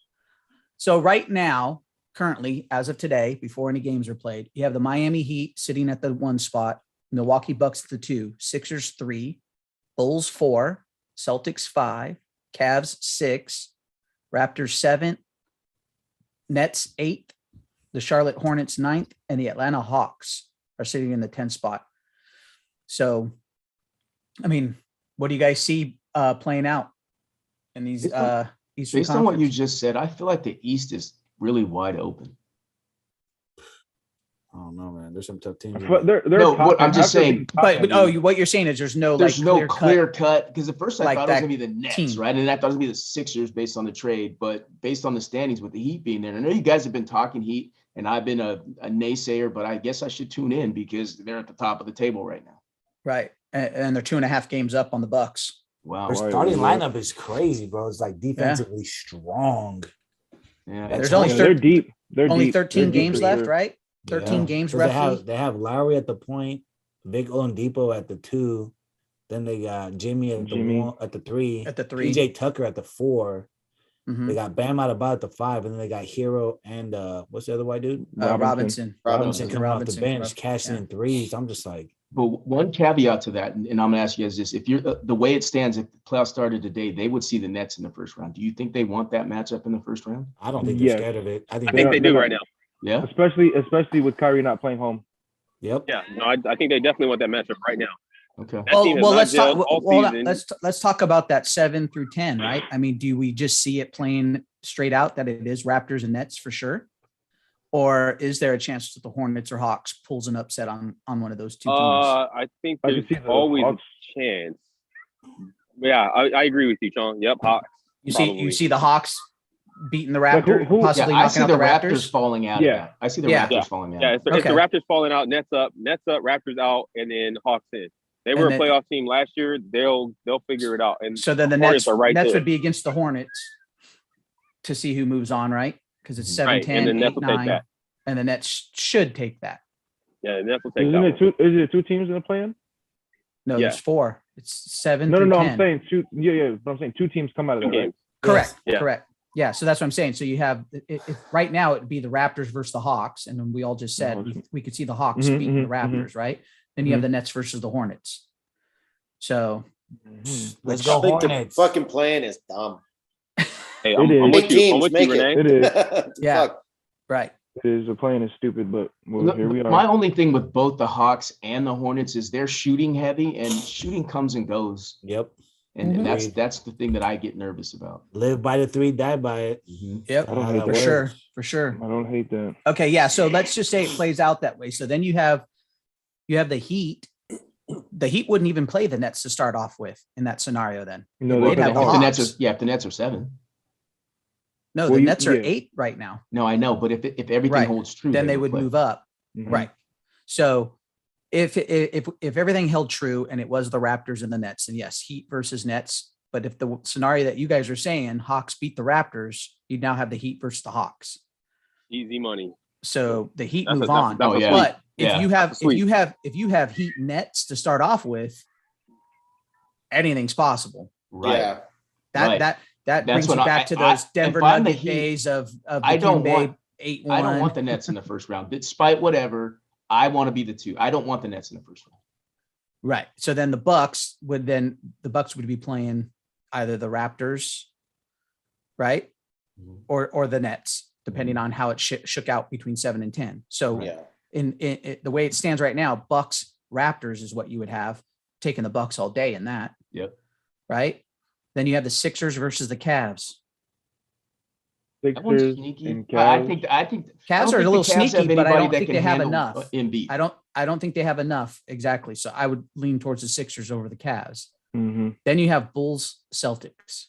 [SPEAKER 3] So right now, currently, as of today, before any games are played, you have the Miami Heat sitting at the 1 spot, Milwaukee Bucks at the 2, Sixers 3, Bulls 4, Celtics 5, Cavs 6, Raptors 7, Nets 8, the Charlotte Hornets 9th, and the Atlanta Hawks are sitting in the 10th spot. So, I mean, what do you guys see playing out in these Eastern
[SPEAKER 5] Based on what you
[SPEAKER 3] Conference?
[SPEAKER 5] just said, I feel like the East is really wide open.
[SPEAKER 2] I don't know, man. There's some tough teams. in
[SPEAKER 6] But
[SPEAKER 2] there.
[SPEAKER 6] they're
[SPEAKER 5] No,
[SPEAKER 6] top-
[SPEAKER 5] what I'm just
[SPEAKER 6] after the
[SPEAKER 5] saying-
[SPEAKER 6] top
[SPEAKER 3] But
[SPEAKER 6] heavy.
[SPEAKER 3] what you're saying is there's no
[SPEAKER 5] There's
[SPEAKER 3] like
[SPEAKER 5] no
[SPEAKER 3] clear
[SPEAKER 5] clear cut because at first I
[SPEAKER 3] like
[SPEAKER 5] thought it was
[SPEAKER 3] that
[SPEAKER 5] gonna be the Nets,
[SPEAKER 3] team.
[SPEAKER 5] right? And I thought it was gonna be the Sixers based on the trade, but based on the standings with the Heat being there. And I know you guys have been talking Heat, and I've been a naysayer, but I guess I should tune in because they're at the top of the table right now.
[SPEAKER 3] right, and they're 2.5 games up on the Bucks.
[SPEAKER 5] Wow.
[SPEAKER 2] Their
[SPEAKER 6] Right,
[SPEAKER 2] starting
[SPEAKER 6] yeah.
[SPEAKER 2] lineup is crazy, bro. It's like defensively strong.
[SPEAKER 5] Yeah,
[SPEAKER 2] There's
[SPEAKER 3] only
[SPEAKER 6] Yeah,
[SPEAKER 3] 13
[SPEAKER 6] they're deep. They're
[SPEAKER 3] Only
[SPEAKER 6] deep.
[SPEAKER 3] 13
[SPEAKER 6] They're deep
[SPEAKER 3] games
[SPEAKER 6] for
[SPEAKER 3] left,
[SPEAKER 6] sure.
[SPEAKER 3] right? 13
[SPEAKER 2] Yeah.
[SPEAKER 3] games
[SPEAKER 2] 'Cause
[SPEAKER 3] roughly.
[SPEAKER 2] They have Lowry at the point, Vic Oladipo at the 2. Then they got Jimmy at the 3.
[SPEAKER 3] At the 3.
[SPEAKER 2] PJ Tucker at the 4.
[SPEAKER 3] Mhm.
[SPEAKER 2] They got Bam Adebayo at the 5, and then they got Hero and what's the other white dude?
[SPEAKER 3] Robinson.
[SPEAKER 2] Robinson
[SPEAKER 1] Robinson.
[SPEAKER 2] coming off the
[SPEAKER 3] Robinson,
[SPEAKER 2] bench,
[SPEAKER 3] Robinson,
[SPEAKER 2] cashing
[SPEAKER 3] yeah.
[SPEAKER 2] in threes. I'm just like,
[SPEAKER 5] But one caveat to that, and I'm gonna ask you guys this: if you're the way it stands, if the playoffs started today, they would see the Nets in the first round. Do you think they want that matchup in the first round?
[SPEAKER 2] I don't think they're
[SPEAKER 6] Yes.
[SPEAKER 2] scared of it. I think,
[SPEAKER 4] I think they do
[SPEAKER 6] They're-
[SPEAKER 4] right now.
[SPEAKER 5] Yeah.
[SPEAKER 6] Especially with Kyrie not playing home.
[SPEAKER 2] Yep.
[SPEAKER 4] Yeah, no, I think they definitely want that matchup right now.
[SPEAKER 5] Okay.
[SPEAKER 4] That team has not
[SPEAKER 3] let's talk.
[SPEAKER 4] gelled all
[SPEAKER 3] Well,
[SPEAKER 4] season.
[SPEAKER 3] let's talk about that 7 through 10, right? I mean, do we just see it playing straight out that it is Raptors and Nets for sure, or is there a chance that the Hornets or Hawks pulls an upset on one of those two teams?
[SPEAKER 4] I think
[SPEAKER 6] I
[SPEAKER 4] there's
[SPEAKER 6] can see the
[SPEAKER 4] always
[SPEAKER 6] Hawks.
[SPEAKER 4] a chance. Yeah, I agree with you, Sean. Yep, Hawks.
[SPEAKER 3] You
[SPEAKER 4] probably.
[SPEAKER 3] see the Hawks beating the
[SPEAKER 6] Like,
[SPEAKER 3] Raptors,
[SPEAKER 6] who-
[SPEAKER 5] Yeah,
[SPEAKER 3] possibly
[SPEAKER 5] I
[SPEAKER 3] knocking
[SPEAKER 5] see
[SPEAKER 3] out
[SPEAKER 5] the
[SPEAKER 3] the
[SPEAKER 5] Raptors falling out.
[SPEAKER 6] Yeah.
[SPEAKER 5] Of that. I see the
[SPEAKER 3] Yeah.
[SPEAKER 5] Raptors falling out.
[SPEAKER 4] Yeah, it's the
[SPEAKER 3] Okay.
[SPEAKER 4] Raptors falling out, Nets up, Raptors out, and then Hawks in. They were
[SPEAKER 3] And
[SPEAKER 4] a
[SPEAKER 3] then-
[SPEAKER 4] playoff team last year. They'll figure it out. And
[SPEAKER 3] So then the
[SPEAKER 4] Hornets
[SPEAKER 3] Nets
[SPEAKER 4] are right
[SPEAKER 3] Nets
[SPEAKER 4] there.
[SPEAKER 3] would be against the Hornets to see who moves on, right? Because it's 7,
[SPEAKER 4] Right,
[SPEAKER 3] 10,
[SPEAKER 4] and the
[SPEAKER 3] 8,
[SPEAKER 4] Nets will take
[SPEAKER 3] 9,
[SPEAKER 4] that.
[SPEAKER 3] and the Nets should take that.
[SPEAKER 4] Yeah, the Nets will take
[SPEAKER 6] Isn't
[SPEAKER 4] that.
[SPEAKER 6] it
[SPEAKER 4] One.
[SPEAKER 6] two? Is it 2 teams in the plan?
[SPEAKER 3] No,
[SPEAKER 4] Yeah.
[SPEAKER 3] there's 4. It's 7
[SPEAKER 6] No,
[SPEAKER 3] through 10.
[SPEAKER 6] I'm saying 2. Yeah. But I'm saying 2 teams come out of
[SPEAKER 4] Two
[SPEAKER 6] that. Right?
[SPEAKER 4] games.
[SPEAKER 3] Correct.
[SPEAKER 4] Yeah.
[SPEAKER 3] Correct. Yeah. So that's what I'm saying. So you have if right now it'd be the Raptors versus the Hawks, and then we all just said we could see the Hawks
[SPEAKER 6] Mhm,
[SPEAKER 3] beating the
[SPEAKER 6] mhm, mhm.
[SPEAKER 3] Raptors, right? Then you have the Nets versus the Hornets. So
[SPEAKER 2] Let's
[SPEAKER 1] I
[SPEAKER 2] go
[SPEAKER 1] think the
[SPEAKER 2] Hornets.
[SPEAKER 1] fucking plan is dumb.
[SPEAKER 4] Hey,
[SPEAKER 6] It
[SPEAKER 4] I'm
[SPEAKER 6] is.
[SPEAKER 4] with
[SPEAKER 1] Big
[SPEAKER 4] you. I'm
[SPEAKER 1] teams
[SPEAKER 4] with
[SPEAKER 1] make
[SPEAKER 4] you,
[SPEAKER 1] it.
[SPEAKER 4] Renee.
[SPEAKER 6] It is.
[SPEAKER 3] Yeah.
[SPEAKER 1] Fuck.
[SPEAKER 3] right.
[SPEAKER 6] It is. The plan is stupid, but well, here we are.
[SPEAKER 5] My only thing with both the Hawks and the Hornets is they're shooting heavy, and shooting comes and goes,
[SPEAKER 2] Yep.
[SPEAKER 5] and
[SPEAKER 3] Mhm.
[SPEAKER 5] that's the thing that I get nervous about.
[SPEAKER 2] Live by the 3, die by it.
[SPEAKER 3] Yep.
[SPEAKER 6] I don't
[SPEAKER 2] How
[SPEAKER 6] hate
[SPEAKER 2] that
[SPEAKER 3] For
[SPEAKER 6] that.
[SPEAKER 3] sure. For sure.
[SPEAKER 6] I don't hate that.
[SPEAKER 3] Okay. Yeah. So let's just say it plays out that way. So then you have the Heat. The Heat wouldn't even play the Nets to start off with in that scenario. Then
[SPEAKER 6] You know,
[SPEAKER 5] Well,
[SPEAKER 3] They'd
[SPEAKER 6] they
[SPEAKER 3] have
[SPEAKER 5] if
[SPEAKER 3] the
[SPEAKER 5] the Nets
[SPEAKER 3] Hawks.
[SPEAKER 5] are if the Nets are 7,
[SPEAKER 3] no,
[SPEAKER 6] Well,
[SPEAKER 3] the
[SPEAKER 6] you-
[SPEAKER 3] Nets are
[SPEAKER 6] yeah.
[SPEAKER 3] 8 right now.
[SPEAKER 5] no, I know, but if everything
[SPEAKER 3] Right.
[SPEAKER 5] holds true,
[SPEAKER 3] Then they would
[SPEAKER 5] play.
[SPEAKER 3] move up.
[SPEAKER 6] Mhm.
[SPEAKER 3] Right. So if everything held true and it was the Raptors and the Nets, then yes, Heat versus Nets. But if the scenario that you guys are saying, Hawks beat the Raptors, you'd now have the Heat versus the Hawks.
[SPEAKER 4] Easy money.
[SPEAKER 3] So the Heat
[SPEAKER 4] That's a-
[SPEAKER 3] move
[SPEAKER 4] that's a-
[SPEAKER 3] on.
[SPEAKER 4] that's
[SPEAKER 5] a
[SPEAKER 4] a
[SPEAKER 5] yeah.
[SPEAKER 4] sweep.
[SPEAKER 3] But if
[SPEAKER 5] Yeah.
[SPEAKER 3] you have
[SPEAKER 4] That's a sweep.
[SPEAKER 3] if you have Heat Nets to start off with, anything's possible.
[SPEAKER 5] Right.
[SPEAKER 1] Yeah.
[SPEAKER 3] That
[SPEAKER 5] Right.
[SPEAKER 3] that
[SPEAKER 5] That's
[SPEAKER 3] brings
[SPEAKER 5] what
[SPEAKER 3] you
[SPEAKER 5] I-
[SPEAKER 3] back to
[SPEAKER 5] I-
[SPEAKER 3] those Denver
[SPEAKER 5] if I'm the
[SPEAKER 3] Nugget
[SPEAKER 5] Heat,
[SPEAKER 3] days of the
[SPEAKER 5] I don't
[SPEAKER 3] Kim
[SPEAKER 5] want-
[SPEAKER 3] Bay 8-1.
[SPEAKER 5] I don't want the Nets in the first round, despite whatever. I want to be the 2. I don't want the Nets in the first round.
[SPEAKER 3] Right. So then the Bucks would be playing either the Raptors, right?
[SPEAKER 5] Mhm.
[SPEAKER 3] Or the Nets. depending on how it shook out between 7 and 10. So
[SPEAKER 1] Yeah.
[SPEAKER 3] in the way it stands right now, Bucks Raptors is what you would have, taking the Bucks all day in that.
[SPEAKER 5] Yep.
[SPEAKER 3] Right. Then you have the Sixers versus the Cavs.
[SPEAKER 5] That one's
[SPEAKER 6] Sixers
[SPEAKER 5] sneaky.
[SPEAKER 6] and
[SPEAKER 5] I
[SPEAKER 6] Cavs.
[SPEAKER 5] think
[SPEAKER 3] Cavs
[SPEAKER 5] I don't
[SPEAKER 3] are a
[SPEAKER 5] think
[SPEAKER 3] little
[SPEAKER 5] the Cavs
[SPEAKER 3] sneaky,
[SPEAKER 5] have
[SPEAKER 3] but I
[SPEAKER 5] anybody
[SPEAKER 3] don't
[SPEAKER 5] that
[SPEAKER 3] think
[SPEAKER 5] can
[SPEAKER 3] they have
[SPEAKER 5] handle,
[SPEAKER 3] enough.
[SPEAKER 5] Embiid.
[SPEAKER 3] I don't think they have enough exactly. So I would lean towards the Sixers over the Cavs.
[SPEAKER 6] Mm-hmm.
[SPEAKER 3] Then you have Bulls Celtics.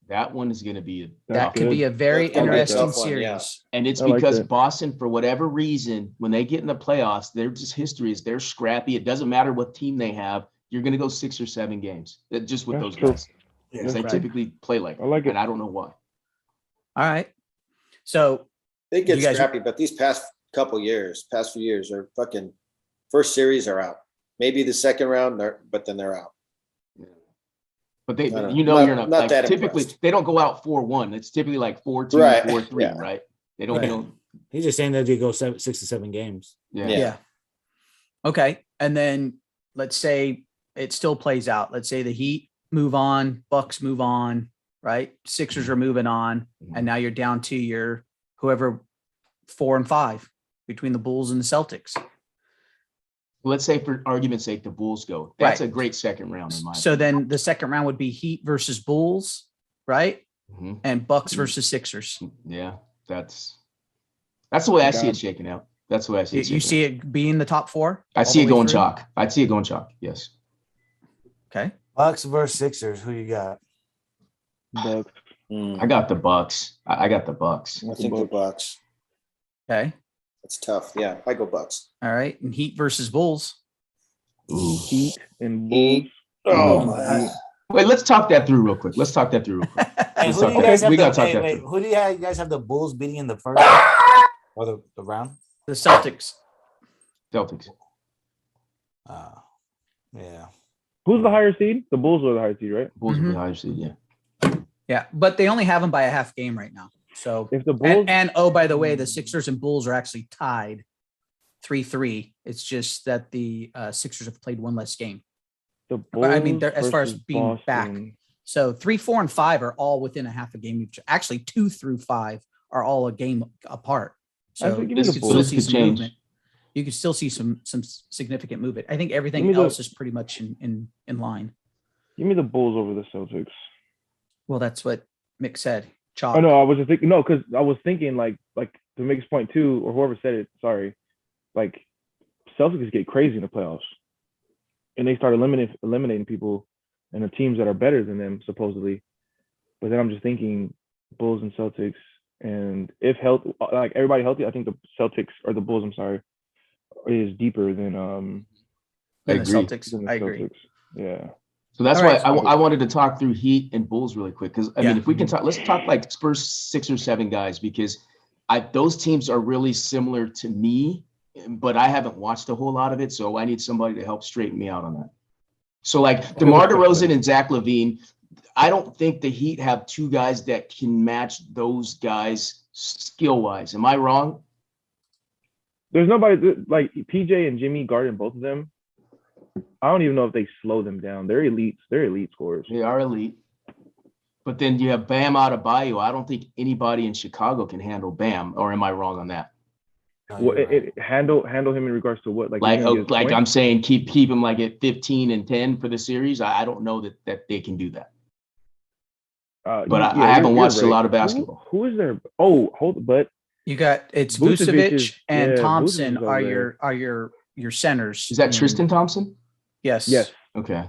[SPEAKER 5] That one is going to be
[SPEAKER 3] That could be a very
[SPEAKER 1] That's gonna be a
[SPEAKER 3] interesting
[SPEAKER 1] tough one, yeah.
[SPEAKER 3] series.
[SPEAKER 5] and it's
[SPEAKER 6] I like
[SPEAKER 5] because
[SPEAKER 6] that.
[SPEAKER 5] Boston, for whatever reason, when they get in the playoffs, their just history is they're scrappy. It doesn't matter what team they have. You're going to go 6 or 7 games just with
[SPEAKER 6] That's
[SPEAKER 5] those
[SPEAKER 6] true.
[SPEAKER 5] guys. Because they
[SPEAKER 3] Right.
[SPEAKER 5] typically play like
[SPEAKER 6] I like it.
[SPEAKER 5] and I don't know why.
[SPEAKER 3] All right. So
[SPEAKER 1] They get
[SPEAKER 3] You guys-
[SPEAKER 1] scrappy, but these past few years are fucking first series are out. Maybe the second round, but then they're out.
[SPEAKER 5] But they,
[SPEAKER 1] I don't know.
[SPEAKER 5] you know,
[SPEAKER 1] Not-
[SPEAKER 5] you're not,
[SPEAKER 1] not
[SPEAKER 5] like,
[SPEAKER 1] that
[SPEAKER 5] typically
[SPEAKER 1] impressed.
[SPEAKER 5] they don't go out 4-1. It's typically like 4-2,
[SPEAKER 1] Right.
[SPEAKER 5] 4-3,
[SPEAKER 1] Yeah.
[SPEAKER 5] right? They don't,
[SPEAKER 3] Right.
[SPEAKER 5] you know,
[SPEAKER 2] He's just saying that they go 6 to 7 games.
[SPEAKER 5] yeah.
[SPEAKER 3] yeah. Okay. And then let's say it still plays out. Let's say the Heat move on, Bucks move on, right? Sixers are moving on. And now you're down to your whoever 4 and 5 between the Bulls and the Celtics.
[SPEAKER 5] Let's say for argument's sake, the Bulls go. That's
[SPEAKER 3] Right.
[SPEAKER 5] a great second round in my
[SPEAKER 3] So then the second round would be Heat versus Bulls, right?
[SPEAKER 5] opinion.
[SPEAKER 3] And Bucks versus Sixers.
[SPEAKER 5] Mhm. Yeah, that's the way I see it
[SPEAKER 6] God.
[SPEAKER 5] shaking out. That's the way I see it.
[SPEAKER 3] You
[SPEAKER 5] shaking
[SPEAKER 3] see
[SPEAKER 5] out.
[SPEAKER 3] it being the top 4?
[SPEAKER 5] I
[SPEAKER 3] all
[SPEAKER 5] see
[SPEAKER 3] the
[SPEAKER 5] it
[SPEAKER 3] way
[SPEAKER 5] going
[SPEAKER 3] through?
[SPEAKER 5] chalk. I'd see it going chalk. Yes.
[SPEAKER 3] Okay.
[SPEAKER 2] Bucks versus Sixers. Who you got?
[SPEAKER 6] Bucks.
[SPEAKER 5] I got the Bucks. I got the Bucks.
[SPEAKER 1] I think the Bucks.
[SPEAKER 3] Okay.
[SPEAKER 1] It's tough. Yeah, I go Bucks.
[SPEAKER 3] All right. And Heat versus Bulls.
[SPEAKER 5] Ooh.
[SPEAKER 6] Heat and Bulls.
[SPEAKER 1] Heat.
[SPEAKER 5] Oh,
[SPEAKER 1] my.
[SPEAKER 5] Wait, let's talk that through real quick.
[SPEAKER 2] Hey,
[SPEAKER 5] Let's
[SPEAKER 2] who do you
[SPEAKER 5] talk-
[SPEAKER 2] guys have
[SPEAKER 5] we
[SPEAKER 2] the,
[SPEAKER 5] gotta talk
[SPEAKER 2] hey,
[SPEAKER 5] that
[SPEAKER 2] wait,
[SPEAKER 5] through.
[SPEAKER 2] who do you guys have the Bulls beating in the first or the round?
[SPEAKER 3] The Celtics.
[SPEAKER 5] Celtics.
[SPEAKER 2] Yeah.
[SPEAKER 6] Who's the higher seed? The Bulls are the higher seed, right?
[SPEAKER 5] Bulls
[SPEAKER 3] Mhm.
[SPEAKER 5] will be higher seed, yeah.
[SPEAKER 3] Yeah. But they only have them by a half game right now. So,
[SPEAKER 6] If the Bulls,
[SPEAKER 3] and oh, by the way, the Sixers and Bulls are actually tied 3-3. It's just that the Sixers have played one less game.
[SPEAKER 6] the Bulls
[SPEAKER 3] I mean, they're- as far as
[SPEAKER 6] versus
[SPEAKER 3] being back.
[SPEAKER 6] Boston.
[SPEAKER 3] So 3, 4, and 5 are all within a half a game. Actually, 2 through 5 are all a game apart.
[SPEAKER 6] I
[SPEAKER 3] So
[SPEAKER 6] think
[SPEAKER 3] you
[SPEAKER 6] give me
[SPEAKER 3] could
[SPEAKER 6] the
[SPEAKER 3] still
[SPEAKER 6] Bulls.
[SPEAKER 3] see
[SPEAKER 5] Could
[SPEAKER 3] some
[SPEAKER 5] change.
[SPEAKER 3] movement. You could still see some significant movement. I think everything
[SPEAKER 6] Give me the-
[SPEAKER 3] else is pretty much in line.
[SPEAKER 6] Give me the Bulls over the Celtics.
[SPEAKER 3] Well, that's what Mick said. Chalk.
[SPEAKER 6] Oh no, I was just thinking because I was thinking like to Mick's point too, or whoever said it. Sorry, like Celtics get crazy in the playoffs, and they start eliminating people and the teams that are better than them supposedly. But then I'm just thinking Bulls and Celtics, and if health like everybody healthy, I think the Celtics or the Bulls, I'm sorry, is deeper than
[SPEAKER 3] Than
[SPEAKER 5] I
[SPEAKER 3] the
[SPEAKER 5] agree.
[SPEAKER 3] Celtics.
[SPEAKER 6] than the
[SPEAKER 3] I agree.
[SPEAKER 6] Celtics. Yeah.
[SPEAKER 5] So that's
[SPEAKER 3] All
[SPEAKER 5] why
[SPEAKER 3] right.
[SPEAKER 5] I wanted to talk through Heat and Bulls really quick. Because I
[SPEAKER 3] Yeah.
[SPEAKER 5] mean, if we can talk, let's talk like first 6 or 7 guys, because those teams are really similar to me, but I haven't watched a whole lot of it. So I need somebody to help straighten me out on that. So like DeMar DeRozan and Zach LaVine, I don't think the Heat have 2 guys that can match those guys skill wise. Am I wrong?
[SPEAKER 6] There's nobody like PJ and Jimmy guarding both of them. I don't even know if they slow them down. They're elites. They're elite scorers.
[SPEAKER 5] They are elite. But then you have Bam Adebayo. I don't think anybody in Chicago can handle Bam, or am I wrong on that?
[SPEAKER 2] No,
[SPEAKER 6] Well,
[SPEAKER 2] you're right.
[SPEAKER 6] handle him in regards to what?
[SPEAKER 5] Like,
[SPEAKER 6] he's gonna get his
[SPEAKER 5] like
[SPEAKER 6] points?
[SPEAKER 5] I'm saying, keep him like at 15 and 10 for the series. I don't know that they can do that. But I haven't
[SPEAKER 6] you're
[SPEAKER 5] watched a lot of basketball.
[SPEAKER 6] Who is there? Oh, but
[SPEAKER 3] You got it's
[SPEAKER 6] Vucevic
[SPEAKER 3] Vucevic
[SPEAKER 6] is-
[SPEAKER 3] and
[SPEAKER 6] yeah,
[SPEAKER 3] Thompson
[SPEAKER 6] Vucevic is
[SPEAKER 3] are
[SPEAKER 6] over
[SPEAKER 3] your centers.
[SPEAKER 5] Is that Tristan Thompson?
[SPEAKER 3] Yes.
[SPEAKER 6] yes,
[SPEAKER 5] Okay.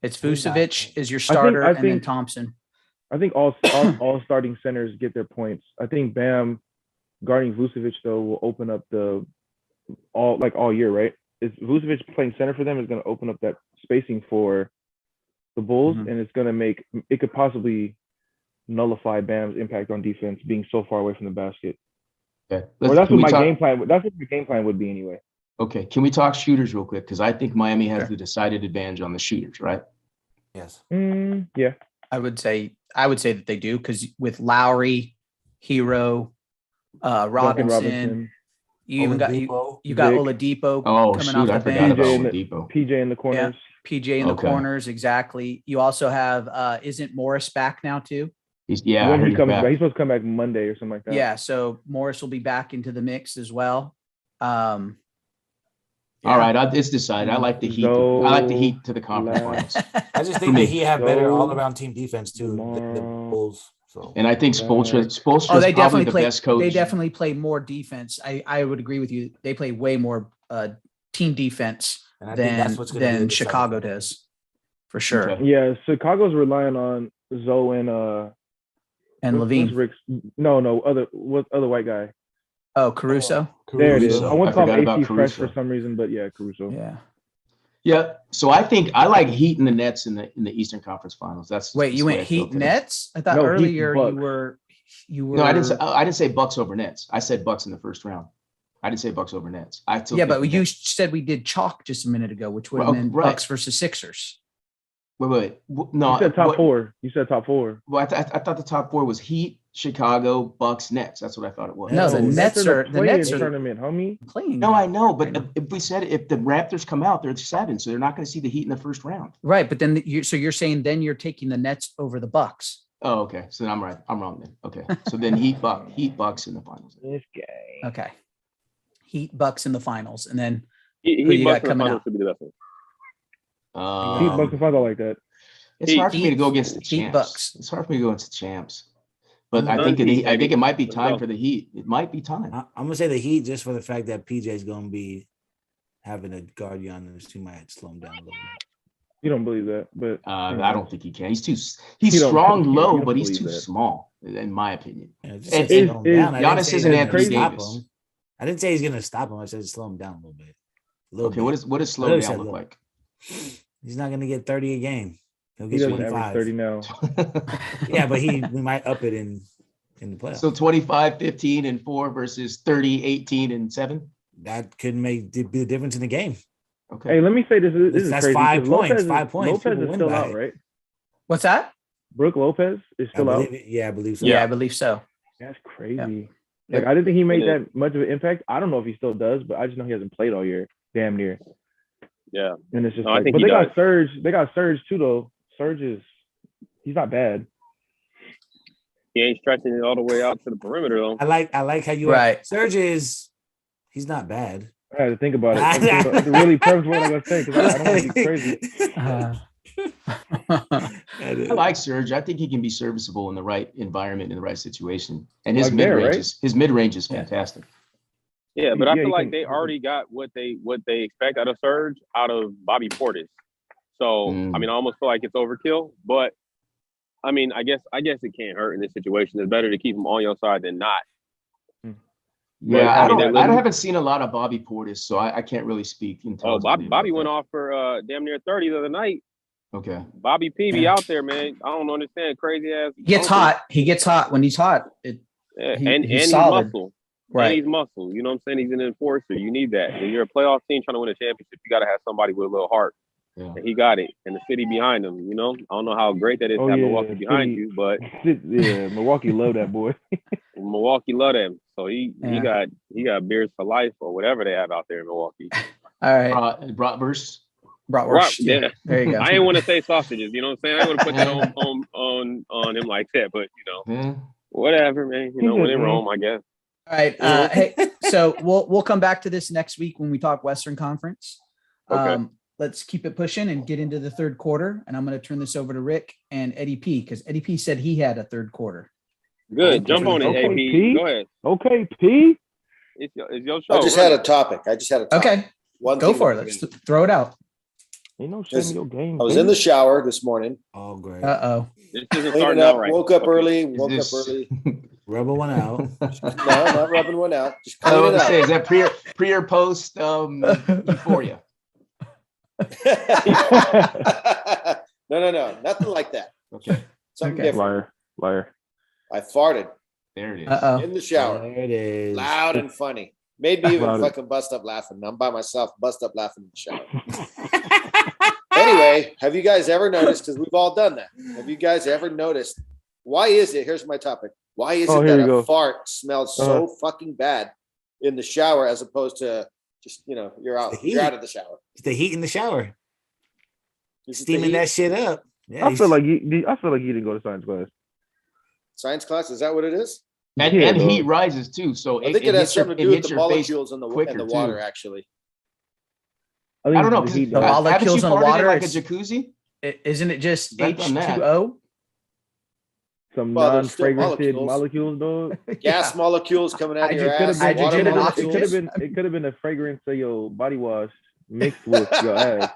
[SPEAKER 3] It's
[SPEAKER 2] Who's that?
[SPEAKER 3] Vucevic is your starter,
[SPEAKER 6] I
[SPEAKER 3] and then
[SPEAKER 6] think-
[SPEAKER 3] Thompson.
[SPEAKER 6] I think all starting centers get their points. I think Bam guarding Vucevic though will open up all year, right? Is Vucevic playing center for them is going to open up that spacing for the Bulls,
[SPEAKER 3] Mhm.
[SPEAKER 6] and it's going to make it could possibly nullify Bam's impact on defense being so far away from the basket.
[SPEAKER 5] Okay.
[SPEAKER 6] Or that's
[SPEAKER 5] Can
[SPEAKER 6] what
[SPEAKER 5] we
[SPEAKER 6] my
[SPEAKER 5] talk-
[SPEAKER 6] game plan. That's what my game plan would be anyway.
[SPEAKER 5] Okay. Can we talk shooters real quick? Because I think Miami has
[SPEAKER 3] Sure.
[SPEAKER 5] the decided advantage on the shooters, right?
[SPEAKER 2] Yes.
[SPEAKER 6] Yeah,
[SPEAKER 3] I would say that they do because with Lowry, Hero,
[SPEAKER 6] Duncan
[SPEAKER 3] Robinson, you even got
[SPEAKER 2] Oladipo.
[SPEAKER 3] you got
[SPEAKER 6] Vic.
[SPEAKER 3] Oladipo
[SPEAKER 5] Oh,
[SPEAKER 3] coming
[SPEAKER 5] shoot.
[SPEAKER 3] off
[SPEAKER 5] I
[SPEAKER 3] the
[SPEAKER 5] forgot
[SPEAKER 3] bench.
[SPEAKER 5] about
[SPEAKER 6] PJ in the-
[SPEAKER 5] Oladipo.
[SPEAKER 6] PJ in the corners.
[SPEAKER 3] PJ in the
[SPEAKER 5] Okay.
[SPEAKER 3] corners, exactly. You also have isn't Morris back now too?
[SPEAKER 5] I
[SPEAKER 6] When
[SPEAKER 5] heard
[SPEAKER 6] he
[SPEAKER 5] he's
[SPEAKER 6] comes
[SPEAKER 5] back.
[SPEAKER 6] back, he's supposed to come back Monday or something like that.
[SPEAKER 3] Yeah, so Morris will be back into the mix as well.
[SPEAKER 5] All right, it's decided. I like the Heat. I like the Heat to the conference finals.
[SPEAKER 2] I just
[SPEAKER 5] For
[SPEAKER 2] think
[SPEAKER 5] me.
[SPEAKER 2] that he had better
[SPEAKER 6] So,
[SPEAKER 2] all around team defense too than the
[SPEAKER 6] tomorrow.
[SPEAKER 2] Bulls. So
[SPEAKER 5] And I think Spoelstra's
[SPEAKER 3] Oh, they
[SPEAKER 5] probably
[SPEAKER 3] definitely
[SPEAKER 5] the
[SPEAKER 3] play.
[SPEAKER 5] best coach.
[SPEAKER 3] They definitely play more defense. I would agree with you. They play way more team defense
[SPEAKER 2] and I think that's
[SPEAKER 3] than
[SPEAKER 2] what's going to be
[SPEAKER 3] than
[SPEAKER 2] the deciding
[SPEAKER 3] Chicago
[SPEAKER 2] factor.
[SPEAKER 3] does, for sure.
[SPEAKER 5] Okay.
[SPEAKER 6] Yeah, Chicago's relying on Zoe and
[SPEAKER 3] And
[SPEAKER 6] what's
[SPEAKER 3] Levine.
[SPEAKER 6] Rick's? What other white guy?
[SPEAKER 3] Oh, Caruso.
[SPEAKER 6] There it is.
[SPEAKER 5] Caruso.
[SPEAKER 6] I want
[SPEAKER 5] I
[SPEAKER 6] to call
[SPEAKER 5] forgot
[SPEAKER 6] him
[SPEAKER 5] about
[SPEAKER 6] AC Fresh
[SPEAKER 5] Caruso.
[SPEAKER 6] for some reason, but yeah, Caruso.
[SPEAKER 3] Yeah.
[SPEAKER 5] Yeah. So I think I like Heat and the Nets in the Eastern Conference Finals.
[SPEAKER 3] Wait,
[SPEAKER 5] that's
[SPEAKER 3] you
[SPEAKER 5] the way
[SPEAKER 3] went
[SPEAKER 5] I feel
[SPEAKER 3] Heat
[SPEAKER 5] today.
[SPEAKER 3] Nets? I thought
[SPEAKER 6] No, Heat
[SPEAKER 3] earlier
[SPEAKER 6] Bucks.
[SPEAKER 3] you were.
[SPEAKER 5] No, I didn't say Bucks over Nets. I said Bucks in the first round. I didn't say Bucks over Nets.
[SPEAKER 3] Yeah, but you said we did chalk just a minute ago, which would have
[SPEAKER 5] Well,
[SPEAKER 3] been
[SPEAKER 5] right.
[SPEAKER 3] Bucks versus Sixers.
[SPEAKER 5] Wait. No,
[SPEAKER 6] You said top
[SPEAKER 5] what-
[SPEAKER 6] four. You said top four.
[SPEAKER 5] Well, I thought the top four was Heat, Chicago, Bucks, Nets. That's what I thought it was.
[SPEAKER 3] No, the
[SPEAKER 2] No,
[SPEAKER 3] Nets
[SPEAKER 6] in the
[SPEAKER 3] are the
[SPEAKER 6] play-in
[SPEAKER 3] Nets are
[SPEAKER 6] tournament, homie.
[SPEAKER 3] playing.
[SPEAKER 5] No, I know,
[SPEAKER 3] I
[SPEAKER 5] but
[SPEAKER 3] know.
[SPEAKER 5] if we said if the Raptors come out, they're 7, so they're not going to see the Heat in the first round.
[SPEAKER 3] Right, but then you're saying then you're taking the Nets over the Bucks.
[SPEAKER 5] Oh, okay. So then I'm right. I'm wrong then. Okay. So then Heat Bucks in the finals.
[SPEAKER 6] This guy.
[SPEAKER 3] Okay. Heat Bucks in the finals, and then
[SPEAKER 4] He
[SPEAKER 3] Who you
[SPEAKER 4] Bucks
[SPEAKER 3] got
[SPEAKER 4] in the
[SPEAKER 3] coming
[SPEAKER 4] finals
[SPEAKER 3] out?
[SPEAKER 4] should be the best one.
[SPEAKER 6] Heat
[SPEAKER 5] Um,
[SPEAKER 6] Bucks and finals, I like that.
[SPEAKER 5] It's
[SPEAKER 4] Heat-
[SPEAKER 5] hard for me to go against the
[SPEAKER 3] Heat
[SPEAKER 5] champs.
[SPEAKER 3] Bucks.
[SPEAKER 5] It's hard for me to go against the champs. But I
[SPEAKER 4] Suns,
[SPEAKER 5] think
[SPEAKER 4] Heat,
[SPEAKER 5] I think it might be
[SPEAKER 4] Let's
[SPEAKER 5] time
[SPEAKER 4] go.
[SPEAKER 5] for the Heat. It might be time.
[SPEAKER 2] I'm gonna say the Heat just for the fact that PJ's gonna be having a guard Giannis who might slow him down a little bit.
[SPEAKER 6] You don't believe that, but
[SPEAKER 5] I don't think he can. He's
[SPEAKER 6] He don't-
[SPEAKER 5] strong
[SPEAKER 6] he
[SPEAKER 5] low,
[SPEAKER 6] don't
[SPEAKER 5] but he's
[SPEAKER 6] believe
[SPEAKER 5] too
[SPEAKER 6] that.
[SPEAKER 5] small, in my opinion.
[SPEAKER 2] Yeah, just
[SPEAKER 5] And-
[SPEAKER 2] said
[SPEAKER 5] and-
[SPEAKER 2] slow him down. I didn't
[SPEAKER 5] Giannis
[SPEAKER 2] say
[SPEAKER 5] isn't
[SPEAKER 2] he's
[SPEAKER 5] Anthony
[SPEAKER 2] gonna stop
[SPEAKER 5] Davis.
[SPEAKER 2] him. I didn't say he's gonna stop him. I said slow him down a little bit. A little
[SPEAKER 5] Okay,
[SPEAKER 2] bit.
[SPEAKER 5] what does slow
[SPEAKER 2] Literally
[SPEAKER 5] down
[SPEAKER 2] said
[SPEAKER 5] look
[SPEAKER 2] low.
[SPEAKER 5] like?
[SPEAKER 2] He's not gonna get 30 a game. He'll
[SPEAKER 6] he
[SPEAKER 2] get
[SPEAKER 6] doesn't average 30
[SPEAKER 2] 25.
[SPEAKER 6] now.
[SPEAKER 2] Yeah, but we might up it in the playoffs.
[SPEAKER 5] So 25, 15, and 4 versus 30, 18, and 7.
[SPEAKER 2] That could be the difference in the game.
[SPEAKER 5] Okay.
[SPEAKER 6] Hey, let me say this. This is
[SPEAKER 2] That's
[SPEAKER 6] crazy.
[SPEAKER 2] 5
[SPEAKER 6] because
[SPEAKER 2] points. 5 points.
[SPEAKER 6] Lopez
[SPEAKER 2] People
[SPEAKER 6] is
[SPEAKER 2] win
[SPEAKER 6] still
[SPEAKER 2] by
[SPEAKER 6] out,
[SPEAKER 2] it.
[SPEAKER 6] right?
[SPEAKER 3] what's that?
[SPEAKER 6] Brooke Lopez is still out.
[SPEAKER 2] I believe so.
[SPEAKER 3] Yeah, I believe so.
[SPEAKER 6] That's crazy.
[SPEAKER 3] Yep.
[SPEAKER 6] Like I didn't think he made
[SPEAKER 4] Yeah.
[SPEAKER 6] that much of an impact. I don't know if he still does, but I just know he hasn't played all year. Damn near.
[SPEAKER 4] Yeah.
[SPEAKER 6] And it's just
[SPEAKER 4] No, I
[SPEAKER 6] like,
[SPEAKER 4] think
[SPEAKER 6] but
[SPEAKER 4] he
[SPEAKER 6] they got
[SPEAKER 4] does.
[SPEAKER 6] Surge. They got Surge too, though. Surge he's not bad.
[SPEAKER 4] He ain't stretching it all the way out to the perimeter though.
[SPEAKER 2] I like how you
[SPEAKER 3] Right.
[SPEAKER 2] Serge he's not bad.
[SPEAKER 6] I had to think about it. It's really preface what I'm gonna say because I don't want to be crazy.
[SPEAKER 5] I like Serge. I think he can be serviceable in the right environment, in the right situation. And his
[SPEAKER 6] Like there,
[SPEAKER 5] mid-range
[SPEAKER 6] right?
[SPEAKER 5] is
[SPEAKER 3] Yeah.
[SPEAKER 5] fantastic.
[SPEAKER 4] Yeah, but I
[SPEAKER 6] Yeah,
[SPEAKER 4] feel
[SPEAKER 6] you
[SPEAKER 4] like
[SPEAKER 6] can-
[SPEAKER 4] they already got what they expect out of Surge out of Bobby Portis. So
[SPEAKER 5] Mm.
[SPEAKER 4] I mean, I almost feel like it's overkill. But I mean, I guess it can't hurt in this situation. It's better to keep him on your side than not.
[SPEAKER 5] Yeah,
[SPEAKER 4] I mean,
[SPEAKER 5] I haven't seen a lot of Bobby Portis, so I can't really speak
[SPEAKER 4] Oh,
[SPEAKER 5] intelligently.
[SPEAKER 4] Bobby
[SPEAKER 5] about
[SPEAKER 4] went
[SPEAKER 5] that.
[SPEAKER 4] off for damn near 30 the other night.
[SPEAKER 5] Okay.
[SPEAKER 4] Bobby P be
[SPEAKER 3] Yeah.
[SPEAKER 4] out there, man. I don't understand crazy ass.
[SPEAKER 3] He gets hot. He gets hot when he's hot.
[SPEAKER 4] Yeah,
[SPEAKER 3] He-
[SPEAKER 4] and
[SPEAKER 3] he's
[SPEAKER 4] he's
[SPEAKER 3] solid.
[SPEAKER 4] muscle.
[SPEAKER 3] Right.
[SPEAKER 4] And he's muscle. You know what I'm saying? He's an enforcer. You need that. When you're a playoff team trying to win a championship, you got to have somebody with a little heart.
[SPEAKER 5] Yeah.
[SPEAKER 4] And he got it. And the city behind him, you know? I don't know how great that is
[SPEAKER 6] Oh,
[SPEAKER 4] to have
[SPEAKER 6] yeah,
[SPEAKER 4] Milwaukee behind
[SPEAKER 6] city.
[SPEAKER 4] you, but
[SPEAKER 6] Yeah, Milwaukee love that boy.
[SPEAKER 4] Milwaukee love him. So he
[SPEAKER 3] Yeah.
[SPEAKER 4] got beers for life or whatever they have out there in Milwaukee.
[SPEAKER 3] All right.
[SPEAKER 5] Bratwurst.
[SPEAKER 3] Bratwurst.
[SPEAKER 4] Yeah.
[SPEAKER 3] There you go.
[SPEAKER 4] I ain't want to say sausages, you know what I'm saying? I want to put that on him like that, but you know,
[SPEAKER 5] Yeah.
[SPEAKER 4] whatever, man. You know, when in Rome, I guess.
[SPEAKER 3] All right. Hey, so we'll come back to this next week when we talk Western Conference.
[SPEAKER 4] Okay.
[SPEAKER 3] Let's keep it pushing and get into the third quarter. And I'm going to turn this over to Rick and Eddie P because Eddie P said he had a third quarter.
[SPEAKER 4] Good. Jump on it,
[SPEAKER 6] Okay,
[SPEAKER 4] AP.
[SPEAKER 6] Pete.
[SPEAKER 4] Go ahead.
[SPEAKER 6] Okay, P.
[SPEAKER 4] It's your show.
[SPEAKER 1] I just had a topic.
[SPEAKER 3] Okay,
[SPEAKER 1] One
[SPEAKER 3] go
[SPEAKER 1] thing
[SPEAKER 3] for it.
[SPEAKER 1] that-
[SPEAKER 3] Let's throw it out.
[SPEAKER 6] Ain't no shame in your game.
[SPEAKER 1] I was in the shower this morning.
[SPEAKER 2] Oh, great.
[SPEAKER 3] Uh-oh.
[SPEAKER 4] This isn't
[SPEAKER 1] Cleaning
[SPEAKER 4] starting
[SPEAKER 1] up,
[SPEAKER 4] out right.
[SPEAKER 1] woke up early,
[SPEAKER 5] Is
[SPEAKER 1] woke up
[SPEAKER 5] this-
[SPEAKER 1] early.
[SPEAKER 2] Rubber one out.
[SPEAKER 1] No, not rubbing one out. Just
[SPEAKER 5] I was
[SPEAKER 1] cleaning
[SPEAKER 5] gonna say,
[SPEAKER 1] up.
[SPEAKER 5] is that pre or post euphoria?
[SPEAKER 1] No, nothing like that.
[SPEAKER 5] Okay,
[SPEAKER 1] Something
[SPEAKER 3] Okay.
[SPEAKER 1] different.
[SPEAKER 6] Liar.
[SPEAKER 1] I farted
[SPEAKER 5] there it is.
[SPEAKER 3] Uh-oh.
[SPEAKER 1] in the shower,
[SPEAKER 2] There it is.
[SPEAKER 1] loud and funny. Made me even
[SPEAKER 6] Loud.
[SPEAKER 1] fucking bust up laughing. I'm by myself, bust up laughing in the shower. Anyway, have you guys ever noticed? Because we've all done that. Have you guys ever noticed? Why is it? Here's my topic. Why is
[SPEAKER 6] Oh,
[SPEAKER 1] it
[SPEAKER 6] here
[SPEAKER 1] that
[SPEAKER 6] you
[SPEAKER 1] a
[SPEAKER 6] go.
[SPEAKER 1] fart smells so fucking bad in the shower as opposed to just you're out
[SPEAKER 2] The heat.
[SPEAKER 1] of the shower?
[SPEAKER 2] It's the heat in the shower.
[SPEAKER 1] Is it the
[SPEAKER 2] Steaming
[SPEAKER 1] heat?
[SPEAKER 2] that shit up. Yeah,
[SPEAKER 6] I feel like you didn't go to science class.
[SPEAKER 1] Science class, is that what it is?
[SPEAKER 5] And
[SPEAKER 6] Yeah,
[SPEAKER 5] and
[SPEAKER 6] dog.
[SPEAKER 5] heat rises too, so
[SPEAKER 1] I think it has
[SPEAKER 5] hits your-
[SPEAKER 1] something to
[SPEAKER 5] it
[SPEAKER 1] do with
[SPEAKER 5] hits
[SPEAKER 1] the
[SPEAKER 5] your face
[SPEAKER 1] molecules in the
[SPEAKER 5] quicker,
[SPEAKER 1] water,
[SPEAKER 5] too.
[SPEAKER 1] actually.
[SPEAKER 5] I don't know.
[SPEAKER 6] the
[SPEAKER 5] 'Cause,
[SPEAKER 6] heat
[SPEAKER 3] The
[SPEAKER 6] does.
[SPEAKER 3] molecules
[SPEAKER 5] haven't you
[SPEAKER 3] in the
[SPEAKER 5] farted
[SPEAKER 3] water,
[SPEAKER 5] in like a
[SPEAKER 3] it's-
[SPEAKER 5] jacuzzi?
[SPEAKER 3] Isn't it just
[SPEAKER 5] I've done that.
[SPEAKER 3] H2O?
[SPEAKER 6] Some
[SPEAKER 1] Well, there's still
[SPEAKER 6] non-fragranted
[SPEAKER 1] molecules.
[SPEAKER 6] molecules, dog.
[SPEAKER 1] Gas molecules coming out of your
[SPEAKER 3] Hydrogen-
[SPEAKER 1] ass.
[SPEAKER 3] hydrogen
[SPEAKER 1] water
[SPEAKER 6] It could
[SPEAKER 3] molecules.
[SPEAKER 6] have been. It could have been a fragrance of your body wash mixed with your ass.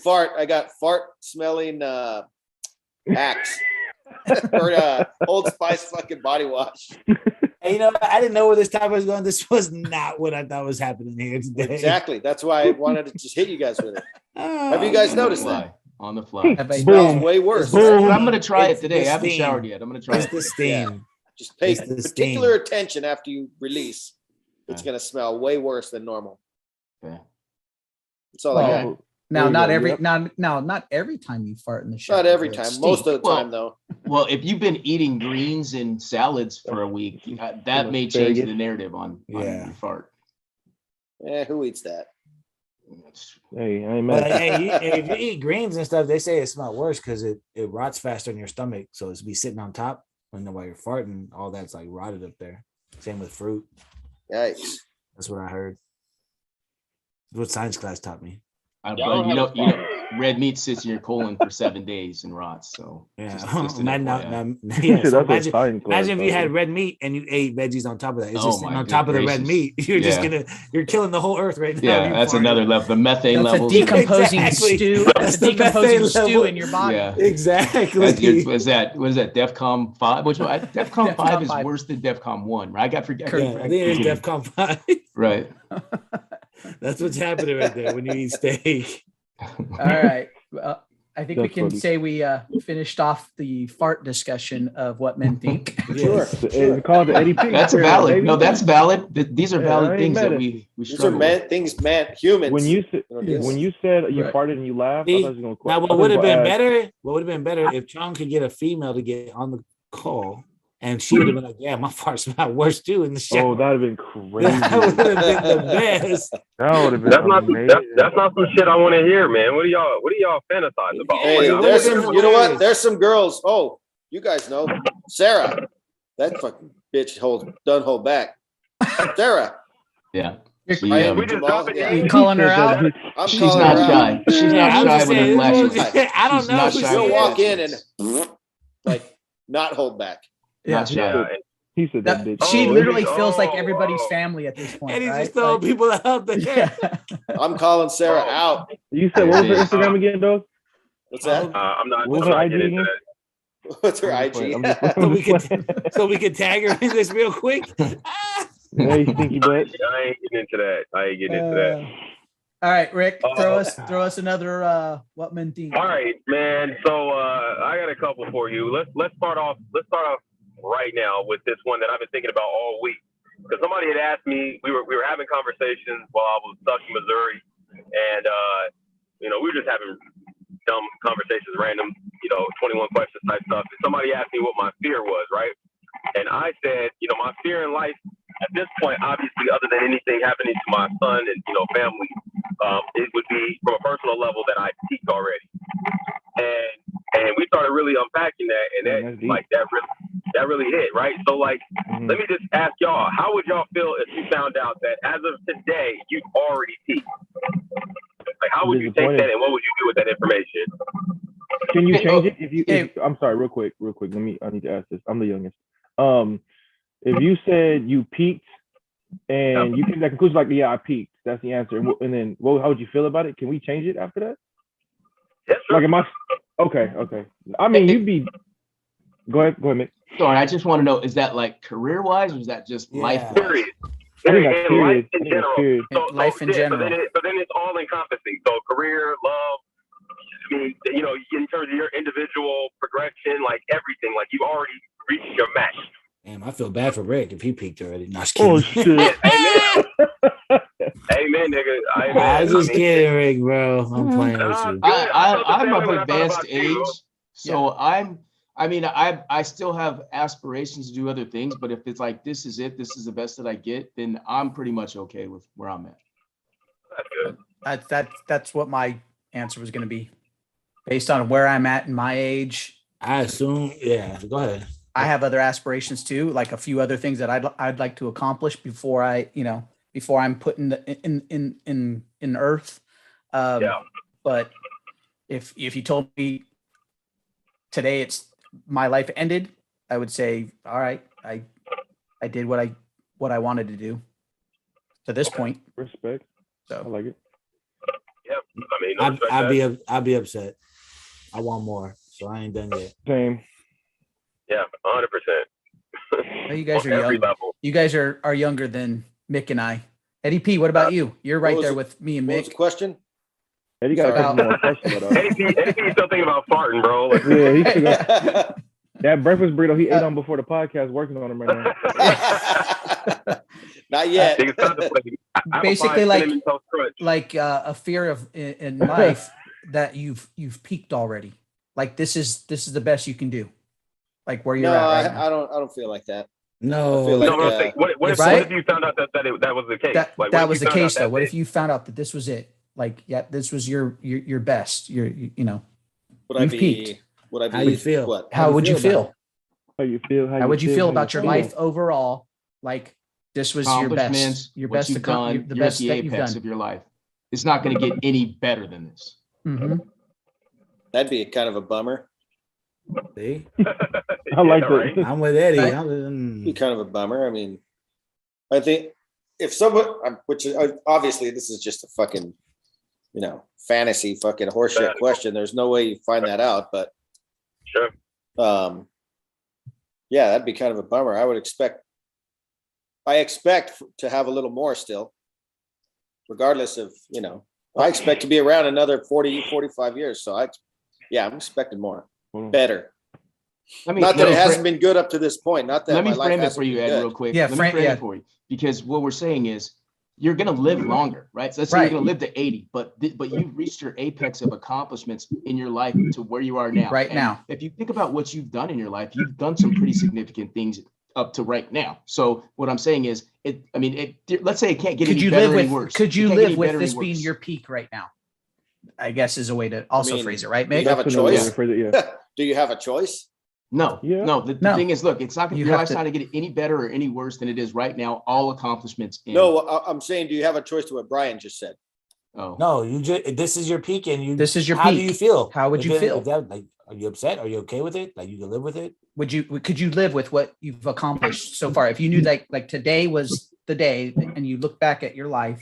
[SPEAKER 1] Fart. I got fart smelling Axe or Old Spice fucking body wash.
[SPEAKER 2] And you know, I didn't know where this topic was going. This was not what I thought was happening here today.
[SPEAKER 1] Exactly. That's why I wanted to just hit you guys with it.
[SPEAKER 2] Oh,
[SPEAKER 1] Have you guys
[SPEAKER 5] On the
[SPEAKER 1] noticed
[SPEAKER 5] fly,
[SPEAKER 1] that?
[SPEAKER 5] on the fly.
[SPEAKER 3] Have I-
[SPEAKER 1] It smells
[SPEAKER 6] Boom.
[SPEAKER 1] way worse.
[SPEAKER 2] Boom.
[SPEAKER 5] But I'm gonna try
[SPEAKER 2] It's
[SPEAKER 5] it today.
[SPEAKER 2] the
[SPEAKER 5] I haven't
[SPEAKER 2] steam.
[SPEAKER 5] showered yet. I'm gonna try
[SPEAKER 2] It's
[SPEAKER 5] it.
[SPEAKER 2] the steam.
[SPEAKER 1] Just pay
[SPEAKER 2] It's the
[SPEAKER 1] particular
[SPEAKER 2] steam.
[SPEAKER 1] attention after you release. It's
[SPEAKER 5] Okay.
[SPEAKER 1] gonna smell way worse than normal.
[SPEAKER 5] Okay.
[SPEAKER 1] That's all I got.
[SPEAKER 3] Well, Now,
[SPEAKER 6] There you
[SPEAKER 3] not
[SPEAKER 6] go,
[SPEAKER 3] every
[SPEAKER 6] yep.
[SPEAKER 3] not every time you fart in the shower.
[SPEAKER 1] Not every
[SPEAKER 3] will it
[SPEAKER 1] time.
[SPEAKER 3] stink.
[SPEAKER 1] Most of the
[SPEAKER 5] Well,
[SPEAKER 1] time, though.
[SPEAKER 5] Well, if you've been eating greens and salads for a week, that may change the narrative on
[SPEAKER 2] Yeah.
[SPEAKER 5] your fart.
[SPEAKER 1] Who eats that?
[SPEAKER 6] Hey, I ain't
[SPEAKER 2] But
[SPEAKER 6] mad.
[SPEAKER 2] hey, if you eat greens and stuff, they say it smells worse because it rots faster in your stomach. So it's be sitting on top and while you're farting, all that's like rotted up there. Same with fruit.
[SPEAKER 1] Yikes.
[SPEAKER 2] That's what I heard. That's what science class taught me.
[SPEAKER 5] But
[SPEAKER 4] Y'all
[SPEAKER 5] you
[SPEAKER 4] have
[SPEAKER 5] know,
[SPEAKER 4] a fart.
[SPEAKER 5] red meat sits in your colon for 7 days and rots. So
[SPEAKER 2] Yeah.
[SPEAKER 5] just an
[SPEAKER 2] Imagine,
[SPEAKER 5] FYI.
[SPEAKER 2] yeah, so
[SPEAKER 6] That's what
[SPEAKER 2] imagine,
[SPEAKER 6] science class
[SPEAKER 2] imagine if you
[SPEAKER 6] taught
[SPEAKER 2] had
[SPEAKER 6] me.
[SPEAKER 2] red meat and you ate veggies on top of that. It's
[SPEAKER 5] Oh
[SPEAKER 2] just sitting
[SPEAKER 5] my
[SPEAKER 2] on top of
[SPEAKER 5] good
[SPEAKER 2] the red
[SPEAKER 5] gracious.
[SPEAKER 2] meat. You're just
[SPEAKER 5] Yeah.
[SPEAKER 2] you're killing the whole earth right now. if
[SPEAKER 5] Yeah,
[SPEAKER 2] you
[SPEAKER 5] that's
[SPEAKER 2] fart.
[SPEAKER 5] another level. The methane
[SPEAKER 3] That's a
[SPEAKER 5] levels.
[SPEAKER 3] decomposing
[SPEAKER 2] Exactly.
[SPEAKER 3] stew.
[SPEAKER 2] That's
[SPEAKER 3] That's a
[SPEAKER 2] the
[SPEAKER 3] decomposing
[SPEAKER 2] methane
[SPEAKER 3] stew
[SPEAKER 2] level.
[SPEAKER 3] in your body.
[SPEAKER 5] Yeah.
[SPEAKER 2] Exactly.
[SPEAKER 5] What is that? DEFCON 5? Which one? DEFCON 5
[SPEAKER 3] DEFCON
[SPEAKER 5] is
[SPEAKER 3] 5.
[SPEAKER 5] worse than DEFCON 1, right? I forget.
[SPEAKER 2] Yeah, I think it's DEFCON 5.
[SPEAKER 5] Right.
[SPEAKER 2] That's what's happening right there when you eat steak.
[SPEAKER 3] All right. Well, I think we
[SPEAKER 6] That's
[SPEAKER 3] can
[SPEAKER 6] funny.
[SPEAKER 3] say we finished off the fart discussion of what men think.
[SPEAKER 1] Sure.
[SPEAKER 6] It's called the Eddie Pink.
[SPEAKER 5] That's
[SPEAKER 6] experiment,
[SPEAKER 5] valid.
[SPEAKER 6] baby.
[SPEAKER 5] No, that's valid. These are
[SPEAKER 6] Yeah, I
[SPEAKER 5] valid
[SPEAKER 6] ain't
[SPEAKER 5] things
[SPEAKER 6] mad
[SPEAKER 5] that
[SPEAKER 6] at
[SPEAKER 5] we
[SPEAKER 1] These are
[SPEAKER 5] struggle with.
[SPEAKER 1] humans.
[SPEAKER 6] When you said
[SPEAKER 1] don't do
[SPEAKER 6] when
[SPEAKER 1] this.
[SPEAKER 6] you said you
[SPEAKER 3] Right.
[SPEAKER 6] farted and you laughed,
[SPEAKER 2] See,
[SPEAKER 6] I thought you were
[SPEAKER 2] Now,
[SPEAKER 6] gonna.
[SPEAKER 2] what would have been better? What would have been better if Chong could get a female to get on the call, and she would have been like, "Yeah, my fart smelled worse too in the shower."
[SPEAKER 6] Oh, that'd have been crazy.
[SPEAKER 2] That would have been the best.
[SPEAKER 6] That would have been
[SPEAKER 7] That's not
[SPEAKER 6] amazing.
[SPEAKER 7] that's not some shit I want to hear, man. What do y'all fantasize about?
[SPEAKER 2] Hey,
[SPEAKER 1] Hey,
[SPEAKER 2] it
[SPEAKER 1] there's
[SPEAKER 2] would've
[SPEAKER 1] some,
[SPEAKER 2] been
[SPEAKER 1] you know what?
[SPEAKER 2] hilarious.
[SPEAKER 1] There's some girls. Oh, you guys know Sarah. That fucking bitch doesn't hold back. Sarah.
[SPEAKER 5] Yeah.
[SPEAKER 3] You're-
[SPEAKER 5] She,
[SPEAKER 1] I am
[SPEAKER 7] we just
[SPEAKER 1] Jamal,
[SPEAKER 7] dropping
[SPEAKER 1] yeah.
[SPEAKER 3] You calling her out?
[SPEAKER 1] I'm
[SPEAKER 5] she's
[SPEAKER 1] calling
[SPEAKER 5] not
[SPEAKER 1] her out.
[SPEAKER 5] shy. She's
[SPEAKER 2] Yeah,
[SPEAKER 5] not
[SPEAKER 2] I'm
[SPEAKER 5] shy
[SPEAKER 2] just
[SPEAKER 5] with her
[SPEAKER 2] saying,
[SPEAKER 5] flashlight.
[SPEAKER 2] I don't
[SPEAKER 5] She's
[SPEAKER 2] know
[SPEAKER 5] not
[SPEAKER 2] who
[SPEAKER 5] shy
[SPEAKER 2] she
[SPEAKER 1] She'll
[SPEAKER 5] with
[SPEAKER 2] is.
[SPEAKER 1] walk in
[SPEAKER 5] flashlights.
[SPEAKER 1] and like not hold back.
[SPEAKER 3] Yeah.
[SPEAKER 5] Not shy.
[SPEAKER 7] Yeah.
[SPEAKER 6] He said that bitch.
[SPEAKER 3] She
[SPEAKER 7] Oh,
[SPEAKER 3] literally
[SPEAKER 7] oh,
[SPEAKER 3] feels like
[SPEAKER 7] oh,
[SPEAKER 3] everybody's
[SPEAKER 7] oh.
[SPEAKER 3] family at this point.
[SPEAKER 2] And he's
[SPEAKER 3] right?
[SPEAKER 2] just throwing
[SPEAKER 3] Like-
[SPEAKER 2] people out there.
[SPEAKER 3] Yeah.
[SPEAKER 1] I'm calling Sarah out.
[SPEAKER 6] You said what was her
[SPEAKER 5] Yeah.
[SPEAKER 6] Instagram again, dog?
[SPEAKER 1] What's that?
[SPEAKER 7] I'm not.
[SPEAKER 6] What was
[SPEAKER 7] I'm
[SPEAKER 6] her
[SPEAKER 7] not
[SPEAKER 6] IG
[SPEAKER 7] getting into
[SPEAKER 6] again?
[SPEAKER 7] that.
[SPEAKER 1] What's her
[SPEAKER 6] I'm just
[SPEAKER 1] IG?
[SPEAKER 6] playing, I'm just
[SPEAKER 2] So
[SPEAKER 6] playing,
[SPEAKER 2] we
[SPEAKER 6] I'm just
[SPEAKER 2] could
[SPEAKER 6] playing.
[SPEAKER 2] so we could tag her in this real quick.
[SPEAKER 6] Hey, stinky butt.
[SPEAKER 7] I ain't getting into that. I ain't getting into that.
[SPEAKER 3] All right, Rick, throw
[SPEAKER 7] Oh.
[SPEAKER 3] us another what men think.
[SPEAKER 7] All right, man. So I got a couple for you. Let's start off right now with this one that I've been thinking about all week. Because somebody had asked me, we were having conversations while I was stuck in Missouri, and we were just having dumb conversations, random, 21 questions type stuff. And somebody asked me what my fear was, right? And I said, my fear in life at this point, obviously, other than anything happening to my son and family, it would be from a personal level that I peaked already. And we started really unpacking that, and
[SPEAKER 6] Man, that's deep.
[SPEAKER 7] that really hit, right? So like,
[SPEAKER 6] Mhm.
[SPEAKER 7] let me just ask y'all, how would y'all feel if you found out that as of today you've already peaked? Like, how would you take
[SPEAKER 6] Disappointed.
[SPEAKER 7] that, and what would you do with that information?
[SPEAKER 6] Can you
[SPEAKER 3] Hey,
[SPEAKER 6] change it if you?
[SPEAKER 3] hey.
[SPEAKER 6] I'm sorry, real quick. I need to ask this. I'm the youngest. If you said you peaked and you came to that conclusion, like, yeah, I peaked. That's the answer. And then, how would you feel about it? Can we change it after that?
[SPEAKER 7] Yes, sir.
[SPEAKER 6] Like, am I? Okay. I mean, you'd be. Go ahead, Mick.
[SPEAKER 5] Sorry, I just want to know, is that like career wise or is that just
[SPEAKER 2] Yeah.
[SPEAKER 5] life?
[SPEAKER 7] Period.
[SPEAKER 6] I think that's
[SPEAKER 7] And
[SPEAKER 6] period.
[SPEAKER 7] life
[SPEAKER 6] I
[SPEAKER 7] in
[SPEAKER 6] think that's
[SPEAKER 7] general.
[SPEAKER 6] period.
[SPEAKER 3] Life in general.
[SPEAKER 7] But then it's all encompassing. So career, love. I mean, in terms of your individual progression, like everything, like you've already reached your max.
[SPEAKER 2] Damn, I feel bad for Rick if he peaked already. No, just kidding.
[SPEAKER 6] Oh shit!
[SPEAKER 7] Amen, nigga. Amen.
[SPEAKER 2] I was just
[SPEAKER 7] I mean,
[SPEAKER 2] kidding, Rick, bro. I'm playing with you.
[SPEAKER 5] I'm of
[SPEAKER 7] when I thought
[SPEAKER 5] advanced
[SPEAKER 7] about you.
[SPEAKER 5] age, so I still have aspirations to do other things, but if it's like this is the best that I get, then I'm pretty much okay with where I'm at.
[SPEAKER 7] That's good.
[SPEAKER 3] That's what my answer was going to be, based on where I'm at in my age.
[SPEAKER 2] I assume, yeah. Go ahead.
[SPEAKER 3] I have other aspirations too, like a few other things that I'd like to accomplish before I'm put in earth.
[SPEAKER 7] Yeah.
[SPEAKER 3] But if you told me today my life ended, I would say, all right, I did what I wanted to do to this point.
[SPEAKER 6] Respect. I
[SPEAKER 3] So
[SPEAKER 6] like it.
[SPEAKER 7] Yeah. I mean, no respect that.
[SPEAKER 2] I'd be upset. I want more, so I ain't done yet.
[SPEAKER 6] Same.
[SPEAKER 7] Yeah, 100%.
[SPEAKER 3] well, you guys
[SPEAKER 7] On
[SPEAKER 3] are
[SPEAKER 7] every
[SPEAKER 3] young.
[SPEAKER 7] level.
[SPEAKER 3] You guys are younger than Mick and I. Eddie P, what about you? You're right
[SPEAKER 1] was
[SPEAKER 3] there
[SPEAKER 1] it?
[SPEAKER 3] with me and
[SPEAKER 1] What was the
[SPEAKER 3] Mick.
[SPEAKER 1] question?
[SPEAKER 6] Eddie got a
[SPEAKER 3] Sorry.
[SPEAKER 6] couple more questions.
[SPEAKER 7] ADP still thinking about farting, bro. Like,
[SPEAKER 6] Yeah, he still got that breakfast burrito he ate on before the podcast. Working on him right now.
[SPEAKER 1] Not yet.
[SPEAKER 7] niggas contemplating. Apple
[SPEAKER 3] Basically,
[SPEAKER 7] pie,
[SPEAKER 3] like-
[SPEAKER 7] Cinnamon Toast Crunch.
[SPEAKER 3] Like a fear of in life that you've peaked already. Like this is the best you can do. Like where you're
[SPEAKER 1] No,
[SPEAKER 3] at right now.
[SPEAKER 1] I don't feel like that.
[SPEAKER 2] No,
[SPEAKER 1] I feel like,
[SPEAKER 7] No, but I'm saying, what if
[SPEAKER 3] Right?
[SPEAKER 7] you found out that that was the case?
[SPEAKER 3] That
[SPEAKER 7] Like, what
[SPEAKER 3] that
[SPEAKER 7] if
[SPEAKER 3] was
[SPEAKER 7] you
[SPEAKER 3] the
[SPEAKER 7] found out
[SPEAKER 3] case though.
[SPEAKER 7] that
[SPEAKER 3] What
[SPEAKER 7] it-
[SPEAKER 3] if you found out that this was it? Like, yeah, this was your best. You know.
[SPEAKER 1] Would I
[SPEAKER 3] You've
[SPEAKER 1] be?
[SPEAKER 3] peaked.
[SPEAKER 1] Would I be?
[SPEAKER 2] How you feel?
[SPEAKER 1] What?
[SPEAKER 3] How would you feel?
[SPEAKER 6] How you feel?
[SPEAKER 3] How would you feel about your
[SPEAKER 6] feel?
[SPEAKER 3] life overall? Like this was your
[SPEAKER 5] Accomplishments,
[SPEAKER 3] best. Your
[SPEAKER 5] what
[SPEAKER 3] best.
[SPEAKER 5] you've done,
[SPEAKER 3] The
[SPEAKER 5] you're at
[SPEAKER 3] best
[SPEAKER 5] the
[SPEAKER 3] that you've
[SPEAKER 5] apex
[SPEAKER 3] done.
[SPEAKER 5] of your life. It's not going to get any better than this.
[SPEAKER 3] Mhm.
[SPEAKER 1] That'd be kind of a bummer.
[SPEAKER 2] see,
[SPEAKER 6] I like
[SPEAKER 7] Yeah, right?
[SPEAKER 6] that.
[SPEAKER 2] I'm with Eddie.
[SPEAKER 3] Right.
[SPEAKER 1] Be kind of a bummer. I mean, I think if someone, which obviously this is just a fucking, fantasy fucking horseshit question. There's no way you find that out, but
[SPEAKER 7] Sure.
[SPEAKER 1] yeah, that'd be kind of a bummer. I expect to have a little more still, regardless of, I expect to be around another 40, 45 years. So I'm expecting more, better.
[SPEAKER 5] Let me,
[SPEAKER 1] Not that
[SPEAKER 5] let
[SPEAKER 1] it
[SPEAKER 5] me
[SPEAKER 1] hasn't
[SPEAKER 5] fra-
[SPEAKER 1] been good up to this point. Not that
[SPEAKER 5] let me
[SPEAKER 1] my life
[SPEAKER 5] frame it
[SPEAKER 1] hasn't
[SPEAKER 5] for you,
[SPEAKER 1] been
[SPEAKER 5] Ed,
[SPEAKER 1] good.
[SPEAKER 5] real quick.
[SPEAKER 3] Yeah,
[SPEAKER 5] Let me frame
[SPEAKER 3] yeah.
[SPEAKER 5] it for you because what we're saying is you're going to live longer, right? So let's say
[SPEAKER 3] Right.
[SPEAKER 5] you're going to live to 80, but you've reached your apex of accomplishments in your life to where you are now.
[SPEAKER 3] Right
[SPEAKER 5] And
[SPEAKER 3] now.
[SPEAKER 5] if you think about what you've done in your life, you've done some pretty significant things up to right now. So what I'm saying is, let's say it can't get
[SPEAKER 3] Could
[SPEAKER 5] any
[SPEAKER 3] you
[SPEAKER 5] better
[SPEAKER 3] live
[SPEAKER 5] or any
[SPEAKER 3] with?
[SPEAKER 5] worse.
[SPEAKER 3] Could
[SPEAKER 5] It
[SPEAKER 3] you
[SPEAKER 5] can't get
[SPEAKER 3] live
[SPEAKER 5] any
[SPEAKER 3] with
[SPEAKER 5] better or
[SPEAKER 3] this
[SPEAKER 5] any
[SPEAKER 3] being
[SPEAKER 5] worse.
[SPEAKER 3] your peak right now? I guess is a way to also
[SPEAKER 1] mean,
[SPEAKER 3] phrase it, right,
[SPEAKER 1] do you
[SPEAKER 3] Mick?
[SPEAKER 1] have a
[SPEAKER 6] That's another way to
[SPEAKER 1] choice?
[SPEAKER 6] phrase it, yeah.
[SPEAKER 1] Do you have a choice?
[SPEAKER 5] No,
[SPEAKER 6] Yeah.
[SPEAKER 5] no. The
[SPEAKER 3] No.
[SPEAKER 5] thing is, look, it's not
[SPEAKER 3] You
[SPEAKER 5] your
[SPEAKER 3] have
[SPEAKER 5] life's
[SPEAKER 3] to-
[SPEAKER 5] not going to get any better or any worse than it is right now. All accomplishments. In.
[SPEAKER 1] No, I'm saying, do you have a choice to what Brian just said?
[SPEAKER 5] Oh.
[SPEAKER 2] No, you just this is your peak, and you.
[SPEAKER 3] This is your
[SPEAKER 2] How do
[SPEAKER 3] peak.
[SPEAKER 2] you feel?
[SPEAKER 3] How would
[SPEAKER 2] If
[SPEAKER 3] you
[SPEAKER 2] it-
[SPEAKER 3] feel?
[SPEAKER 2] If that, like, are you upset? Are you okay with it? Like, you can live with it?
[SPEAKER 3] Could you live with what you've accomplished so far? If you knew like today was the day and you look back at your life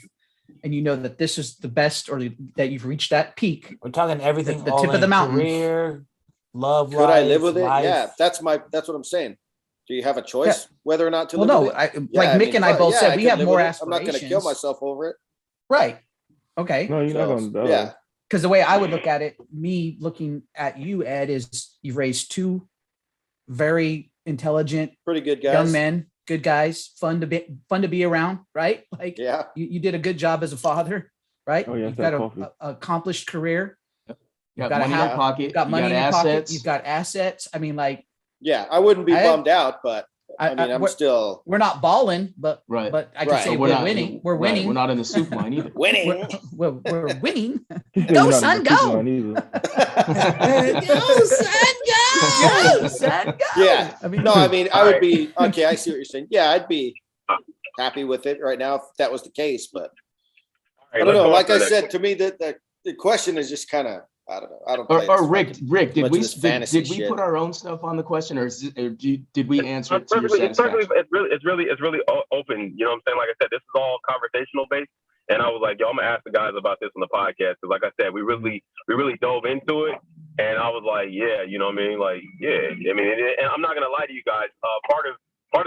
[SPEAKER 3] and you know that this is the best or that you've reached that peak.
[SPEAKER 2] We're talking everything.
[SPEAKER 3] The
[SPEAKER 2] all
[SPEAKER 3] tip of the
[SPEAKER 2] in,
[SPEAKER 3] mountain.
[SPEAKER 2] Career, love.
[SPEAKER 1] Could I live
[SPEAKER 2] life,
[SPEAKER 1] with it?
[SPEAKER 2] life.
[SPEAKER 1] Yeah, that's what I'm saying. Do you have a choice whether or not to
[SPEAKER 3] Well,
[SPEAKER 1] live
[SPEAKER 3] no,
[SPEAKER 1] with it? Yeah,
[SPEAKER 3] like Mick and I
[SPEAKER 1] fuck,
[SPEAKER 3] both
[SPEAKER 1] yeah,
[SPEAKER 3] said, we
[SPEAKER 1] could
[SPEAKER 3] have
[SPEAKER 1] live
[SPEAKER 3] more
[SPEAKER 1] with it. I'm
[SPEAKER 3] aspirations.
[SPEAKER 1] not going to kill myself over it.
[SPEAKER 3] Right. Okay.
[SPEAKER 6] No, you're not
[SPEAKER 1] So,
[SPEAKER 6] gonna.
[SPEAKER 1] yeah.
[SPEAKER 3] Because the way I would look at it, me looking at you, Ed, is you've raised two very intelligent
[SPEAKER 1] Pretty good guys.
[SPEAKER 3] young men, good guys, fun to be around, right? Like
[SPEAKER 1] Yeah.
[SPEAKER 3] you did a good job as a father, right?
[SPEAKER 6] Oh, yeah,
[SPEAKER 3] You've got
[SPEAKER 6] that's
[SPEAKER 3] a
[SPEAKER 6] coffee.
[SPEAKER 3] accomplished career.
[SPEAKER 5] You got
[SPEAKER 3] got a
[SPEAKER 5] money in
[SPEAKER 3] house,
[SPEAKER 5] your pocket.
[SPEAKER 3] You've got
[SPEAKER 5] you
[SPEAKER 3] money
[SPEAKER 5] got
[SPEAKER 3] in your
[SPEAKER 5] assets.
[SPEAKER 3] pocket. You've got assets. I mean, like
[SPEAKER 1] Yeah. I wouldn't be
[SPEAKER 3] I-
[SPEAKER 1] bummed out, but I mean, I'm still
[SPEAKER 3] we're not balling, but
[SPEAKER 5] Right.
[SPEAKER 3] I can
[SPEAKER 1] Right.
[SPEAKER 3] say
[SPEAKER 5] But
[SPEAKER 3] we're
[SPEAKER 5] not-
[SPEAKER 3] winning. We're
[SPEAKER 5] right,
[SPEAKER 3] winning.
[SPEAKER 5] We're not in the soup line either.
[SPEAKER 1] winning.
[SPEAKER 3] We're winning.
[SPEAKER 6] He said
[SPEAKER 3] Go,
[SPEAKER 6] you're not
[SPEAKER 3] son,
[SPEAKER 6] in the
[SPEAKER 3] go.
[SPEAKER 6] soup line either.
[SPEAKER 3] Go, son, go! Go, son, go!
[SPEAKER 1] Yeah.
[SPEAKER 3] I mean,
[SPEAKER 1] No, I mean, I
[SPEAKER 7] All
[SPEAKER 1] would
[SPEAKER 7] right.
[SPEAKER 1] be okay. I see what you're saying. Yeah, I'd be happy with it right now if that was the case. But I don't know. Like I said, to me, the question is just kind of, I don't know. I don't. Play
[SPEAKER 5] Or
[SPEAKER 1] this
[SPEAKER 5] Rick,
[SPEAKER 1] fucking-
[SPEAKER 5] Rick, did
[SPEAKER 1] much
[SPEAKER 5] we
[SPEAKER 1] of this fantasy
[SPEAKER 5] did we
[SPEAKER 1] shit.
[SPEAKER 5] put our own stuff on the question, or did we answer it
[SPEAKER 7] It's
[SPEAKER 5] to your satisfaction?
[SPEAKER 7] it's really open. You know what I'm saying? Like I said, this is all conversational based. And I was like, yo, I'm gonna ask the guys about this on the podcast because, like I said, we really dove into it. And I was like, yeah, you know what I mean? Like, yeah, I mean, and I'm not gonna lie to you guys. Part of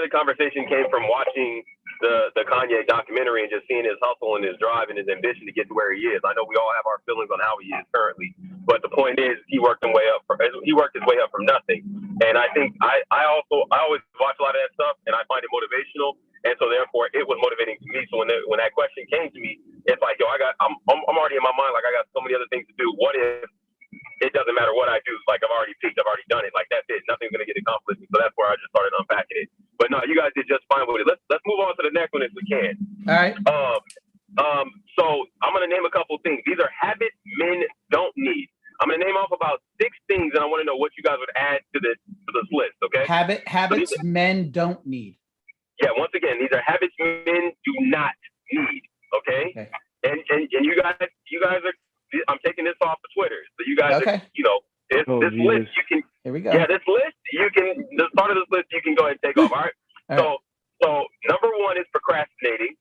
[SPEAKER 7] the conversation came from watching the Kanye documentary and just seeing his hustle and his drive and his ambition to get to where he is. I know we all have our feelings on how he is currently, but the point is, he worked his way up from nothing. And I think I always watch a lot of that stuff, and I find it motivational. And so therefore, it was motivating to me. So when that question came to me, it's like, yo, I'm already in my mind, like I got so many other things to do. What if it doesn't matter what I do? Like I've already peaked, I've already done it. Like that's it. Nothing's gonna get accomplished. So that's where I just started unpacking it. But no, you guys did just fine with it. Let's move on to the next one if we can.
[SPEAKER 3] all right.
[SPEAKER 7] So I'm gonna name a couple things. These are habits men don't need. I'm gonna name off about 6 things, and I want to know what you guys would add to this list. Okay.
[SPEAKER 3] Habits men don't need.
[SPEAKER 7] Yeah, once again, these are habits men do not need. Okay,
[SPEAKER 3] Okay.
[SPEAKER 7] and you guys are. I'm taking this off of Twitter, so you guys
[SPEAKER 3] Okay.
[SPEAKER 7] are. You know, this
[SPEAKER 6] Jesus.
[SPEAKER 7] list you can.
[SPEAKER 3] Here we go.
[SPEAKER 7] Yeah, this list you can. The start of this list you can go ahead and take off. All right.
[SPEAKER 3] All right.
[SPEAKER 7] So number 1 is procrastinating.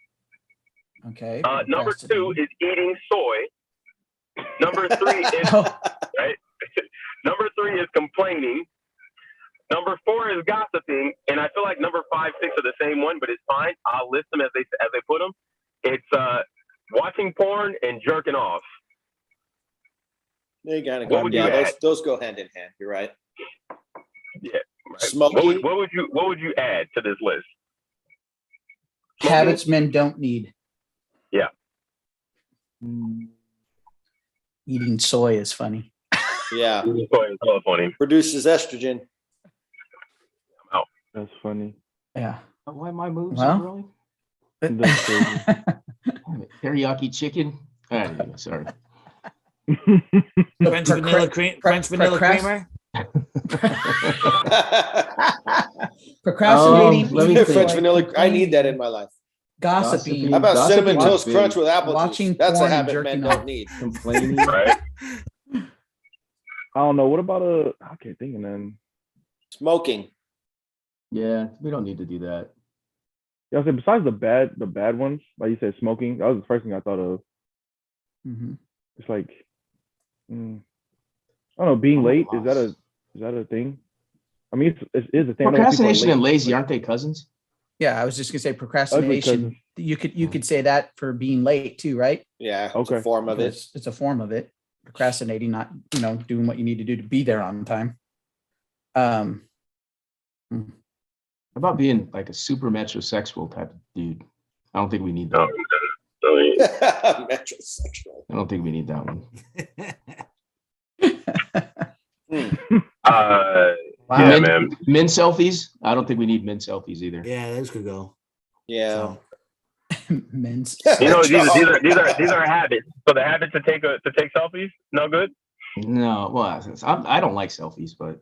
[SPEAKER 3] Okay.
[SPEAKER 7] Number 2 is eating soy. Number 3 is
[SPEAKER 3] Oh,
[SPEAKER 7] right. Number 3 is complaining. Number 4 is gossiping, and I feel like number 5, 6 are the same one, but it's fine. I'll list them as they put them. It's watching porn and jerking off.
[SPEAKER 1] They kind of
[SPEAKER 7] What
[SPEAKER 1] go.
[SPEAKER 7] would you
[SPEAKER 1] Yeah,
[SPEAKER 7] add?
[SPEAKER 1] those go hand in hand. You're right.
[SPEAKER 7] Yeah. Right.
[SPEAKER 1] Smoking.
[SPEAKER 7] What would you add to this list?
[SPEAKER 3] habits men don't need.
[SPEAKER 7] Yeah.
[SPEAKER 3] Eating soy is funny.
[SPEAKER 1] Yeah,
[SPEAKER 7] It's all funny.
[SPEAKER 1] produces estrogen.
[SPEAKER 6] That's funny.
[SPEAKER 3] Yeah.
[SPEAKER 5] Why my moves
[SPEAKER 3] Well.
[SPEAKER 5] so early?
[SPEAKER 6] That's crazy.
[SPEAKER 5] Damn it. Teriyaki chicken. All right, anyway, sorry.
[SPEAKER 2] French vanilla cream. French vanilla creamer.
[SPEAKER 3] Procrastinating.
[SPEAKER 5] Let me
[SPEAKER 3] eating
[SPEAKER 5] think.
[SPEAKER 1] French
[SPEAKER 3] soy,
[SPEAKER 1] vanilla. I
[SPEAKER 3] complaining,
[SPEAKER 1] need that in my life.
[SPEAKER 3] Gossiping.
[SPEAKER 1] How about
[SPEAKER 5] Gossiping
[SPEAKER 1] cinnamon
[SPEAKER 5] is
[SPEAKER 1] toast
[SPEAKER 5] big.
[SPEAKER 1] crunch with apple
[SPEAKER 3] Watching
[SPEAKER 1] juice? That's a
[SPEAKER 3] porn and
[SPEAKER 1] habit men
[SPEAKER 3] jerking
[SPEAKER 1] don't
[SPEAKER 3] off.
[SPEAKER 1] need.
[SPEAKER 5] Complaining.
[SPEAKER 7] Right.
[SPEAKER 6] I don't know. What about I can't think of none.
[SPEAKER 1] Smoking.
[SPEAKER 5] Yeah, we don't need to do that.
[SPEAKER 6] Yeah, I said besides the bad ones, like you said, smoking. That was the first thing I thought of.
[SPEAKER 3] Mhm.
[SPEAKER 6] It's like, I don't know, being
[SPEAKER 5] I'm
[SPEAKER 6] late.
[SPEAKER 5] lost.
[SPEAKER 6] Is that a thing? I mean, it is a thing. I know people are
[SPEAKER 5] Procrastination
[SPEAKER 6] late,
[SPEAKER 5] and lazy,
[SPEAKER 6] but-
[SPEAKER 5] aren't they cousins?
[SPEAKER 3] Yeah, I was just gonna say
[SPEAKER 6] Ugly
[SPEAKER 3] procrastination.
[SPEAKER 6] cousins.
[SPEAKER 3] You could say that for being late too, right?
[SPEAKER 1] Yeah, it's
[SPEAKER 6] Okay.
[SPEAKER 1] a form of it.
[SPEAKER 3] Because it's a form of it. Procrastinating, not doing what you need to do to be there on time.
[SPEAKER 5] How about being like a super metrosexual type of dude? I don't think we need
[SPEAKER 7] No.
[SPEAKER 5] that.
[SPEAKER 1] Metrosexual.
[SPEAKER 5] I don't think we need that one.
[SPEAKER 3] Wow.
[SPEAKER 7] Yeah, man.
[SPEAKER 5] Men selfies? I don't think we need men selfies either.
[SPEAKER 2] Yeah, those could go.
[SPEAKER 1] Yeah.
[SPEAKER 2] So,
[SPEAKER 3] Men's.
[SPEAKER 7] You know, these are habits. So the habit to take selfies, no good.
[SPEAKER 5] No, well, I don't like selfies, but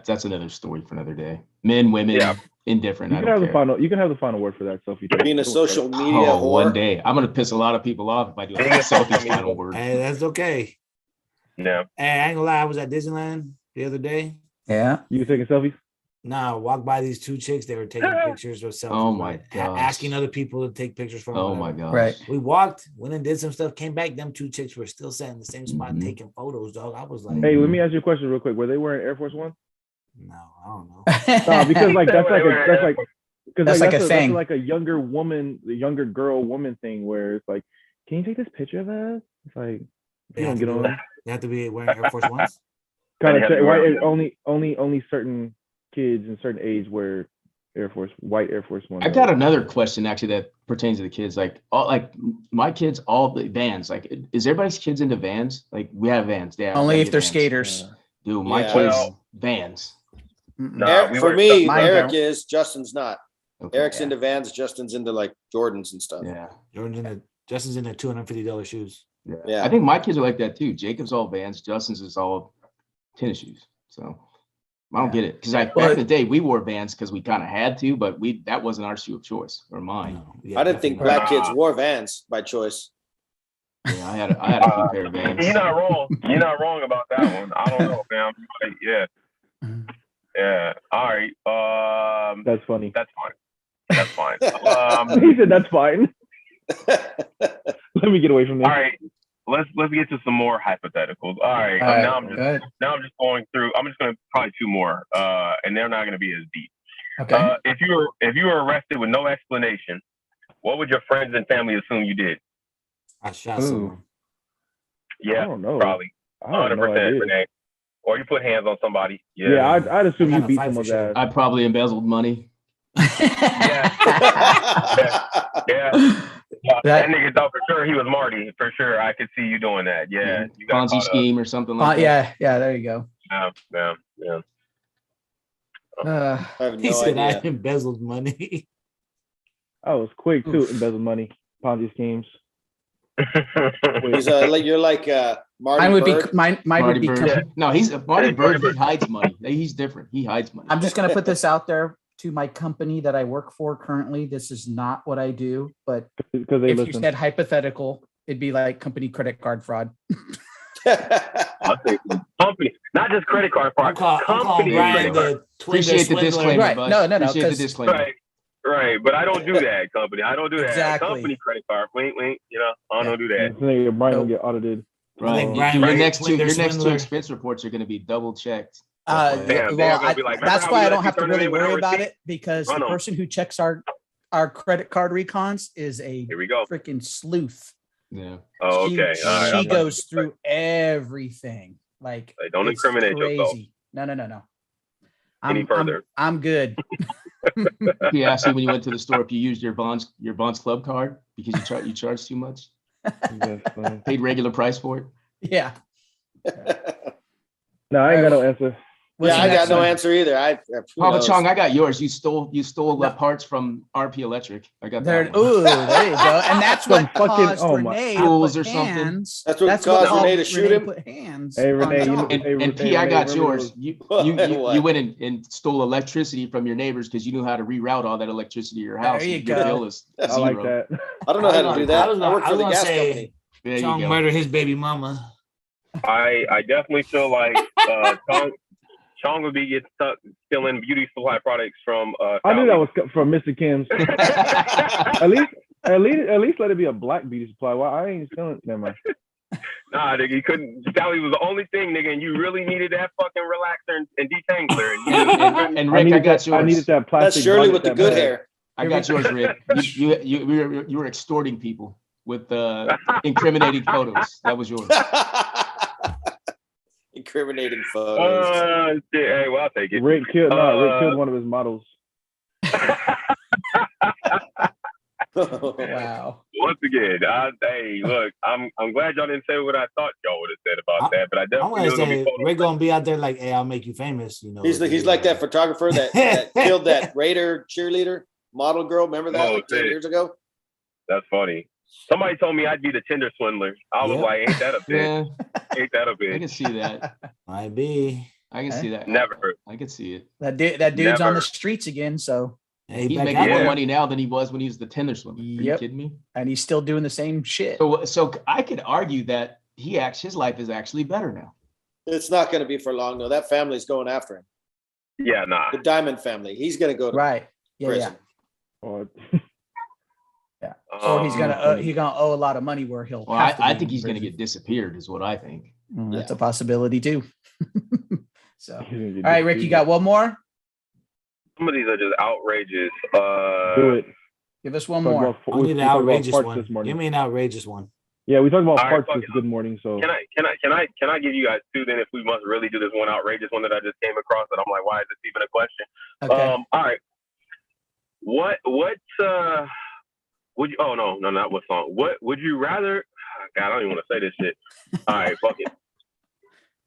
[SPEAKER 5] that's another story for another day. Men, women,
[SPEAKER 7] Yeah.
[SPEAKER 5] indifferent.
[SPEAKER 6] You
[SPEAKER 5] I
[SPEAKER 6] can
[SPEAKER 5] don't
[SPEAKER 6] have the
[SPEAKER 5] care.
[SPEAKER 6] final. You can have the final word for that selfie.
[SPEAKER 1] Being a social media
[SPEAKER 5] Oh,
[SPEAKER 1] whore.
[SPEAKER 5] one day I'm gonna piss a lot of people off if I do a
[SPEAKER 7] Being a
[SPEAKER 5] selfies
[SPEAKER 7] social
[SPEAKER 5] final
[SPEAKER 7] media-
[SPEAKER 5] word.
[SPEAKER 2] hey, that's okay.
[SPEAKER 7] Yeah.
[SPEAKER 2] Hey, I ain't gonna lie. I was at Disneyland the other day.
[SPEAKER 3] Yeah.
[SPEAKER 6] You taking selfies?
[SPEAKER 2] Nah, I walked by these 2 chicks. They were taking pictures of selfies.
[SPEAKER 5] Oh my
[SPEAKER 2] right?
[SPEAKER 5] gosh.
[SPEAKER 2] Asking other people to take pictures for them.
[SPEAKER 5] Oh my
[SPEAKER 2] whatever.
[SPEAKER 5] gosh.
[SPEAKER 3] Right.
[SPEAKER 2] We walked, went and did some stuff, came back. Them 2 chicks were still sat in the same spot
[SPEAKER 5] Mhm.
[SPEAKER 2] taking photos, dog. I was like,
[SPEAKER 6] Hey, let me ask you a question real quick. Were they wearing Air Force One?
[SPEAKER 2] no, I don't know.
[SPEAKER 6] No, because like that's like
[SPEAKER 3] That's like a thing.
[SPEAKER 6] like a younger woman, the younger girl woman thing where it's like, can you take this picture of us? It's like
[SPEAKER 2] They
[SPEAKER 6] you
[SPEAKER 2] have
[SPEAKER 6] don't
[SPEAKER 2] to
[SPEAKER 6] get
[SPEAKER 2] be-
[SPEAKER 6] on.
[SPEAKER 2] You have to be wearing Air Force Ones.
[SPEAKER 6] Kind
[SPEAKER 7] you
[SPEAKER 6] of
[SPEAKER 7] have to
[SPEAKER 6] why
[SPEAKER 7] wear-
[SPEAKER 6] it only certain kids in certain age wear white Air Force One.
[SPEAKER 5] I got another question actually that pertains to the kids. Like my kids, all the vans. Like, is everybody's kids into vans? Like, we have vans. Yeah.
[SPEAKER 3] Only if they're
[SPEAKER 5] vans.
[SPEAKER 3] skaters.
[SPEAKER 5] Dude, my
[SPEAKER 1] Yeah.
[SPEAKER 5] kids
[SPEAKER 7] Well-
[SPEAKER 5] vans.
[SPEAKER 3] Mm-mm.
[SPEAKER 7] No. we
[SPEAKER 1] For
[SPEAKER 7] were-
[SPEAKER 1] me,
[SPEAKER 3] mine
[SPEAKER 1] Eric
[SPEAKER 3] don't.
[SPEAKER 1] is. Justin's not.
[SPEAKER 5] Okay.
[SPEAKER 1] Eric's
[SPEAKER 3] Yeah.
[SPEAKER 1] into Vans. Justin's into like Jordans and stuff.
[SPEAKER 5] Yeah.
[SPEAKER 2] Justin's in the $250 shoes.
[SPEAKER 1] Yeah.
[SPEAKER 5] I think my kids are like that too. Jacob's all vans. Justin's is all tennis shoes. So I don't get it. Because back in the day, we wore vans because we kind of had to, but that wasn't our shoe of choice or mine.
[SPEAKER 2] No, yeah,
[SPEAKER 1] I didn't think
[SPEAKER 2] definitely
[SPEAKER 1] black kids wore Vans by choice.
[SPEAKER 5] Yeah, I had a few pair of vans.
[SPEAKER 7] You're not wrong. You're not wrong about that one. I don't know, fam. Yeah. Yeah. All right.
[SPEAKER 6] That's funny.
[SPEAKER 7] That's fine. That's fine.
[SPEAKER 6] He said that's fine. Let me get away from this.
[SPEAKER 7] All right. Let's get to some more hypotheticals. All right.
[SPEAKER 3] All right,
[SPEAKER 7] now I'm just
[SPEAKER 3] good.
[SPEAKER 7] going through. I'm just going to probably 2 more, and they're not going to be as deep.
[SPEAKER 3] Okay.
[SPEAKER 7] If you were arrested with no explanation, what would your friends and family assume you did?
[SPEAKER 2] I shot
[SPEAKER 6] Ooh.
[SPEAKER 2] someone.
[SPEAKER 6] I
[SPEAKER 7] Yeah,
[SPEAKER 6] don't know.
[SPEAKER 7] probably
[SPEAKER 6] I have no
[SPEAKER 7] 100%,
[SPEAKER 6] idea.
[SPEAKER 7] Renee. Or you put hands on somebody.
[SPEAKER 6] Yeah, I'd assume
[SPEAKER 2] I
[SPEAKER 6] you
[SPEAKER 2] gotta
[SPEAKER 6] beat
[SPEAKER 2] fight for
[SPEAKER 6] someone's
[SPEAKER 2] sure.
[SPEAKER 6] ass.
[SPEAKER 5] I probably embezzled money.
[SPEAKER 7] Yeah. That nigga thought for sure he was Marty. For sure, I could see you doing that. Yeah, you got
[SPEAKER 5] Ponzi
[SPEAKER 7] caught up.
[SPEAKER 5] scheme or something like that.
[SPEAKER 3] Yeah. There you go.
[SPEAKER 7] Yeah.
[SPEAKER 3] Uh,
[SPEAKER 1] I have
[SPEAKER 2] He
[SPEAKER 1] no
[SPEAKER 2] said I
[SPEAKER 1] idea.
[SPEAKER 2] embezzled money.
[SPEAKER 6] I was quick too,
[SPEAKER 3] Oof.
[SPEAKER 6] embezzle money, Ponzi schemes.
[SPEAKER 1] He's like you're like Marty
[SPEAKER 3] Mine would
[SPEAKER 1] Bird.
[SPEAKER 3] be mine would
[SPEAKER 5] Marty
[SPEAKER 3] be.
[SPEAKER 5] Bird. No, he's Marty
[SPEAKER 7] Yeah,
[SPEAKER 5] Bird.
[SPEAKER 7] Marty
[SPEAKER 5] He hides money. He's different. He hides money.
[SPEAKER 3] I'm just gonna put this out there to my company that I work for currently. This is not what I do, but
[SPEAKER 6] because they
[SPEAKER 3] if you
[SPEAKER 6] listen.
[SPEAKER 3] said hypothetical, it'd be like company credit card fraud.
[SPEAKER 7] I'll say company, not just credit card
[SPEAKER 2] I'm
[SPEAKER 7] fraud.
[SPEAKER 2] calling
[SPEAKER 7] Company
[SPEAKER 2] Brian
[SPEAKER 7] credit card.
[SPEAKER 2] the Twitter
[SPEAKER 5] Appreciate the
[SPEAKER 2] swindler.
[SPEAKER 5] disclaimer,
[SPEAKER 3] Right.
[SPEAKER 5] bud.
[SPEAKER 3] No,
[SPEAKER 5] Appreciate the
[SPEAKER 3] 'cause-
[SPEAKER 5] disclaimer.
[SPEAKER 7] Right, but I don't do that. Company, I don't do that.
[SPEAKER 3] Exactly.
[SPEAKER 7] Company credit card, wink, wink. You know, I don't do
[SPEAKER 6] This
[SPEAKER 7] that.
[SPEAKER 6] nigga Brian
[SPEAKER 3] So-
[SPEAKER 6] will get audited.
[SPEAKER 5] Right.
[SPEAKER 2] think Brian
[SPEAKER 5] Your
[SPEAKER 2] Ray
[SPEAKER 5] next two,
[SPEAKER 2] Twitter
[SPEAKER 5] your next two
[SPEAKER 2] swindler.
[SPEAKER 5] expense reports are going to be double checked.
[SPEAKER 7] Damn, they're gonna be like, remember
[SPEAKER 3] that's
[SPEAKER 7] how
[SPEAKER 3] why
[SPEAKER 7] we
[SPEAKER 3] I
[SPEAKER 7] let
[SPEAKER 3] don't
[SPEAKER 7] you
[SPEAKER 3] have to
[SPEAKER 7] turn it
[SPEAKER 3] really
[SPEAKER 7] in without
[SPEAKER 3] worry about
[SPEAKER 7] receipt?
[SPEAKER 3] it because
[SPEAKER 7] Run
[SPEAKER 3] the
[SPEAKER 7] 'em.
[SPEAKER 3] person who checks our credit card recons is a
[SPEAKER 7] Here we go.
[SPEAKER 3] freaking sleuth.
[SPEAKER 5] Yeah.
[SPEAKER 7] Oh,
[SPEAKER 3] She-
[SPEAKER 7] okay. All right.
[SPEAKER 3] She goes through everything. Like,
[SPEAKER 7] Hey, don't
[SPEAKER 3] it's
[SPEAKER 7] incriminate yourself.
[SPEAKER 3] No.
[SPEAKER 7] Any further.
[SPEAKER 3] I'm good.
[SPEAKER 5] He asked you when you went to the store if you used your Bonds Club card because you charged too much.
[SPEAKER 6] That's fine.
[SPEAKER 5] Paid regular price for it.
[SPEAKER 3] Yeah.
[SPEAKER 6] No, I ain't got no answer.
[SPEAKER 3] What's
[SPEAKER 1] Yeah,
[SPEAKER 3] the
[SPEAKER 1] I got
[SPEAKER 3] next
[SPEAKER 1] no
[SPEAKER 3] one?
[SPEAKER 1] answer either. Who
[SPEAKER 5] Papa
[SPEAKER 1] knows?
[SPEAKER 5] Chong, I got yours. You stole
[SPEAKER 3] No.
[SPEAKER 5] parts from RP Electric. I got
[SPEAKER 3] There,
[SPEAKER 5] that one.
[SPEAKER 3] ooh, there you go. And that's what
[SPEAKER 6] Some fucking-
[SPEAKER 3] caused
[SPEAKER 6] oh my-
[SPEAKER 3] Renee
[SPEAKER 5] Tools
[SPEAKER 3] to
[SPEAKER 5] or
[SPEAKER 3] put
[SPEAKER 5] something.
[SPEAKER 3] hands.
[SPEAKER 1] That's what caused Renee to shoot him?
[SPEAKER 3] Put hands.
[SPEAKER 6] Hey,
[SPEAKER 3] on
[SPEAKER 6] Renee,
[SPEAKER 3] John.
[SPEAKER 6] Hey,
[SPEAKER 5] And
[SPEAKER 6] Renee,
[SPEAKER 5] P, I got
[SPEAKER 6] remember
[SPEAKER 5] yours.
[SPEAKER 6] those-
[SPEAKER 5] You
[SPEAKER 1] What?
[SPEAKER 5] went and stole electricity from your neighbors because you knew how to reroute all that electricity to your house.
[SPEAKER 3] There you
[SPEAKER 5] and
[SPEAKER 3] go.
[SPEAKER 5] your bill is
[SPEAKER 6] I like
[SPEAKER 5] zero.
[SPEAKER 6] that.
[SPEAKER 1] I don't know how to do that. I work for the gas
[SPEAKER 2] say
[SPEAKER 1] company.
[SPEAKER 5] There you
[SPEAKER 2] Chong
[SPEAKER 5] go.
[SPEAKER 2] murdered his baby mama.
[SPEAKER 7] I definitely feel like Chong would be get stuck stealing beauty supply products from.
[SPEAKER 6] I knew
[SPEAKER 7] Southeast.
[SPEAKER 6] that was from Mr. Kim's. at least let it be a black beauty supply. Why I ain't stealing? Never mind.
[SPEAKER 7] Nah, nigga, you couldn't. Sally was the only thing, nigga, and you really needed that fucking relaxer and detangler. And you,
[SPEAKER 5] And Rick, I got
[SPEAKER 6] I needed
[SPEAKER 5] yours.
[SPEAKER 6] that plastic.
[SPEAKER 1] That's Shirley
[SPEAKER 6] bucket
[SPEAKER 1] with the
[SPEAKER 6] that
[SPEAKER 1] good
[SPEAKER 6] bad.
[SPEAKER 1] hair.
[SPEAKER 5] I got yours, Rick. You were extorting people with incriminating photos. That was yours.
[SPEAKER 1] Incriminating photos.
[SPEAKER 7] shit. Hey, well, I'll take it.
[SPEAKER 6] Rick killed one of his models.
[SPEAKER 3] Wow.
[SPEAKER 7] Once again, hey, look, I'm glad y'all didn't say what I thought y'all would have said about that, but I
[SPEAKER 2] I'm
[SPEAKER 7] definitely
[SPEAKER 2] gonna
[SPEAKER 7] knew it was gonna
[SPEAKER 2] say
[SPEAKER 7] be photos.
[SPEAKER 2] Rick gonna be out there like, hey, I'll make you famous. You know,
[SPEAKER 1] He's like that photographer that killed that Raider cheerleader model girl. Remember that
[SPEAKER 7] Oh,
[SPEAKER 1] like 10
[SPEAKER 7] shit.
[SPEAKER 1] years ago?
[SPEAKER 7] That's funny. Somebody told me I'd be the Tinder swindler. I was
[SPEAKER 2] Yep.
[SPEAKER 7] like, ain't that a bitch?
[SPEAKER 5] Yeah,
[SPEAKER 7] Ain't that a
[SPEAKER 5] I
[SPEAKER 7] bitch?
[SPEAKER 5] can see that.
[SPEAKER 2] Might be.
[SPEAKER 5] I can see that.
[SPEAKER 7] Never.
[SPEAKER 5] I can see it.
[SPEAKER 3] That dude's on
[SPEAKER 7] Never.
[SPEAKER 3] the streets again, so
[SPEAKER 2] Hey,
[SPEAKER 5] He's
[SPEAKER 2] back
[SPEAKER 5] making
[SPEAKER 2] out
[SPEAKER 5] more
[SPEAKER 2] there.
[SPEAKER 5] money now than he was when he was the Tinder swimmer. Are you
[SPEAKER 3] Yep.
[SPEAKER 5] kidding me?
[SPEAKER 3] and he's still doing the same shit.
[SPEAKER 5] So I could argue that his life is actually better now.
[SPEAKER 1] It's not going to be for long, though. That family's going after him.
[SPEAKER 7] Yeah, nah.
[SPEAKER 1] The Diamond family. He's going to go to
[SPEAKER 3] Right. Yeah,
[SPEAKER 1] prison.
[SPEAKER 6] Or
[SPEAKER 3] yeah. Or he's gonna
[SPEAKER 7] Um,
[SPEAKER 3] owe a lot of money where he'll.
[SPEAKER 5] Well,
[SPEAKER 3] have to
[SPEAKER 5] I
[SPEAKER 3] be
[SPEAKER 5] think
[SPEAKER 3] in
[SPEAKER 5] he's going to
[SPEAKER 3] prison.
[SPEAKER 5] get disappeared, is what I think.
[SPEAKER 3] That's a possibility too. So, all
[SPEAKER 6] he's gonna get
[SPEAKER 3] right, Rick, you got one more?
[SPEAKER 7] Some of these are just outrageous.
[SPEAKER 6] do it.
[SPEAKER 3] Give us one
[SPEAKER 6] Talk
[SPEAKER 3] more.
[SPEAKER 6] about-
[SPEAKER 2] I
[SPEAKER 6] we
[SPEAKER 2] need an
[SPEAKER 6] talked about
[SPEAKER 2] outrageous
[SPEAKER 6] parts
[SPEAKER 2] one.
[SPEAKER 6] this morning.
[SPEAKER 2] Give me an outrageous one.
[SPEAKER 6] Yeah, we talked about
[SPEAKER 7] All right,
[SPEAKER 6] parts
[SPEAKER 7] fuck
[SPEAKER 6] this
[SPEAKER 7] it.
[SPEAKER 6] good morning. So
[SPEAKER 7] Can I give you guys two then if we must really do this one outrageous one that I just came across that I'm like, why is this even a question?
[SPEAKER 3] Okay.
[SPEAKER 7] All right. What would you no, not what song. What would you rather God, I don't even want to say this shit. All right, fuck it.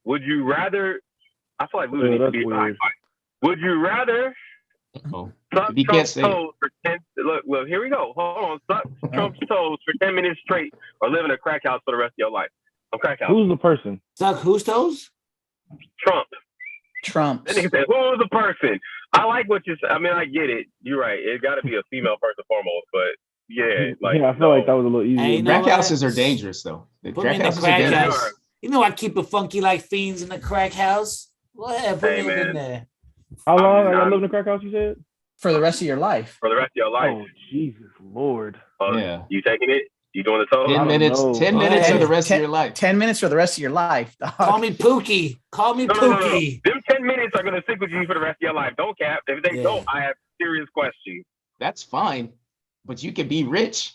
[SPEAKER 7] Would you rather I feel like losing needs to
[SPEAKER 6] that's
[SPEAKER 7] be
[SPEAKER 6] weird.
[SPEAKER 7] would you rather
[SPEAKER 5] Oh,
[SPEAKER 7] suck
[SPEAKER 5] If you can't
[SPEAKER 7] Trump's
[SPEAKER 5] say it.
[SPEAKER 7] toes for 10 look, here we go. Hold on. Suck Trump's toes for 10 minutes straight or live in a crack house for the rest of your life. A crack house.
[SPEAKER 6] who's the person?
[SPEAKER 2] Suck whose toes?
[SPEAKER 7] Trump.
[SPEAKER 3] Trump.
[SPEAKER 7] That nigga said, who's the person? I like what you said. I mean, I get it. You're right. It got to be a female first and foremost, but yeah, like
[SPEAKER 6] Yeah, I feel like that was a little easier.
[SPEAKER 2] Hey, no.
[SPEAKER 5] crack
[SPEAKER 2] what?
[SPEAKER 5] houses are dangerous, though. The
[SPEAKER 2] Put me
[SPEAKER 5] crack
[SPEAKER 2] in the
[SPEAKER 5] houses are
[SPEAKER 2] crack
[SPEAKER 5] dangerous.
[SPEAKER 2] house. You know I keep it funky like fiends in the crack house. Go ahead, put
[SPEAKER 7] Hey,
[SPEAKER 2] me in
[SPEAKER 7] man.
[SPEAKER 2] there.
[SPEAKER 6] How long? I
[SPEAKER 7] I'm-
[SPEAKER 6] live in a crack house. You said?
[SPEAKER 3] For the rest of your life.
[SPEAKER 7] for the rest of your life.
[SPEAKER 6] Oh Jesus Lord!
[SPEAKER 5] Yeah.
[SPEAKER 7] You taking it? You doing the toes?
[SPEAKER 5] 10
[SPEAKER 6] don't
[SPEAKER 5] minutes.
[SPEAKER 6] know.
[SPEAKER 5] 10
[SPEAKER 2] Go
[SPEAKER 5] minutes
[SPEAKER 2] ahead.
[SPEAKER 5] of the rest
[SPEAKER 3] 10
[SPEAKER 5] of your life.
[SPEAKER 3] 10 minutes for the rest of your life. dog.
[SPEAKER 2] Call me Pookie. Call me
[SPEAKER 7] No.
[SPEAKER 2] Pookie.
[SPEAKER 7] Them 10 minutes are going to stick with you for the rest of your life. Don't cap. If they
[SPEAKER 2] Yeah.
[SPEAKER 7] don't, I have serious questions.
[SPEAKER 5] That's fine, but you can be rich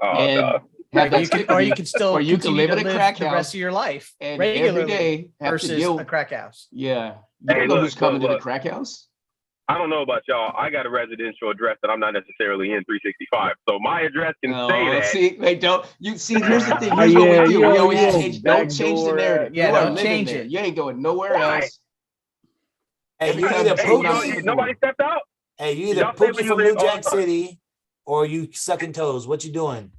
[SPEAKER 7] Oh,
[SPEAKER 5] and
[SPEAKER 7] God.
[SPEAKER 5] have
[SPEAKER 3] Or
[SPEAKER 5] that
[SPEAKER 3] you can still
[SPEAKER 5] or you can
[SPEAKER 3] continue
[SPEAKER 5] live
[SPEAKER 3] to
[SPEAKER 5] in a crack
[SPEAKER 3] the
[SPEAKER 5] house
[SPEAKER 3] rest of your life
[SPEAKER 5] and
[SPEAKER 3] regularly
[SPEAKER 5] every day have to
[SPEAKER 3] versus
[SPEAKER 5] deal.
[SPEAKER 3] a crack house.
[SPEAKER 5] Yeah, you
[SPEAKER 7] Hey,
[SPEAKER 5] don't know
[SPEAKER 7] look,
[SPEAKER 5] who's coming to the
[SPEAKER 7] look.
[SPEAKER 5] crack house.
[SPEAKER 7] I don't know about y'all. I got a residential address that I'm not necessarily in 365. So my address can say that.
[SPEAKER 5] See, they don't. You see, here's the thing. Here's what
[SPEAKER 6] Yeah,
[SPEAKER 5] we do.
[SPEAKER 6] you
[SPEAKER 5] We
[SPEAKER 6] know,
[SPEAKER 5] always
[SPEAKER 6] you know,
[SPEAKER 5] change. Don't change the
[SPEAKER 6] backdoor,
[SPEAKER 5] narrative.
[SPEAKER 3] yeah,
[SPEAKER 5] you are
[SPEAKER 3] don't
[SPEAKER 5] living
[SPEAKER 3] change
[SPEAKER 5] there.
[SPEAKER 3] it.
[SPEAKER 5] You ain't going nowhere
[SPEAKER 7] Why?
[SPEAKER 5] else.
[SPEAKER 2] Hey,
[SPEAKER 5] Every
[SPEAKER 2] you
[SPEAKER 5] time
[SPEAKER 2] either
[SPEAKER 5] you
[SPEAKER 7] Hey,
[SPEAKER 5] pull out
[SPEAKER 2] Pookie.
[SPEAKER 5] the
[SPEAKER 7] nobody stepped out?
[SPEAKER 2] Hey, you either
[SPEAKER 7] Y'all say
[SPEAKER 2] Pookie
[SPEAKER 7] when you
[SPEAKER 2] from
[SPEAKER 7] live
[SPEAKER 2] New
[SPEAKER 7] all
[SPEAKER 2] Jack
[SPEAKER 7] the time.
[SPEAKER 2] City or you sucking toes. What you doing?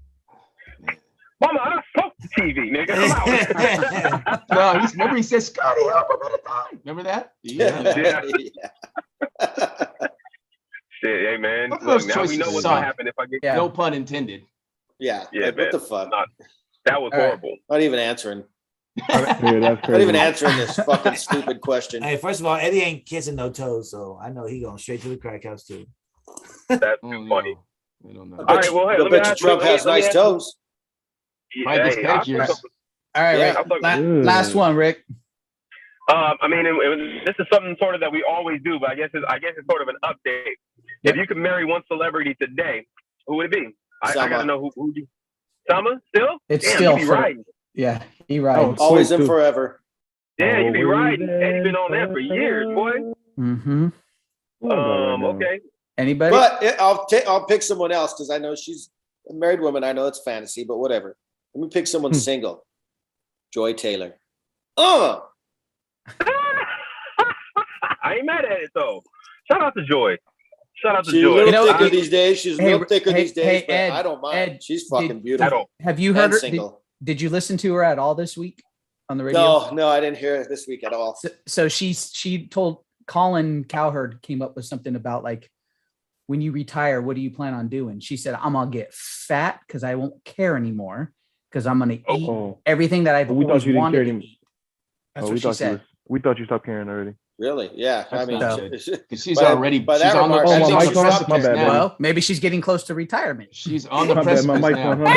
[SPEAKER 7] Mama, I sucked TV, nigga. Come out.
[SPEAKER 5] No, remember he said, Scotty, help, I'm gonna die. Remember that?
[SPEAKER 7] Yeah.
[SPEAKER 1] Yeah.
[SPEAKER 7] Shit, hey man.
[SPEAKER 5] Both of
[SPEAKER 7] Look,
[SPEAKER 5] those
[SPEAKER 7] now we
[SPEAKER 5] choices
[SPEAKER 7] know what's
[SPEAKER 5] suck.
[SPEAKER 7] gonna happen if I get.
[SPEAKER 3] Yeah.
[SPEAKER 5] No pun intended.
[SPEAKER 1] Yeah.
[SPEAKER 7] Yeah,
[SPEAKER 1] Like,
[SPEAKER 7] man.
[SPEAKER 1] what the fuck?
[SPEAKER 7] That was
[SPEAKER 3] All right.
[SPEAKER 7] horrible.
[SPEAKER 1] Not even answering.
[SPEAKER 6] Yeah, that's
[SPEAKER 1] Not
[SPEAKER 6] crazy.
[SPEAKER 1] even answering this fucking stupid question.
[SPEAKER 2] Hey, first of all, Eddie ain't kissing no toes, so I know he going straight to the crack house too.
[SPEAKER 7] That's
[SPEAKER 5] Oh,
[SPEAKER 7] too
[SPEAKER 5] no.
[SPEAKER 7] funny.
[SPEAKER 5] We don't know.
[SPEAKER 7] All right, well, hey,
[SPEAKER 1] I
[SPEAKER 7] let me
[SPEAKER 1] bet you
[SPEAKER 7] ask-
[SPEAKER 1] Trump
[SPEAKER 7] let me-
[SPEAKER 1] has
[SPEAKER 7] let me
[SPEAKER 1] nice
[SPEAKER 7] ask-
[SPEAKER 1] toes.
[SPEAKER 5] Mine gets
[SPEAKER 7] Hey, I
[SPEAKER 5] pedicures.
[SPEAKER 7] fuck-
[SPEAKER 3] All right,
[SPEAKER 1] Yeah.
[SPEAKER 3] Rick.
[SPEAKER 7] I fuck-
[SPEAKER 3] Last one, Rick.
[SPEAKER 7] I mean, this is something sort of that we always do, but I guess it's sort of an update.
[SPEAKER 3] Yep.
[SPEAKER 7] If you could marry one celebrity today, who would it be? I
[SPEAKER 1] Sama.
[SPEAKER 7] gotta know who you. Sama still?
[SPEAKER 3] It's
[SPEAKER 7] Damn,
[SPEAKER 3] still
[SPEAKER 7] you be
[SPEAKER 3] for-
[SPEAKER 7] right.
[SPEAKER 3] Yeah, he rides.
[SPEAKER 6] Oh,
[SPEAKER 1] Always
[SPEAKER 6] Quick,
[SPEAKER 1] and
[SPEAKER 6] too.
[SPEAKER 1] forever.
[SPEAKER 7] Yeah, you be
[SPEAKER 6] Always
[SPEAKER 7] right. Eddie's been on that for years, boy.
[SPEAKER 3] Mm-hmm.
[SPEAKER 7] Okay.
[SPEAKER 3] Anybody?
[SPEAKER 1] But I'll pick someone else because I know she's a married woman. I know it's fantasy, but whatever. Let me pick someone single. Joy Taylor.
[SPEAKER 7] I ain't mad at it though. Shout out to Joy. Shout out to
[SPEAKER 1] She's a
[SPEAKER 7] Joy.
[SPEAKER 1] little
[SPEAKER 3] You know,
[SPEAKER 1] thicker
[SPEAKER 3] I-
[SPEAKER 1] these days. She's a
[SPEAKER 3] Hey,
[SPEAKER 1] little thicker
[SPEAKER 3] hey,
[SPEAKER 1] these days,
[SPEAKER 3] hey,
[SPEAKER 1] but
[SPEAKER 3] Ed,
[SPEAKER 1] I don't mind.
[SPEAKER 3] Ed,
[SPEAKER 1] She's fucking
[SPEAKER 3] did-
[SPEAKER 7] I
[SPEAKER 1] beautiful.
[SPEAKER 7] don't.
[SPEAKER 3] Have you
[SPEAKER 1] And
[SPEAKER 3] heard her?
[SPEAKER 1] single.
[SPEAKER 3] Did you listen to her at all this week on the radio?
[SPEAKER 1] No, I didn't hear it this week at all.
[SPEAKER 3] So she told Colin Cowherd came up with something about like, when you retire, what do you plan on doing? She said, I'm gonna get fat because I won't care anymore because I'm gonna eat
[SPEAKER 6] Oh,
[SPEAKER 3] everything that I've
[SPEAKER 6] we thought
[SPEAKER 3] always
[SPEAKER 6] you didn't
[SPEAKER 3] wanted
[SPEAKER 6] care
[SPEAKER 3] to
[SPEAKER 6] anymore.
[SPEAKER 3] eat. That's
[SPEAKER 6] oh,
[SPEAKER 3] what
[SPEAKER 6] we
[SPEAKER 3] she
[SPEAKER 6] thought
[SPEAKER 3] said.
[SPEAKER 6] we thought you stopped caring already.
[SPEAKER 1] Really? Yeah. I
[SPEAKER 5] That's
[SPEAKER 1] mean,
[SPEAKER 5] not good. Because she's
[SPEAKER 1] By that-
[SPEAKER 5] already
[SPEAKER 1] by
[SPEAKER 5] she's
[SPEAKER 1] that
[SPEAKER 5] on the,
[SPEAKER 1] remark,
[SPEAKER 6] Oh,
[SPEAKER 5] she's
[SPEAKER 6] my
[SPEAKER 5] on the
[SPEAKER 6] mic's on?
[SPEAKER 5] precipice
[SPEAKER 6] My bad,
[SPEAKER 5] now.
[SPEAKER 3] Well, maybe she's getting close to retirement.
[SPEAKER 5] She's on the
[SPEAKER 6] My bad, my
[SPEAKER 5] precipice
[SPEAKER 6] mic's on,
[SPEAKER 5] now.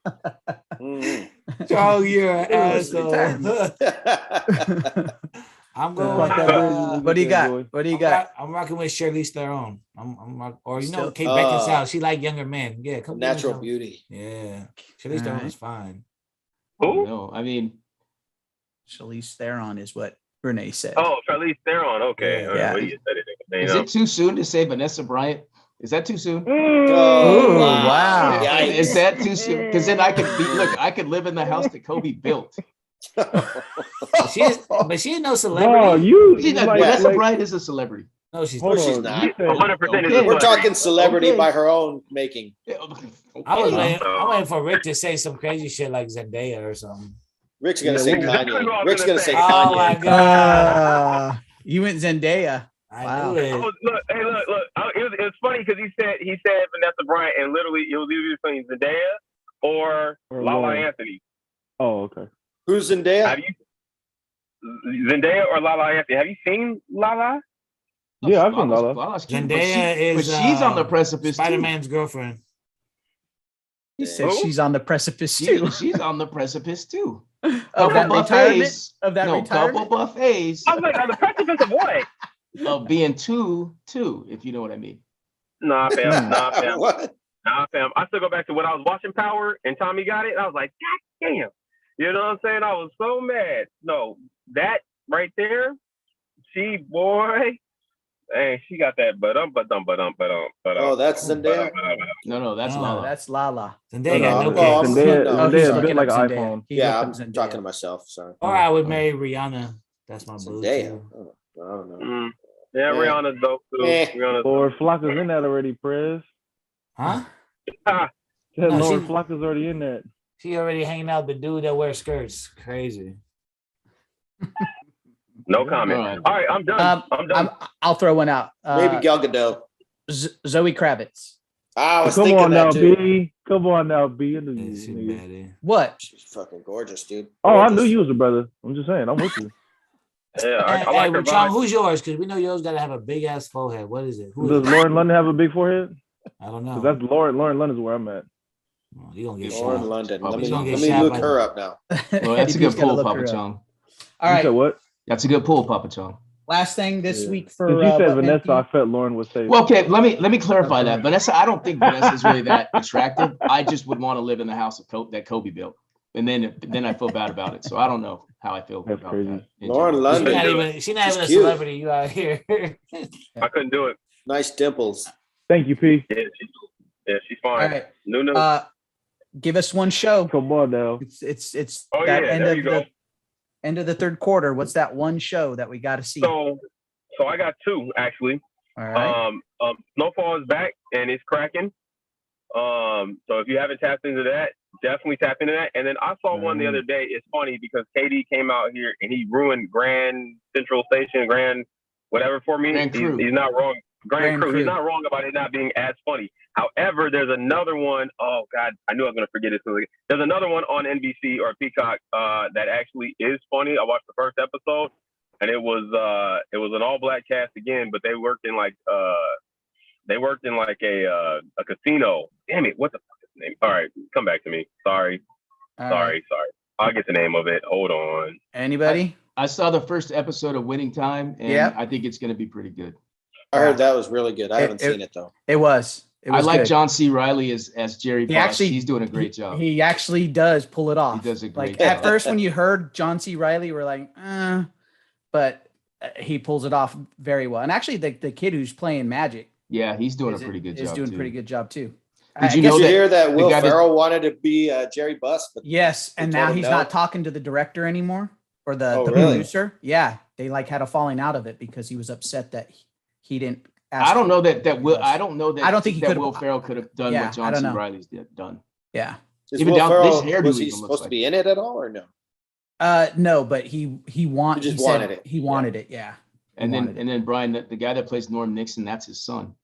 [SPEAKER 6] huh, baby?
[SPEAKER 1] Mhm.
[SPEAKER 2] Oh, you're an
[SPEAKER 3] Close to
[SPEAKER 2] asshole. I'm going.
[SPEAKER 6] Fuck that
[SPEAKER 2] Uh,
[SPEAKER 6] baby.
[SPEAKER 3] What do you got?
[SPEAKER 6] Boy.
[SPEAKER 3] What do you got?
[SPEAKER 2] I'm rocking with Charlize Theron. Or you know,
[SPEAKER 3] Still-
[SPEAKER 2] Kate Beckinsale. She like younger men. Yeah, come give me
[SPEAKER 1] Natural
[SPEAKER 2] some-
[SPEAKER 1] beauty.
[SPEAKER 2] Yeah, Charlize Theron
[SPEAKER 3] Alright.
[SPEAKER 2] is fine.
[SPEAKER 7] Who?
[SPEAKER 5] No, I mean,
[SPEAKER 3] Charlize Theron is what Renee said.
[SPEAKER 7] Oh, Charlize Theron. Okay.
[SPEAKER 2] Yeah.
[SPEAKER 7] All right,
[SPEAKER 3] Yeah.
[SPEAKER 7] well, you said it. You
[SPEAKER 5] is
[SPEAKER 7] know.
[SPEAKER 5] it too soon to say Vanessa Bryant? Is that too soon?
[SPEAKER 3] Ooh, wow.
[SPEAKER 1] Yikes.
[SPEAKER 5] Is that too soon? Because then I could live in the house that Kobe built.
[SPEAKER 2] But she is no
[SPEAKER 6] Oh,
[SPEAKER 2] celebrity.
[SPEAKER 6] you
[SPEAKER 5] Vanessa
[SPEAKER 6] like,
[SPEAKER 5] Bryant is a celebrity.
[SPEAKER 2] No, she's
[SPEAKER 6] hold
[SPEAKER 2] not.
[SPEAKER 1] she's
[SPEAKER 6] on.
[SPEAKER 1] not.
[SPEAKER 6] You said-
[SPEAKER 7] 100% is
[SPEAKER 5] Okay.
[SPEAKER 7] a
[SPEAKER 1] We're
[SPEAKER 7] celebrity.
[SPEAKER 1] talking celebrity
[SPEAKER 5] Okay.
[SPEAKER 1] by her own making.
[SPEAKER 2] I was
[SPEAKER 5] Okay.
[SPEAKER 2] waiting. I'm waiting for Rick to say some crazy shit like Zendaya or something.
[SPEAKER 1] Rick's gonna
[SPEAKER 6] Yeah,
[SPEAKER 1] say
[SPEAKER 6] well,
[SPEAKER 7] exactly what I
[SPEAKER 1] Kanye.
[SPEAKER 7] was
[SPEAKER 1] Rick's
[SPEAKER 7] gonna
[SPEAKER 1] gonna
[SPEAKER 7] say.
[SPEAKER 1] say
[SPEAKER 2] Oh my
[SPEAKER 1] Kanye.
[SPEAKER 2] god!
[SPEAKER 3] You went Zendaya.
[SPEAKER 2] I
[SPEAKER 3] Wow.
[SPEAKER 2] knew it.
[SPEAKER 7] Look. It was funny because he said Vanessa Bryant, and literally it was either between Zendaya or
[SPEAKER 6] Or
[SPEAKER 7] Lala
[SPEAKER 6] Lauren.
[SPEAKER 7] Anthony.
[SPEAKER 6] Oh, okay.
[SPEAKER 1] Who's Zendaya?
[SPEAKER 7] Have you Zendaya or Lala Anthony? Have you seen Lala?
[SPEAKER 6] Yeah, I've seen Lala.
[SPEAKER 5] Lala's cute, but
[SPEAKER 2] Zendaya is.
[SPEAKER 5] she's on the precipice too.
[SPEAKER 2] Spider-Man's girlfriend.
[SPEAKER 3] He says
[SPEAKER 7] Who?
[SPEAKER 3] she's on the precipice too.
[SPEAKER 5] She's on the precipice too.
[SPEAKER 3] Of that retirement. Of that
[SPEAKER 5] no,
[SPEAKER 3] retirement.
[SPEAKER 5] couple buffets
[SPEAKER 7] I was like, on the precipice of what?
[SPEAKER 5] of being two, if you know what I mean.
[SPEAKER 7] Nah, fam.
[SPEAKER 1] What?
[SPEAKER 7] Nah, fam. I still go back to when I was watching Power and Tommy got it. I was like, God damn. You know what I'm saying? I was so mad. No, that right there, boy. Hey, she got that but
[SPEAKER 1] Oh, that's Zendaya.
[SPEAKER 5] No, that's
[SPEAKER 2] No,
[SPEAKER 5] Lala.
[SPEAKER 3] That's Lala.
[SPEAKER 2] Zendaya
[SPEAKER 1] No,
[SPEAKER 2] got no
[SPEAKER 1] no,
[SPEAKER 2] kids.
[SPEAKER 1] I'm-
[SPEAKER 6] Zendaya,
[SPEAKER 1] no.
[SPEAKER 3] Oh, he's
[SPEAKER 6] Zendaya
[SPEAKER 3] looking
[SPEAKER 6] built like
[SPEAKER 3] up
[SPEAKER 6] an
[SPEAKER 3] Zendaya.
[SPEAKER 6] iPhone.
[SPEAKER 3] He
[SPEAKER 1] Yeah,
[SPEAKER 3] looked
[SPEAKER 1] I'm
[SPEAKER 3] up Zendaya.
[SPEAKER 1] talking to myself. Sorry.
[SPEAKER 2] Or I would marry Rihanna. That's my boo.
[SPEAKER 1] Zendaya.
[SPEAKER 2] too.
[SPEAKER 1] Oh, I don't know.
[SPEAKER 7] Yeah,
[SPEAKER 1] Yeah.
[SPEAKER 7] Rihanna's dope too.
[SPEAKER 1] Eh.
[SPEAKER 7] Rihanna's
[SPEAKER 6] Lord Flocka's in that already, Prez.
[SPEAKER 2] Huh?
[SPEAKER 7] Ah,
[SPEAKER 6] Said
[SPEAKER 2] No,
[SPEAKER 6] Lord
[SPEAKER 2] she-
[SPEAKER 6] Flocka's already in that.
[SPEAKER 2] She already hanging out with the dude that wears skirts. Crazy.
[SPEAKER 7] no comment.
[SPEAKER 5] All right.
[SPEAKER 7] All right, I'm done. I'm done.
[SPEAKER 3] I'll throw one out.
[SPEAKER 1] Maybe Gal Gadot.
[SPEAKER 3] Zoe Kravitz.
[SPEAKER 1] I was
[SPEAKER 6] Come
[SPEAKER 1] thinking
[SPEAKER 6] on
[SPEAKER 1] that
[SPEAKER 6] now,
[SPEAKER 1] too.
[SPEAKER 6] B. Come on now, B. I knew
[SPEAKER 2] Yeah,
[SPEAKER 6] you,
[SPEAKER 2] she
[SPEAKER 6] nigga.
[SPEAKER 2] bad.
[SPEAKER 3] What?
[SPEAKER 1] She's fucking gorgeous, dude.
[SPEAKER 6] Oh, I
[SPEAKER 1] Gorgeous.
[SPEAKER 6] knew you was a brother. I'm just saying. I'm with you.
[SPEAKER 7] Yeah,
[SPEAKER 2] Hey,
[SPEAKER 7] I like her
[SPEAKER 2] Chong,
[SPEAKER 7] vibe.
[SPEAKER 2] who's yours? Because we know yours got to have a big ass forehead. What is it? Who
[SPEAKER 6] Does
[SPEAKER 2] is it?
[SPEAKER 6] Lauren London have a big forehead?
[SPEAKER 2] I don't
[SPEAKER 6] 'Cause
[SPEAKER 2] know.
[SPEAKER 6] that's Lauren London's where I'm at.
[SPEAKER 2] Oh, you gonna get
[SPEAKER 1] Lauren
[SPEAKER 2] shot.
[SPEAKER 1] London.
[SPEAKER 5] Oh,
[SPEAKER 1] Let
[SPEAKER 5] he's
[SPEAKER 1] me
[SPEAKER 5] gonna
[SPEAKER 2] get
[SPEAKER 1] let me
[SPEAKER 2] shot
[SPEAKER 1] look
[SPEAKER 2] by
[SPEAKER 1] her
[SPEAKER 2] the-
[SPEAKER 1] up now.
[SPEAKER 5] Well, that's a
[SPEAKER 3] Eddie
[SPEAKER 5] good
[SPEAKER 3] B's gotta
[SPEAKER 5] pull,
[SPEAKER 3] look
[SPEAKER 5] Papa
[SPEAKER 3] her up.
[SPEAKER 5] Chong.
[SPEAKER 3] All
[SPEAKER 6] You
[SPEAKER 3] right.
[SPEAKER 6] said what?
[SPEAKER 5] That's a good pull, Papa Chong.
[SPEAKER 3] Last thing this
[SPEAKER 6] Yeah.
[SPEAKER 3] week for
[SPEAKER 6] Since you said
[SPEAKER 3] Butt
[SPEAKER 6] Vanessa,
[SPEAKER 3] Mankey.
[SPEAKER 6] I felt Lauren would say.
[SPEAKER 5] Well, okay, let me clarify
[SPEAKER 3] Okay.
[SPEAKER 5] that. Vanessa, I don't think Vanessa's really that attractive. I just would want to live in the house of that Kobe built, and then I feel bad about it. So I don't know how I feel
[SPEAKER 6] That's
[SPEAKER 5] about
[SPEAKER 6] crazy.
[SPEAKER 5] that. in
[SPEAKER 1] Lauren
[SPEAKER 5] general.
[SPEAKER 2] She's
[SPEAKER 1] London.
[SPEAKER 2] not
[SPEAKER 7] do
[SPEAKER 2] even. She's not
[SPEAKER 1] She's
[SPEAKER 2] even a
[SPEAKER 1] cute.
[SPEAKER 2] celebrity. You out here.
[SPEAKER 7] I couldn't do it.
[SPEAKER 1] Nice dimples.
[SPEAKER 6] Thank you, P.
[SPEAKER 7] She's
[SPEAKER 3] All
[SPEAKER 7] fine.
[SPEAKER 3] right.
[SPEAKER 7] No.
[SPEAKER 3] Give us one show.
[SPEAKER 6] Come on now.
[SPEAKER 3] It's
[SPEAKER 7] Oh,
[SPEAKER 3] that
[SPEAKER 7] yeah,
[SPEAKER 3] end
[SPEAKER 7] there
[SPEAKER 3] of
[SPEAKER 7] you go.
[SPEAKER 3] the end of the third quarter. What's that one show that we got to see?
[SPEAKER 7] So I got two actually.
[SPEAKER 3] All right.
[SPEAKER 7] Snowfall is back and it's cracking. So if you haven't tapped into that, definitely tap into that. And then I saw one the other day. It's funny because KD came out here and he ruined Grand Central Station, Grand whatever for me.
[SPEAKER 5] Grand Crew.
[SPEAKER 7] He's not wrong. Grand Crew.
[SPEAKER 3] Crew.
[SPEAKER 7] He's not wrong about it not being as funny. However, there's another one. Oh God, I knew I was gonna forget it. There's another one on NBC or Peacock that actually is funny. I watched the first episode, and it was an all black cast again, but they worked in like a casino. Damn it, what the fuck is the name? All right, come back to me. Sorry.
[SPEAKER 3] All right.
[SPEAKER 7] I'll get the name of it. Hold on.
[SPEAKER 3] Anybody?
[SPEAKER 5] I saw the first episode of Winning Time, and
[SPEAKER 3] Yep.
[SPEAKER 5] I think it's going to be pretty good.
[SPEAKER 1] I heard that was really good. I haven't
[SPEAKER 3] It-
[SPEAKER 1] seen it though.
[SPEAKER 3] It was.
[SPEAKER 5] I like
[SPEAKER 3] good.
[SPEAKER 5] John C. Riley as Jerry
[SPEAKER 3] He
[SPEAKER 5] Boss.
[SPEAKER 3] actually-
[SPEAKER 5] He's doing a great job.
[SPEAKER 3] He actually does pull it off.
[SPEAKER 5] He does a great
[SPEAKER 3] Like
[SPEAKER 5] job.
[SPEAKER 3] at first, when you heard John C. Riley, we're like, but he pulls it off very well. And actually, the kid who's playing Magic
[SPEAKER 5] Yeah, he's doing a
[SPEAKER 3] is
[SPEAKER 5] pretty good
[SPEAKER 3] is
[SPEAKER 5] job.
[SPEAKER 3] doing
[SPEAKER 5] too.
[SPEAKER 3] a pretty good job too.
[SPEAKER 5] Did
[SPEAKER 3] I
[SPEAKER 5] you
[SPEAKER 3] guess-
[SPEAKER 5] know
[SPEAKER 1] Did you
[SPEAKER 5] that
[SPEAKER 1] hear that
[SPEAKER 5] the
[SPEAKER 1] Will
[SPEAKER 5] guy that-
[SPEAKER 1] Ferrell wanted to be Jerry Buss? But
[SPEAKER 3] Yes, and
[SPEAKER 1] They
[SPEAKER 3] now
[SPEAKER 1] told him
[SPEAKER 3] he's
[SPEAKER 1] no?
[SPEAKER 3] not talking to the director anymore or the
[SPEAKER 1] Oh, really?
[SPEAKER 3] producer. Yeah, they like had a falling out of it because he was upset that he didn't. Ask
[SPEAKER 5] I don't know that Will.
[SPEAKER 3] Yes.
[SPEAKER 5] I don't know that.
[SPEAKER 3] I don't think he
[SPEAKER 5] that
[SPEAKER 3] could've-
[SPEAKER 5] Will Ferrell could have done
[SPEAKER 3] Yeah,
[SPEAKER 5] what
[SPEAKER 3] I
[SPEAKER 5] John
[SPEAKER 3] don't
[SPEAKER 5] C.
[SPEAKER 3] know.
[SPEAKER 5] Riley's done.
[SPEAKER 3] Yeah,
[SPEAKER 1] is
[SPEAKER 5] Even
[SPEAKER 1] Will
[SPEAKER 5] down-
[SPEAKER 1] Ferrell,
[SPEAKER 5] this hairdo
[SPEAKER 1] was he
[SPEAKER 5] even looks
[SPEAKER 1] supposed to
[SPEAKER 5] like-
[SPEAKER 1] be in it at all or no?
[SPEAKER 3] no, but he
[SPEAKER 1] He just
[SPEAKER 3] said
[SPEAKER 1] wanted it.
[SPEAKER 3] He wanted it. Yeah,
[SPEAKER 5] And
[SPEAKER 3] wanted
[SPEAKER 5] then Brian, the guy that plays Norm Nixon, that's his son.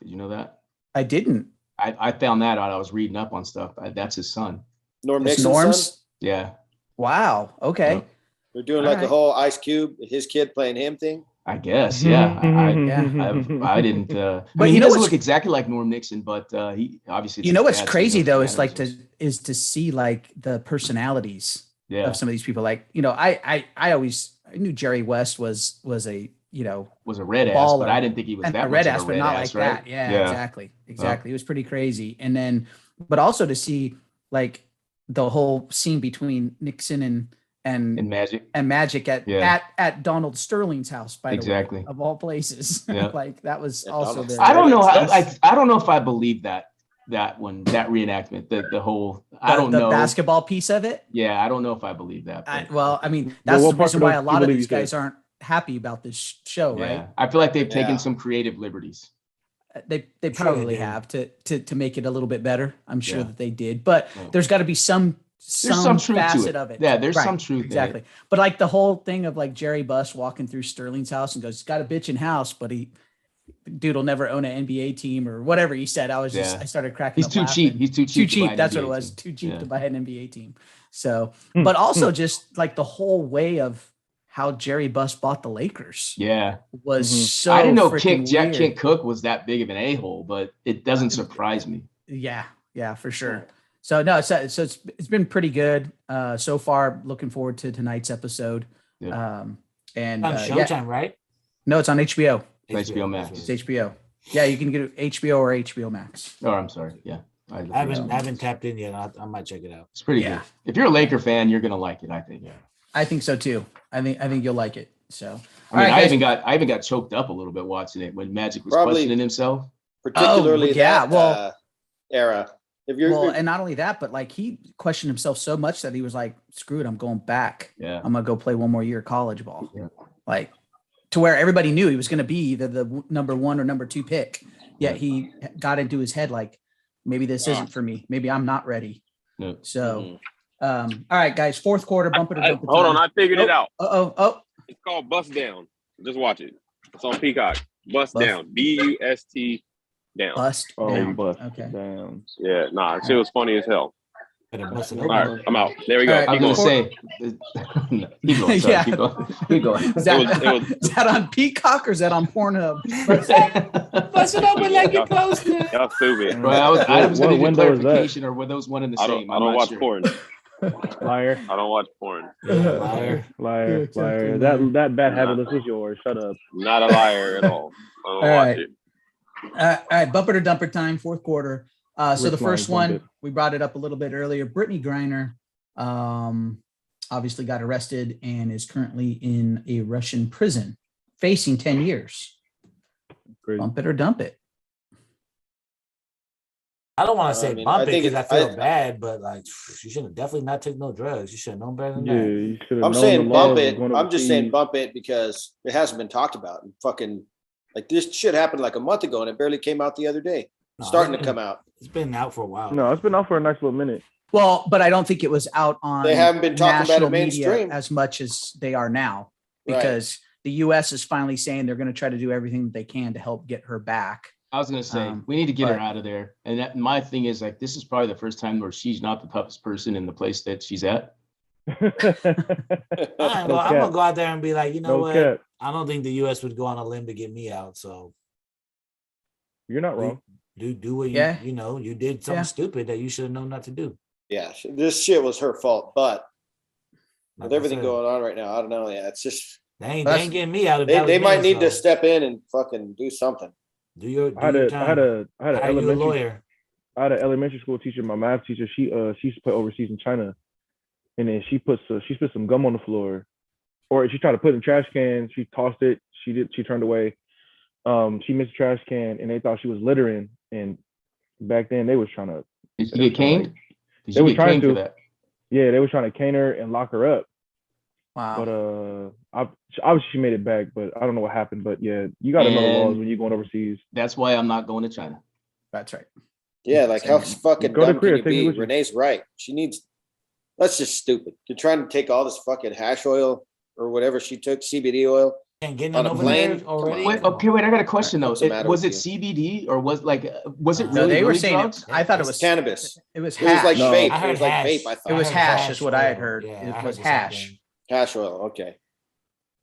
[SPEAKER 5] Did you know that?
[SPEAKER 3] I didn't.
[SPEAKER 5] I found that out. I was reading up on stuff. That's his son.
[SPEAKER 1] Norm
[SPEAKER 3] It's
[SPEAKER 1] Nixon's
[SPEAKER 3] Norm's.
[SPEAKER 1] son?
[SPEAKER 5] Yeah,
[SPEAKER 3] Wow. Okay.
[SPEAKER 5] Yep.
[SPEAKER 1] They're doing
[SPEAKER 3] All
[SPEAKER 1] like the
[SPEAKER 3] right.
[SPEAKER 1] whole Ice Cube, his kid playing him thing.
[SPEAKER 5] I guess. Yeah, I didn't.
[SPEAKER 3] But
[SPEAKER 5] But
[SPEAKER 3] you
[SPEAKER 5] he
[SPEAKER 3] know
[SPEAKER 5] doesn't
[SPEAKER 3] what's-
[SPEAKER 5] look exactly like Norm Nixon, but he obviously.
[SPEAKER 3] You know what's
[SPEAKER 5] his dad's
[SPEAKER 3] crazy
[SPEAKER 5] one of
[SPEAKER 3] though
[SPEAKER 5] those
[SPEAKER 3] is like
[SPEAKER 5] managers.
[SPEAKER 3] to see like the personalities
[SPEAKER 5] Yeah,
[SPEAKER 3] of some of these people. Like, you know, I knew Jerry West was a, you know,
[SPEAKER 5] was a red ass,
[SPEAKER 3] baller.
[SPEAKER 5] but I didn't think he was
[SPEAKER 3] and
[SPEAKER 5] that
[SPEAKER 3] a red
[SPEAKER 5] much
[SPEAKER 3] ass,
[SPEAKER 5] of a
[SPEAKER 3] but
[SPEAKER 5] red
[SPEAKER 3] not
[SPEAKER 5] ass,
[SPEAKER 3] like
[SPEAKER 5] right?
[SPEAKER 3] that. Yeah, exactly. It was pretty crazy. And then, but also to see like the whole scene between Nixon and
[SPEAKER 5] And Magic.
[SPEAKER 3] Magic
[SPEAKER 5] Yeah.
[SPEAKER 3] at Donald Sterling's house, by
[SPEAKER 5] Exactly.
[SPEAKER 3] the way, of all places.
[SPEAKER 5] Yeah.
[SPEAKER 3] Like that was
[SPEAKER 1] Yeah,
[SPEAKER 3] also
[SPEAKER 1] Donald
[SPEAKER 3] very.
[SPEAKER 5] I don't know how.
[SPEAKER 1] That's-
[SPEAKER 5] I don't know if I believe that reenactment. The whole. I don't
[SPEAKER 3] the
[SPEAKER 5] know.
[SPEAKER 3] basketball piece of it.
[SPEAKER 5] Yeah, I don't know if I believe that. but-
[SPEAKER 3] Well, I mean, that's
[SPEAKER 6] what
[SPEAKER 3] the
[SPEAKER 6] part
[SPEAKER 3] reason why a
[SPEAKER 6] don't you
[SPEAKER 3] lot of
[SPEAKER 6] believe
[SPEAKER 3] these
[SPEAKER 6] you
[SPEAKER 3] guys
[SPEAKER 6] said?
[SPEAKER 3] aren't happy about this show,
[SPEAKER 5] yeah,
[SPEAKER 3] right?
[SPEAKER 5] I feel like they've
[SPEAKER 1] Yeah.
[SPEAKER 5] taken some creative liberties.
[SPEAKER 3] They
[SPEAKER 2] Sure they
[SPEAKER 3] probably
[SPEAKER 2] did.
[SPEAKER 3] have to make it a little bit better. I'm sure
[SPEAKER 5] Yeah.
[SPEAKER 3] that they did, but
[SPEAKER 5] Yeah.
[SPEAKER 3] there's got to be some
[SPEAKER 5] some truth to
[SPEAKER 3] facet
[SPEAKER 5] it.
[SPEAKER 3] of it.
[SPEAKER 5] Yeah, there's
[SPEAKER 3] Right,
[SPEAKER 5] some truth in it.
[SPEAKER 3] exactly. But like the whole thing of like Jerry Buss walking through Sterling's house and goes, he's got a bitchin' house, but dude will never own an NBA team or whatever he said. I started cracking
[SPEAKER 5] He's
[SPEAKER 3] up
[SPEAKER 5] too
[SPEAKER 3] laughing.
[SPEAKER 5] cheap. He's too cheap.
[SPEAKER 3] Too
[SPEAKER 5] to buy
[SPEAKER 3] cheap.
[SPEAKER 5] an
[SPEAKER 3] That's what
[SPEAKER 5] NBA
[SPEAKER 3] it was.
[SPEAKER 5] team.
[SPEAKER 3] Too cheap
[SPEAKER 5] Yeah.
[SPEAKER 3] to buy an NBA team. So, but also just like the whole way of how Jerry Buss bought the Lakers
[SPEAKER 5] Yeah,
[SPEAKER 3] was
[SPEAKER 6] Mhm.
[SPEAKER 3] so.
[SPEAKER 5] I didn't know
[SPEAKER 3] freaking
[SPEAKER 5] Jack
[SPEAKER 3] weird.
[SPEAKER 5] Kent Cook was that big of an a-hole, but it doesn't surprise me.
[SPEAKER 3] Yeah, for sure. So no, so it's been pretty good so far. Looking forward to tonight's episode.
[SPEAKER 5] Yeah.
[SPEAKER 3] And
[SPEAKER 2] On Showtime, right?
[SPEAKER 3] no, it's on HBO.
[SPEAKER 5] HBO Max.
[SPEAKER 3] It's HBO. Yeah, you can get it HBO or HBO Max.
[SPEAKER 5] Oh, I'm sorry. Yeah,
[SPEAKER 2] I haven't tapped in yet. I might check it out.
[SPEAKER 5] It's pretty
[SPEAKER 3] Yeah.
[SPEAKER 5] good. If you're a Laker fan, you're gonna like it. I think.
[SPEAKER 3] I think so too. I think you'll like it. So
[SPEAKER 5] I mean,
[SPEAKER 3] All right,
[SPEAKER 5] I
[SPEAKER 3] guys.
[SPEAKER 5] even got choked up a little bit watching it when Magic was
[SPEAKER 1] Probably-
[SPEAKER 5] questioning himself.
[SPEAKER 1] Particularly
[SPEAKER 3] yeah,
[SPEAKER 1] that
[SPEAKER 3] well-
[SPEAKER 1] era. If you're,
[SPEAKER 3] well, and not only that, but like he questioned himself so much that he was like, "Screw it, I'm going back.
[SPEAKER 5] Yeah.
[SPEAKER 3] I'm gonna go play one more year of college ball."
[SPEAKER 5] Yeah.
[SPEAKER 3] Like to where everybody knew he was going to be either the number 1 or number 2 pick. Yet he got into his head like, maybe this isn't for me. Maybe I'm not ready.
[SPEAKER 5] Yeah.
[SPEAKER 3] So, all right, guys, fourth quarter, bumper to bumper.
[SPEAKER 7] Hold on, I figured it out.
[SPEAKER 3] Oh,
[SPEAKER 7] It's called Bust Down. Just watch it. It's on Peacock. Bust
[SPEAKER 3] Bust.
[SPEAKER 7] Down. BUST down.
[SPEAKER 3] bust.
[SPEAKER 6] Oh,
[SPEAKER 3] down.
[SPEAKER 6] bust.
[SPEAKER 3] Okay.
[SPEAKER 6] Damn.
[SPEAKER 7] Yeah, nah, shit was funny as hell.
[SPEAKER 2] Better bust it
[SPEAKER 7] All
[SPEAKER 2] open.
[SPEAKER 7] right, I'm out. There we go.
[SPEAKER 3] All right,
[SPEAKER 5] I
[SPEAKER 7] Keep
[SPEAKER 5] was gonna
[SPEAKER 7] going.
[SPEAKER 5] say. No, keep going. Sorry,
[SPEAKER 3] Yeah.
[SPEAKER 5] keep going. Keep going.
[SPEAKER 3] Is that,
[SPEAKER 7] It was-
[SPEAKER 3] is that on Peacock or is that on Pornhub?
[SPEAKER 2] Bust it open like you posted.
[SPEAKER 7] Y'all stupid.
[SPEAKER 5] Well, I was
[SPEAKER 6] What
[SPEAKER 5] gonna need
[SPEAKER 6] window is that?
[SPEAKER 5] clarification, or were those one and the
[SPEAKER 7] I
[SPEAKER 5] same?
[SPEAKER 7] don't
[SPEAKER 5] I'm not
[SPEAKER 7] watch
[SPEAKER 5] sure.
[SPEAKER 7] porn.
[SPEAKER 6] Liar.
[SPEAKER 7] I don't watch porn.
[SPEAKER 2] Liar.
[SPEAKER 6] Liar.
[SPEAKER 3] exactly.
[SPEAKER 6] Liar. That bad habit is yours. Shut up.
[SPEAKER 7] Not a liar at all. I don't
[SPEAKER 3] All
[SPEAKER 7] watch
[SPEAKER 3] right.
[SPEAKER 7] it.
[SPEAKER 3] All right, bumper to dumper time, fourth quarter. So
[SPEAKER 6] Which
[SPEAKER 3] the first
[SPEAKER 6] line?
[SPEAKER 3] one, we brought it up a little bit earlier. Brittany Griner obviously got arrested and is currently in a Russian prison, facing 10 years.
[SPEAKER 6] Crazy.
[SPEAKER 3] Bump it or dump it.
[SPEAKER 2] I don't want
[SPEAKER 1] I
[SPEAKER 2] to say
[SPEAKER 1] mean,
[SPEAKER 2] bump
[SPEAKER 1] I
[SPEAKER 2] it
[SPEAKER 1] think
[SPEAKER 2] because I
[SPEAKER 1] it-
[SPEAKER 2] feel
[SPEAKER 1] I-
[SPEAKER 2] bad, but like you should have definitely not taken no drugs. You should have known better than
[SPEAKER 6] Yeah,
[SPEAKER 2] that.
[SPEAKER 6] you should have
[SPEAKER 1] I'm
[SPEAKER 6] known
[SPEAKER 1] saying
[SPEAKER 6] the laws
[SPEAKER 1] bump
[SPEAKER 6] was
[SPEAKER 1] it.
[SPEAKER 6] going
[SPEAKER 1] I'm just saying
[SPEAKER 6] overseas.
[SPEAKER 1] bump it because it hasn't been talked about. And fucking like this shit happened like a month ago and it barely came out the other day.
[SPEAKER 2] No,
[SPEAKER 1] Starting
[SPEAKER 2] it's
[SPEAKER 1] to
[SPEAKER 2] been-
[SPEAKER 1] come out.
[SPEAKER 2] It's been out for a while.
[SPEAKER 6] No, it's been out for a nice little minute.
[SPEAKER 3] Well, but I don't think it was out on.
[SPEAKER 1] They haven't been talking about it
[SPEAKER 3] national media
[SPEAKER 1] mainstream.
[SPEAKER 3] as much as they are now,
[SPEAKER 1] Right.
[SPEAKER 3] because the U.S. is finally saying they're going to try to do everything that they can to help get her back.
[SPEAKER 5] I was gonna say we need to get her out of there. And my thing is like this is probably the first time where she's not the toughest person in the place that she's at.
[SPEAKER 2] I'm gonna go out there and be like, you know
[SPEAKER 6] No
[SPEAKER 2] what?
[SPEAKER 6] cap.
[SPEAKER 2] I don't think the U.S. would go on a limb to get me out. So
[SPEAKER 6] You're not wrong.
[SPEAKER 2] do what you
[SPEAKER 3] Yeah.
[SPEAKER 2] you know you did something
[SPEAKER 3] Yeah.
[SPEAKER 2] stupid that you should have known not to do.
[SPEAKER 1] Yeah, this shit was her fault. But
[SPEAKER 2] Like
[SPEAKER 1] with
[SPEAKER 2] I
[SPEAKER 1] everything
[SPEAKER 2] said,
[SPEAKER 1] going on right now, I don't know. Yeah, it's just
[SPEAKER 2] they
[SPEAKER 3] That's-
[SPEAKER 2] ain't getting me out of.
[SPEAKER 1] they might need to step in and fucking do something.
[SPEAKER 2] do your
[SPEAKER 6] I had
[SPEAKER 2] do your
[SPEAKER 6] a
[SPEAKER 2] time.
[SPEAKER 6] I had a
[SPEAKER 2] Hire you a
[SPEAKER 6] elementary
[SPEAKER 2] lawyer.
[SPEAKER 6] I had an elementary school teacher, my math teacher. She used to play overseas in China, and then she spit some gum on the floor, or she tried to put it in the trash can. She tossed it. She turned away. She missed the trash can, and they thought she was littering. And back then, they was trying to.
[SPEAKER 5] Did she get caned? Did
[SPEAKER 6] They
[SPEAKER 5] she
[SPEAKER 6] were
[SPEAKER 5] get
[SPEAKER 6] trying
[SPEAKER 5] caned
[SPEAKER 6] to.
[SPEAKER 5] for that?
[SPEAKER 6] Yeah, they were trying to cane her and lock her up.
[SPEAKER 3] Wow.
[SPEAKER 6] But obviously she made it back, but I don't know what happened. But yeah, you got to know the laws
[SPEAKER 5] And-
[SPEAKER 6] when you're going overseas.
[SPEAKER 5] That's why I'm not going to China.
[SPEAKER 3] That's right.
[SPEAKER 1] Yeah, like how
[SPEAKER 5] Same.
[SPEAKER 1] fucking
[SPEAKER 6] Go to
[SPEAKER 1] dumb
[SPEAKER 6] Korea,
[SPEAKER 1] can you
[SPEAKER 6] take me
[SPEAKER 1] be?
[SPEAKER 6] with you.
[SPEAKER 1] Renee's right. She needs. That's just stupid. You're trying to take all this fucking hash oil or whatever she took, CBD oil.
[SPEAKER 2] And getting
[SPEAKER 1] On
[SPEAKER 2] it
[SPEAKER 1] a
[SPEAKER 2] over
[SPEAKER 1] plane?
[SPEAKER 2] there
[SPEAKER 1] Come
[SPEAKER 2] already.
[SPEAKER 1] on.
[SPEAKER 5] Wait, okay, wait. I got a question though.
[SPEAKER 1] What's the matter
[SPEAKER 5] Was it
[SPEAKER 1] with
[SPEAKER 5] CBD or was was it
[SPEAKER 2] No,
[SPEAKER 3] No,
[SPEAKER 5] really?
[SPEAKER 3] they were
[SPEAKER 5] really
[SPEAKER 3] saying
[SPEAKER 5] drugs?
[SPEAKER 3] I thought it
[SPEAKER 1] It's
[SPEAKER 3] was
[SPEAKER 1] cannabis.
[SPEAKER 3] It was
[SPEAKER 1] It was
[SPEAKER 3] hash.
[SPEAKER 1] like
[SPEAKER 6] No.
[SPEAKER 1] vape.
[SPEAKER 2] I
[SPEAKER 1] It
[SPEAKER 2] heard
[SPEAKER 1] was like
[SPEAKER 2] hash.
[SPEAKER 1] vape. I
[SPEAKER 3] It
[SPEAKER 1] thought
[SPEAKER 3] was
[SPEAKER 2] heard
[SPEAKER 3] hash is what I had
[SPEAKER 2] oil.
[SPEAKER 3] heard.
[SPEAKER 2] Yeah,
[SPEAKER 3] It
[SPEAKER 2] I
[SPEAKER 3] was
[SPEAKER 2] heard the same
[SPEAKER 3] hash.
[SPEAKER 2] thing.
[SPEAKER 1] hash oil. Okay.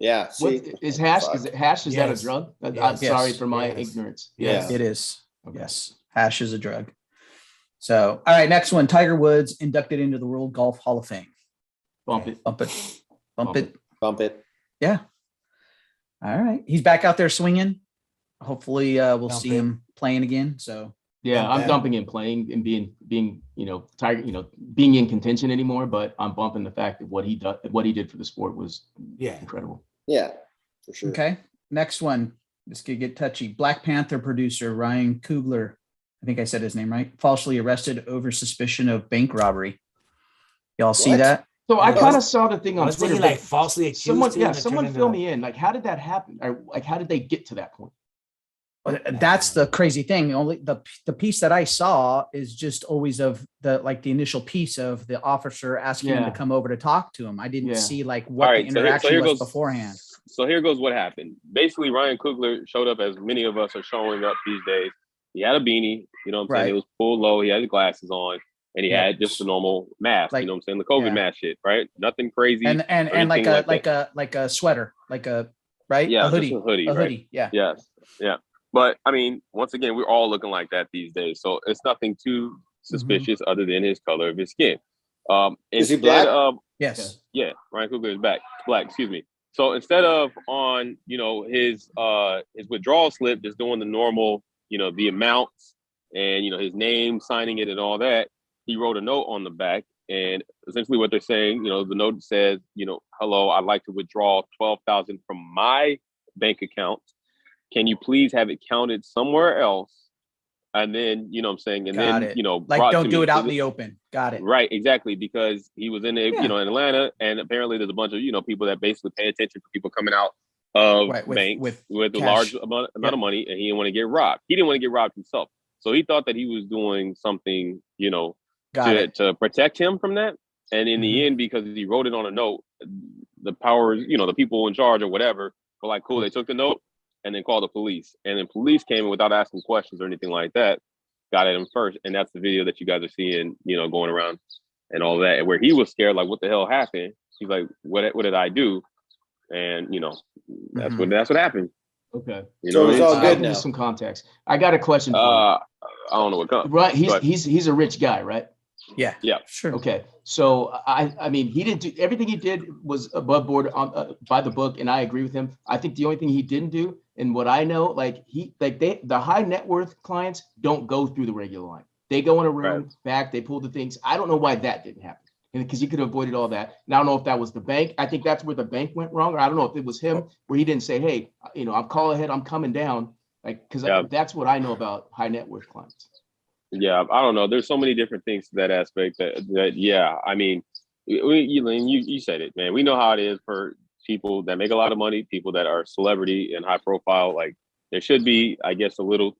[SPEAKER 1] Yeah. See,
[SPEAKER 5] What is hash?
[SPEAKER 1] Fuck.
[SPEAKER 5] Is it hash? Is that a
[SPEAKER 2] Yes.
[SPEAKER 5] drug? I'm
[SPEAKER 2] Yes.
[SPEAKER 5] sorry
[SPEAKER 3] Yes.
[SPEAKER 5] for my
[SPEAKER 2] Yes.
[SPEAKER 5] ignorance.
[SPEAKER 2] Yes.
[SPEAKER 3] It is.
[SPEAKER 5] Okay.
[SPEAKER 3] Yes. Hash is a drug. So, all right, next one. Tiger Woods inducted into the World Golf Hall of Fame.
[SPEAKER 5] Bump it.
[SPEAKER 3] Bump it. Bump
[SPEAKER 5] Bump
[SPEAKER 3] it.
[SPEAKER 1] bump it.
[SPEAKER 3] Yeah. All right. He's back out there swinging. Hopefully we'll
[SPEAKER 2] Dump
[SPEAKER 3] see
[SPEAKER 2] it.
[SPEAKER 3] him playing again. So,
[SPEAKER 5] Yeah,
[SPEAKER 2] Bump
[SPEAKER 5] I'm
[SPEAKER 2] that.
[SPEAKER 5] dumping in playing and being Tiger, being in contention anymore. But I'm bumping the fact that what he did for the sport was
[SPEAKER 2] Yeah.
[SPEAKER 5] incredible.
[SPEAKER 1] Yeah, for sure.
[SPEAKER 3] okay. Next one. This could get touchy. Black Panther producer Ryan Coogler, I think I said his name right, falsely arrested over suspicion of bank robbery. Y'all see
[SPEAKER 1] What?
[SPEAKER 3] that?
[SPEAKER 5] So I
[SPEAKER 1] Yeah.
[SPEAKER 5] kind of saw the thing on
[SPEAKER 2] Was
[SPEAKER 5] Twitter.
[SPEAKER 2] he
[SPEAKER 5] but
[SPEAKER 2] like falsely accused?
[SPEAKER 5] someone,
[SPEAKER 2] too,
[SPEAKER 5] yeah,
[SPEAKER 2] and it
[SPEAKER 5] someone
[SPEAKER 2] turned
[SPEAKER 5] fill
[SPEAKER 2] into-
[SPEAKER 5] me in. Like, how did that happen? Or like, how did they get to that point?
[SPEAKER 3] That's the crazy thing. Only the piece that I saw is just always of the initial piece of the officer asking him
[SPEAKER 5] Yeah.
[SPEAKER 3] to come over to talk to him. I didn't
[SPEAKER 5] Yeah.
[SPEAKER 3] see like what
[SPEAKER 4] All right,
[SPEAKER 3] the
[SPEAKER 4] so
[SPEAKER 3] interaction
[SPEAKER 4] here
[SPEAKER 3] was
[SPEAKER 4] goes
[SPEAKER 3] beforehand.
[SPEAKER 4] So here goes what happened. Basically, Ryan Coogler showed up as many of us are showing up these days. He had a beanie, you know what I'm saying?
[SPEAKER 3] Right.
[SPEAKER 4] It was pulled low. He had the glasses on, and he
[SPEAKER 3] Yeah.
[SPEAKER 4] had just a normal mask.
[SPEAKER 3] Like-
[SPEAKER 4] you know what I'm saying? The COVID
[SPEAKER 3] yeah.
[SPEAKER 4] mask shit, right? Nothing crazy.
[SPEAKER 3] And
[SPEAKER 4] or
[SPEAKER 3] like
[SPEAKER 4] anything
[SPEAKER 3] a
[SPEAKER 4] that.
[SPEAKER 3] like a sweater, like a right?
[SPEAKER 4] Yeah,
[SPEAKER 3] a
[SPEAKER 4] just
[SPEAKER 3] hoodie.
[SPEAKER 4] a hoodie,
[SPEAKER 3] A
[SPEAKER 4] right?
[SPEAKER 3] hoodie. Yeah.
[SPEAKER 4] Yes, yeah. But I mean, once again, we're all looking like that these days, so it's nothing too suspicious other than his color of his skin.
[SPEAKER 1] Is he
[SPEAKER 4] Instead
[SPEAKER 1] black?
[SPEAKER 4] of
[SPEAKER 3] Yes.
[SPEAKER 4] yeah, Ryan Coogler is black, excuse me. So instead of on, his withdrawal slip, just doing the normal, the amounts and, his name, signing it and all that, he wrote a note on the back. And essentially what they're saying, the note says, hello, I'd like to withdraw 12,000 from my bank account. Can you please have it counted somewhere else? And then, you know what I'm saying? And
[SPEAKER 3] Got
[SPEAKER 4] then,
[SPEAKER 3] it.
[SPEAKER 4] brought
[SPEAKER 3] Like
[SPEAKER 4] to
[SPEAKER 3] don't do
[SPEAKER 4] me.
[SPEAKER 3] it out in the open. Got it.
[SPEAKER 4] Right, exactly, because he was in
[SPEAKER 3] Yeah.
[SPEAKER 4] in Atlanta, and apparently there's a bunch of people that basically pay attention to people coming out of
[SPEAKER 3] Right, with-
[SPEAKER 4] banks with a
[SPEAKER 3] cash.
[SPEAKER 4] large amount
[SPEAKER 3] Yeah.
[SPEAKER 4] of money, and he didn't want to get robbed. He didn't want to get robbed himself, so he thought that he was doing something,
[SPEAKER 3] Got it.
[SPEAKER 4] to protect him from that. And in
[SPEAKER 3] Mhm.
[SPEAKER 4] the end, because he wrote it on a note, the powers, the people in charge or whatever, were like, cool. They took the note and then called the police, and then police came in without asking questions or anything like that. Got at him first, and that's the video that you guys are seeing, going around and all that, where he was scared, like, what the hell happened? He's like, what did I do? And that's
[SPEAKER 3] Mhm.
[SPEAKER 4] what happened.
[SPEAKER 5] Okay.
[SPEAKER 1] So it's all
[SPEAKER 5] I'll
[SPEAKER 1] good
[SPEAKER 5] give you
[SPEAKER 1] now.
[SPEAKER 5] some context. I got a question for you.
[SPEAKER 4] I don't know what comes.
[SPEAKER 5] Right,
[SPEAKER 4] Go ahead.
[SPEAKER 5] he's a rich guy, right?
[SPEAKER 3] Yeah.
[SPEAKER 4] Yeah.
[SPEAKER 3] Sure.
[SPEAKER 5] Okay, so I mean, he didn't do everything he did was above board by the book, and I agree with him. I think the only thing he didn't do, and what I know, the high net worth clients don't go through the regular line. They go in a room back, they pull the things. I don't know why that didn't happen, and because he could have avoided all that. And I don't know if that was the bank. I think that's where the bank went wrong, or I don't know if it was him where he didn't say, hey, I'm call ahead, I'm coming down, because that's what I know about high net worth clients.
[SPEAKER 4] Yeah, I don't know. There's so many different things to that aspect that yeah, I mean, you said it, man. We know how it is for people that make a lot of money, people that are celebrity and high profile. Like, there should be, I guess, a little,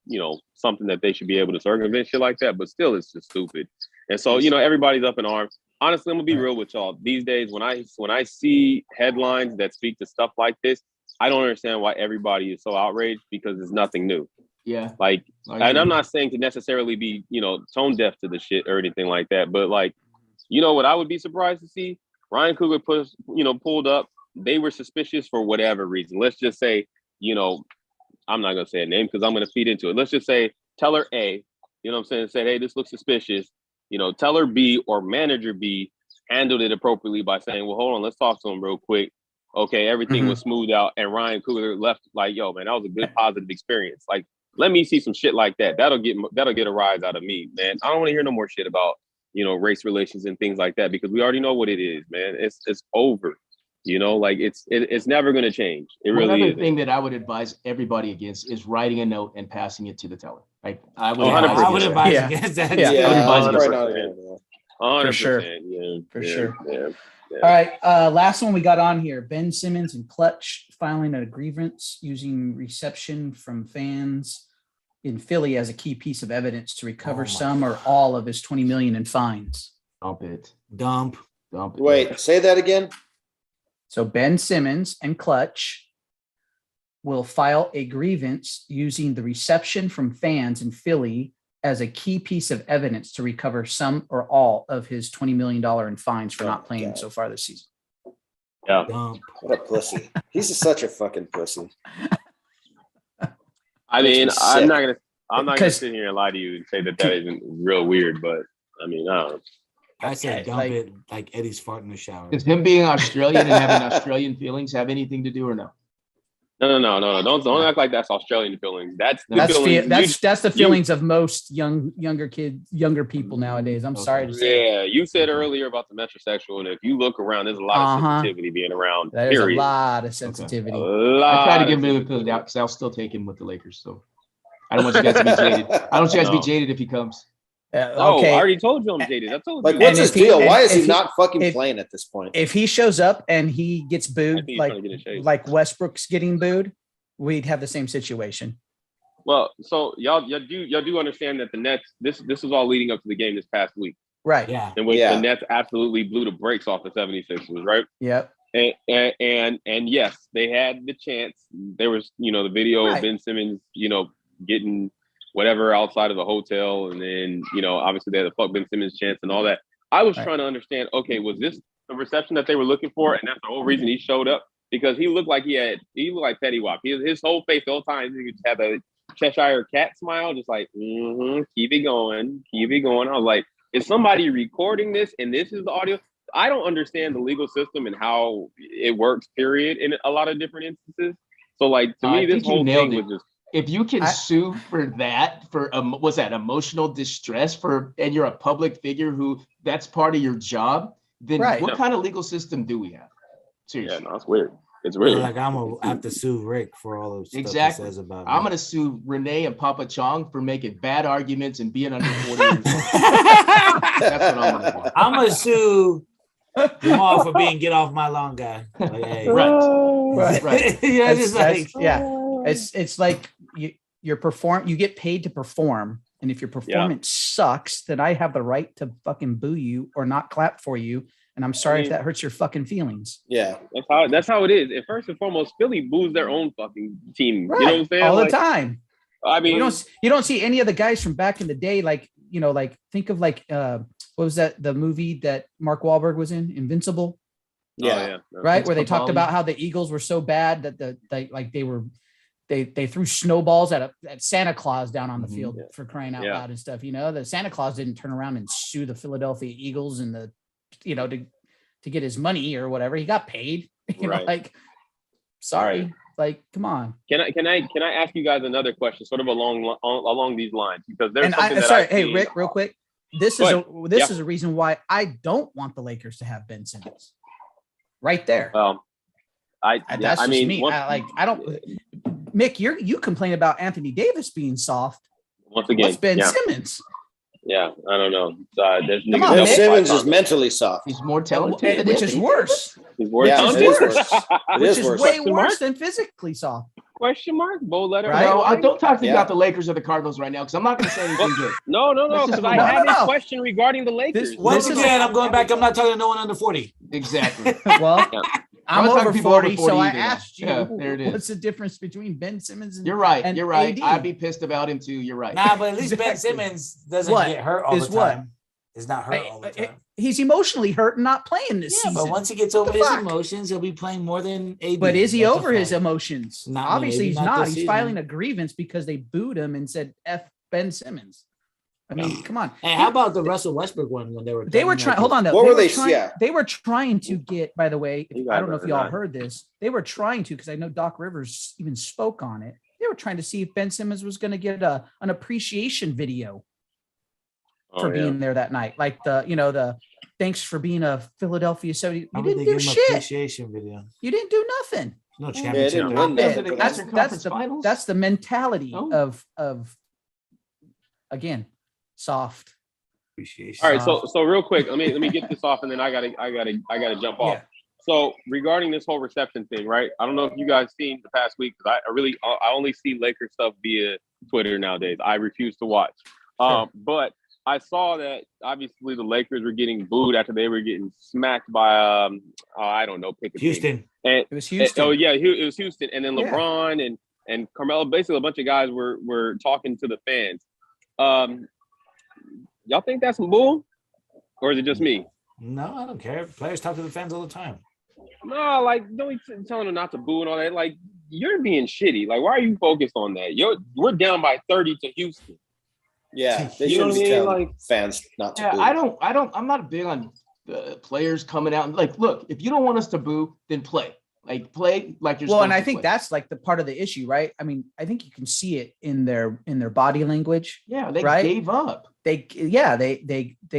[SPEAKER 4] something that they should be able to circumvent shit like that. But still, it's just stupid. And so, everybody's up in arms. Honestly, I'm gonna be real with y'all. These days, when I see headlines that speak to stuff like this, I don't understand why everybody is so outraged because it's nothing new.
[SPEAKER 5] Yeah.
[SPEAKER 4] Like,
[SPEAKER 5] I
[SPEAKER 4] and I'm
[SPEAKER 5] agree.
[SPEAKER 4] not saying to necessarily be, tone deaf to the shit or anything like that, but like, what I would be surprised to see? Ryan Coogler pulled up. They were suspicious for whatever reason. Let's just say, I'm not gonna say a name because I'm gonna feed into it. Let's just say teller A, said, hey, this looks suspicious. Teller B or manager B handled it appropriately by saying, well, hold on, let's talk to him real quick. Okay, everything was smoothed out, and Ryan Coogler left like, yo, man, that was a good positive experience. Like, let me see some shit like that. That'll get a rise out of me, man. I don't want to hear no more shit about race relations and things like that because we already know what it is, man. It's over. Like it's never gonna change. It
[SPEAKER 5] One
[SPEAKER 4] really
[SPEAKER 5] other
[SPEAKER 4] is.
[SPEAKER 5] thing that I would advise everybody against is writing a note and passing it to the teller. Like I would,
[SPEAKER 4] 100%.
[SPEAKER 2] I would advise
[SPEAKER 3] Yeah.
[SPEAKER 2] against that.
[SPEAKER 3] Yeah.
[SPEAKER 1] Yeah,
[SPEAKER 5] Everybody's
[SPEAKER 1] I'm
[SPEAKER 5] gonna
[SPEAKER 1] right
[SPEAKER 4] say
[SPEAKER 1] on
[SPEAKER 4] that.
[SPEAKER 1] here, man.
[SPEAKER 4] 100%.
[SPEAKER 3] For sure.
[SPEAKER 4] Yeah,
[SPEAKER 3] For
[SPEAKER 4] yeah,
[SPEAKER 3] sure.
[SPEAKER 4] Yeah.
[SPEAKER 3] All right. Last one we got on here. Ben Simmons and Clutch filing a grievance using reception from fans in Philly as a key piece of evidence to recover
[SPEAKER 2] Oh my
[SPEAKER 3] some or all of his $20 million in fines.
[SPEAKER 5] dump it.
[SPEAKER 2] Dump.
[SPEAKER 5] Dump it.
[SPEAKER 1] Wait, say that again.
[SPEAKER 3] So Ben Simmons and Clutch will file a grievance using the reception from fans in Philly as a key piece of evidence to recover some or all of his $20 million in fines for
[SPEAKER 1] Oh,
[SPEAKER 3] not playing
[SPEAKER 1] God.
[SPEAKER 3] so far this season.
[SPEAKER 4] Yeah.
[SPEAKER 2] Dump.
[SPEAKER 1] What a pussy. He's such a fucking pussy.
[SPEAKER 4] I
[SPEAKER 1] Makes
[SPEAKER 4] mean,
[SPEAKER 1] me
[SPEAKER 4] I'm
[SPEAKER 1] sick.
[SPEAKER 4] not gonna
[SPEAKER 3] Because-
[SPEAKER 4] sit here and lie to you and say that isn't real weird, but I mean, I don't know.
[SPEAKER 2] I said
[SPEAKER 3] Okay,
[SPEAKER 2] dump
[SPEAKER 3] like-
[SPEAKER 2] it like Eddie's fart in the shower.
[SPEAKER 5] Does him being Australian and having Australian feelings have anything to do or no?
[SPEAKER 4] No. Don't act like that's Australian feelings. That's the
[SPEAKER 3] That's
[SPEAKER 4] feelings.
[SPEAKER 3] that's the feelings of most younger people nowadays. I'm sorry to say.
[SPEAKER 4] Yeah, you said earlier about the metrosexual, and if you look around, there's a lot of
[SPEAKER 3] Uh-huh.
[SPEAKER 4] sensitivity being around.
[SPEAKER 3] There's a
[SPEAKER 4] period.
[SPEAKER 3] lot of sensitivity.
[SPEAKER 4] A
[SPEAKER 5] I
[SPEAKER 4] lot
[SPEAKER 5] tried to
[SPEAKER 4] of
[SPEAKER 5] give him a
[SPEAKER 4] sensitivity.
[SPEAKER 5] fill out because I'll still take him with the Lakers. So I don't want you guys to be jaded. I don't want you guys to be
[SPEAKER 4] No.
[SPEAKER 5] jaded if he comes.
[SPEAKER 4] No,
[SPEAKER 3] Okay.
[SPEAKER 4] I already told you I'm jaded. I told
[SPEAKER 1] Like,
[SPEAKER 4] you.
[SPEAKER 1] what's
[SPEAKER 3] And
[SPEAKER 1] his
[SPEAKER 3] if he-
[SPEAKER 1] deal? Why
[SPEAKER 3] and
[SPEAKER 1] is he
[SPEAKER 3] if
[SPEAKER 1] not fucking
[SPEAKER 3] if-
[SPEAKER 1] playing at this point?
[SPEAKER 3] If he shows up and he gets
[SPEAKER 4] I
[SPEAKER 3] booed
[SPEAKER 4] think he's
[SPEAKER 3] like
[SPEAKER 4] trying to get a shade.
[SPEAKER 3] Westbrook's getting booed, we'd have the same situation.
[SPEAKER 4] Well, so y'all do understand that the Nets. This is all leading up to the game this past week,
[SPEAKER 3] Right.
[SPEAKER 2] Yeah.
[SPEAKER 4] in which
[SPEAKER 1] Yeah.
[SPEAKER 4] the Nets absolutely blew the brakes off the 76ers, right?
[SPEAKER 3] Yep.
[SPEAKER 4] And yes, they had the chance. There was, the video
[SPEAKER 3] Right.
[SPEAKER 4] of Ben Simmons, getting whatever outside of the hotel, and then, obviously they had the fuck Ben Simmons chance and all that. I was
[SPEAKER 3] Right.
[SPEAKER 4] trying to understand, okay, was this the reception that they were looking for, and that's the whole reason he showed up? Because he looked like Petty Wap. His whole face the whole time he just had a Cheshire cat smile, just like, keep it going. I was like, is somebody recording this and this is the audio? I don't understand the legal system and how it works, period, in a lot of different instances. So, like, to
[SPEAKER 5] I
[SPEAKER 4] me, this
[SPEAKER 5] think you
[SPEAKER 4] whole
[SPEAKER 5] nailed
[SPEAKER 4] thing
[SPEAKER 5] it.
[SPEAKER 4] was just,
[SPEAKER 5] If you can
[SPEAKER 3] I-
[SPEAKER 5] sue for that, for what's that, emotional distress and you're a public figure who that's part of your job, then
[SPEAKER 3] Right.
[SPEAKER 5] what kind of legal system do we have? Seriously.
[SPEAKER 4] yeah, no, it's weird. It's
[SPEAKER 2] Really?
[SPEAKER 4] weird.
[SPEAKER 2] Like I'm gonna have to sue Rick for all the stuff
[SPEAKER 5] Exactly.
[SPEAKER 2] he says about
[SPEAKER 5] I'm
[SPEAKER 2] me.
[SPEAKER 5] gonna sue Renee and Papa Chong for making bad arguments and being under 40 years old. That's what I'm gonna do.
[SPEAKER 2] I'm gonna sue Jamal for being get off my lawn guy. Like, hey.
[SPEAKER 5] Right. Right.
[SPEAKER 2] Yeah,
[SPEAKER 3] That's-
[SPEAKER 2] just
[SPEAKER 3] that's-
[SPEAKER 2] like
[SPEAKER 3] yeah. It's like you get paid to perform, and if your performance sucks, then I have the right to fucking boo you or not clap for you. And I'm sorry if
[SPEAKER 4] mean-
[SPEAKER 3] that hurts your fucking feelings.
[SPEAKER 1] Yeah.
[SPEAKER 4] That's how it is. And first and foremost, Philly boos their own fucking team.
[SPEAKER 3] Right.
[SPEAKER 4] You know what I'm saying?
[SPEAKER 3] All
[SPEAKER 4] Like,
[SPEAKER 3] the time.
[SPEAKER 4] I mean,
[SPEAKER 3] You don't see any of the guys from back in the day, like think of what was that, the movie that Mark Wahlberg was in, Invincible,
[SPEAKER 1] Yeah.
[SPEAKER 3] right? Where they
[SPEAKER 5] Vince
[SPEAKER 3] talked
[SPEAKER 5] Papale.
[SPEAKER 3] about how the Eagles were so bad that they threw snowballs at Santa Claus down on the
[SPEAKER 5] Mhm.
[SPEAKER 3] field for crying out
[SPEAKER 4] Yeah.
[SPEAKER 3] loud and stuff. The Santa Claus didn't turn around and sue the Philadelphia Eagles and to get his money or whatever. He got paid.
[SPEAKER 4] Right.
[SPEAKER 3] Sorry, come on.
[SPEAKER 4] Can I ask you guys another question, sort of along these lines, because there's
[SPEAKER 3] And
[SPEAKER 4] something that
[SPEAKER 3] sorry,
[SPEAKER 4] I've
[SPEAKER 3] hey
[SPEAKER 4] seen-
[SPEAKER 3] Rick, real quick. This
[SPEAKER 4] Go
[SPEAKER 3] is
[SPEAKER 4] ahead.
[SPEAKER 3] this
[SPEAKER 4] Yeah.
[SPEAKER 3] is a reason why I don't want the Lakers to have Ben Simmons. Right there.
[SPEAKER 4] And
[SPEAKER 3] That's
[SPEAKER 4] I
[SPEAKER 3] just
[SPEAKER 4] mean,
[SPEAKER 3] me.
[SPEAKER 4] once,
[SPEAKER 3] I don't. Mick, you complain about Anthony Davis being soft.
[SPEAKER 4] once again,
[SPEAKER 3] What's Ben
[SPEAKER 4] yeah,
[SPEAKER 3] Simmons?
[SPEAKER 4] yeah, I don't know. There's
[SPEAKER 3] Come
[SPEAKER 4] niggas
[SPEAKER 3] on,
[SPEAKER 1] Ben
[SPEAKER 4] that
[SPEAKER 3] Mick.
[SPEAKER 1] Simmons
[SPEAKER 4] fight
[SPEAKER 1] is
[SPEAKER 4] on it.
[SPEAKER 1] mentally soft.
[SPEAKER 5] He's more talented.
[SPEAKER 3] Which is worse.
[SPEAKER 4] He's worse
[SPEAKER 1] Yeah,
[SPEAKER 4] than
[SPEAKER 1] it is
[SPEAKER 4] this.
[SPEAKER 1] worse. It
[SPEAKER 3] Which
[SPEAKER 1] is
[SPEAKER 3] is
[SPEAKER 1] worse.
[SPEAKER 3] way
[SPEAKER 4] Question
[SPEAKER 3] worse
[SPEAKER 4] mark?
[SPEAKER 3] than physically soft.
[SPEAKER 4] Question mark? Bold letter?
[SPEAKER 3] Right?
[SPEAKER 5] No, don't talk to me
[SPEAKER 1] Yeah.
[SPEAKER 5] about the Lakers or the Cardinals right now because I'm not going to say anything good.
[SPEAKER 4] No,
[SPEAKER 5] Let's just
[SPEAKER 4] because I
[SPEAKER 5] move on.
[SPEAKER 4] had this
[SPEAKER 3] No.
[SPEAKER 4] question regarding the Lakers.
[SPEAKER 2] Once
[SPEAKER 3] This is-
[SPEAKER 2] again, I'm going back. I'm not talking to no one under 40.
[SPEAKER 5] Exactly.
[SPEAKER 3] Well,
[SPEAKER 4] Yeah.
[SPEAKER 3] I'm
[SPEAKER 5] I'm not talking
[SPEAKER 3] over
[SPEAKER 5] people over
[SPEAKER 3] 40,
[SPEAKER 5] 40
[SPEAKER 3] so I
[SPEAKER 5] either, though.
[SPEAKER 3] asked you,
[SPEAKER 5] Yeah, there it is.
[SPEAKER 3] what's the difference between Ben Simmons and
[SPEAKER 5] You're right.
[SPEAKER 3] and
[SPEAKER 5] You're right.
[SPEAKER 3] AD?
[SPEAKER 5] I'd be pissed about him too. You're right.
[SPEAKER 2] Nah, but at least Ben
[SPEAKER 3] Exactly.
[SPEAKER 2] Simmons doesn't
[SPEAKER 3] What?
[SPEAKER 2] get hurt all
[SPEAKER 3] Is
[SPEAKER 2] the
[SPEAKER 3] what?
[SPEAKER 2] time. Is not hurt all the time.
[SPEAKER 3] He's emotionally hurt and not playing this
[SPEAKER 2] Yeah,
[SPEAKER 3] season.
[SPEAKER 2] but once he gets
[SPEAKER 3] What
[SPEAKER 2] over
[SPEAKER 3] the
[SPEAKER 2] his
[SPEAKER 3] fuck?
[SPEAKER 2] emotions, he'll be playing more than AD.
[SPEAKER 3] But is he
[SPEAKER 2] That's a
[SPEAKER 3] over his
[SPEAKER 2] fact.
[SPEAKER 3] emotions?
[SPEAKER 2] Not-
[SPEAKER 3] Obviously,
[SPEAKER 2] maybe
[SPEAKER 3] he's
[SPEAKER 2] not
[SPEAKER 3] not.
[SPEAKER 2] this
[SPEAKER 3] He's
[SPEAKER 2] season.
[SPEAKER 3] filing a grievance because they booed him and said "F Ben Simmons." I mean, come on.
[SPEAKER 2] And how about the Russell Westbrook one when they were
[SPEAKER 3] They were trying. Hold on.
[SPEAKER 1] What were they-
[SPEAKER 3] trying,
[SPEAKER 1] yeah.
[SPEAKER 3] They were trying to get. By the way,
[SPEAKER 4] You
[SPEAKER 3] I
[SPEAKER 4] guys
[SPEAKER 3] don't know if
[SPEAKER 4] are
[SPEAKER 3] y'all
[SPEAKER 4] not.
[SPEAKER 3] heard this. They were trying to because I know Doc Rivers even spoke on it. They were trying to see if Ben Simmons was going to get an appreciation video for being there that night, like the thanks for being a Philadelphia 70.
[SPEAKER 2] How
[SPEAKER 3] You
[SPEAKER 2] would
[SPEAKER 3] didn't
[SPEAKER 2] they
[SPEAKER 3] do
[SPEAKER 2] give him
[SPEAKER 3] shit.
[SPEAKER 2] appreciation video?
[SPEAKER 3] You didn't do nothing.
[SPEAKER 2] No
[SPEAKER 1] Yeah, they
[SPEAKER 2] championship.
[SPEAKER 1] didn't
[SPEAKER 2] ring.
[SPEAKER 1] win
[SPEAKER 3] Yeah,
[SPEAKER 1] nothing for
[SPEAKER 3] that's
[SPEAKER 1] them.
[SPEAKER 5] Conference Finals?
[SPEAKER 3] that's the mentality
[SPEAKER 5] Oh.
[SPEAKER 3] of again soft.
[SPEAKER 2] Appreciation.
[SPEAKER 4] All right, so real quick, let me get this off, and then I gotta jump off.
[SPEAKER 3] Yeah.
[SPEAKER 4] So regarding this whole reception thing, right? I don't know if you guys seen the past week because I only see Lakers stuff via Twitter nowadays. I refuse to watch. But I saw that obviously the Lakers were getting booed after they were getting smacked by I don't know, pick a team.
[SPEAKER 2] Houston.
[SPEAKER 4] And
[SPEAKER 3] It was Houston.
[SPEAKER 4] oh yeah, it was Houston, and then
[SPEAKER 3] Yeah.
[SPEAKER 4] LeBron and Carmelo, basically a bunch of guys were talking to the fans. Y'all think that's some bull, or is it just me?
[SPEAKER 2] No, I don't care. Players talk to the fans all the time.
[SPEAKER 4] No, like don't be telling them not to boo and all that. Like you're being shitty. Like why are you focused on that? We're down by 30 to Houston.
[SPEAKER 1] Yeah, they
[SPEAKER 4] You know
[SPEAKER 1] shouldn't
[SPEAKER 4] what I
[SPEAKER 1] be
[SPEAKER 4] mean?
[SPEAKER 1] telling
[SPEAKER 4] Like-
[SPEAKER 1] fans not to
[SPEAKER 5] Yeah,
[SPEAKER 1] boo.
[SPEAKER 5] I'm not big on players coming out and like, look, if you don't want us to boo, then play like you're
[SPEAKER 3] Well, and
[SPEAKER 5] supposed
[SPEAKER 3] I
[SPEAKER 5] to
[SPEAKER 3] think
[SPEAKER 5] play.
[SPEAKER 3] that's like the part of the issue, right? I mean, I think you can see it in their body language.
[SPEAKER 5] Yeah, they
[SPEAKER 3] right?
[SPEAKER 5] gave up.
[SPEAKER 3] They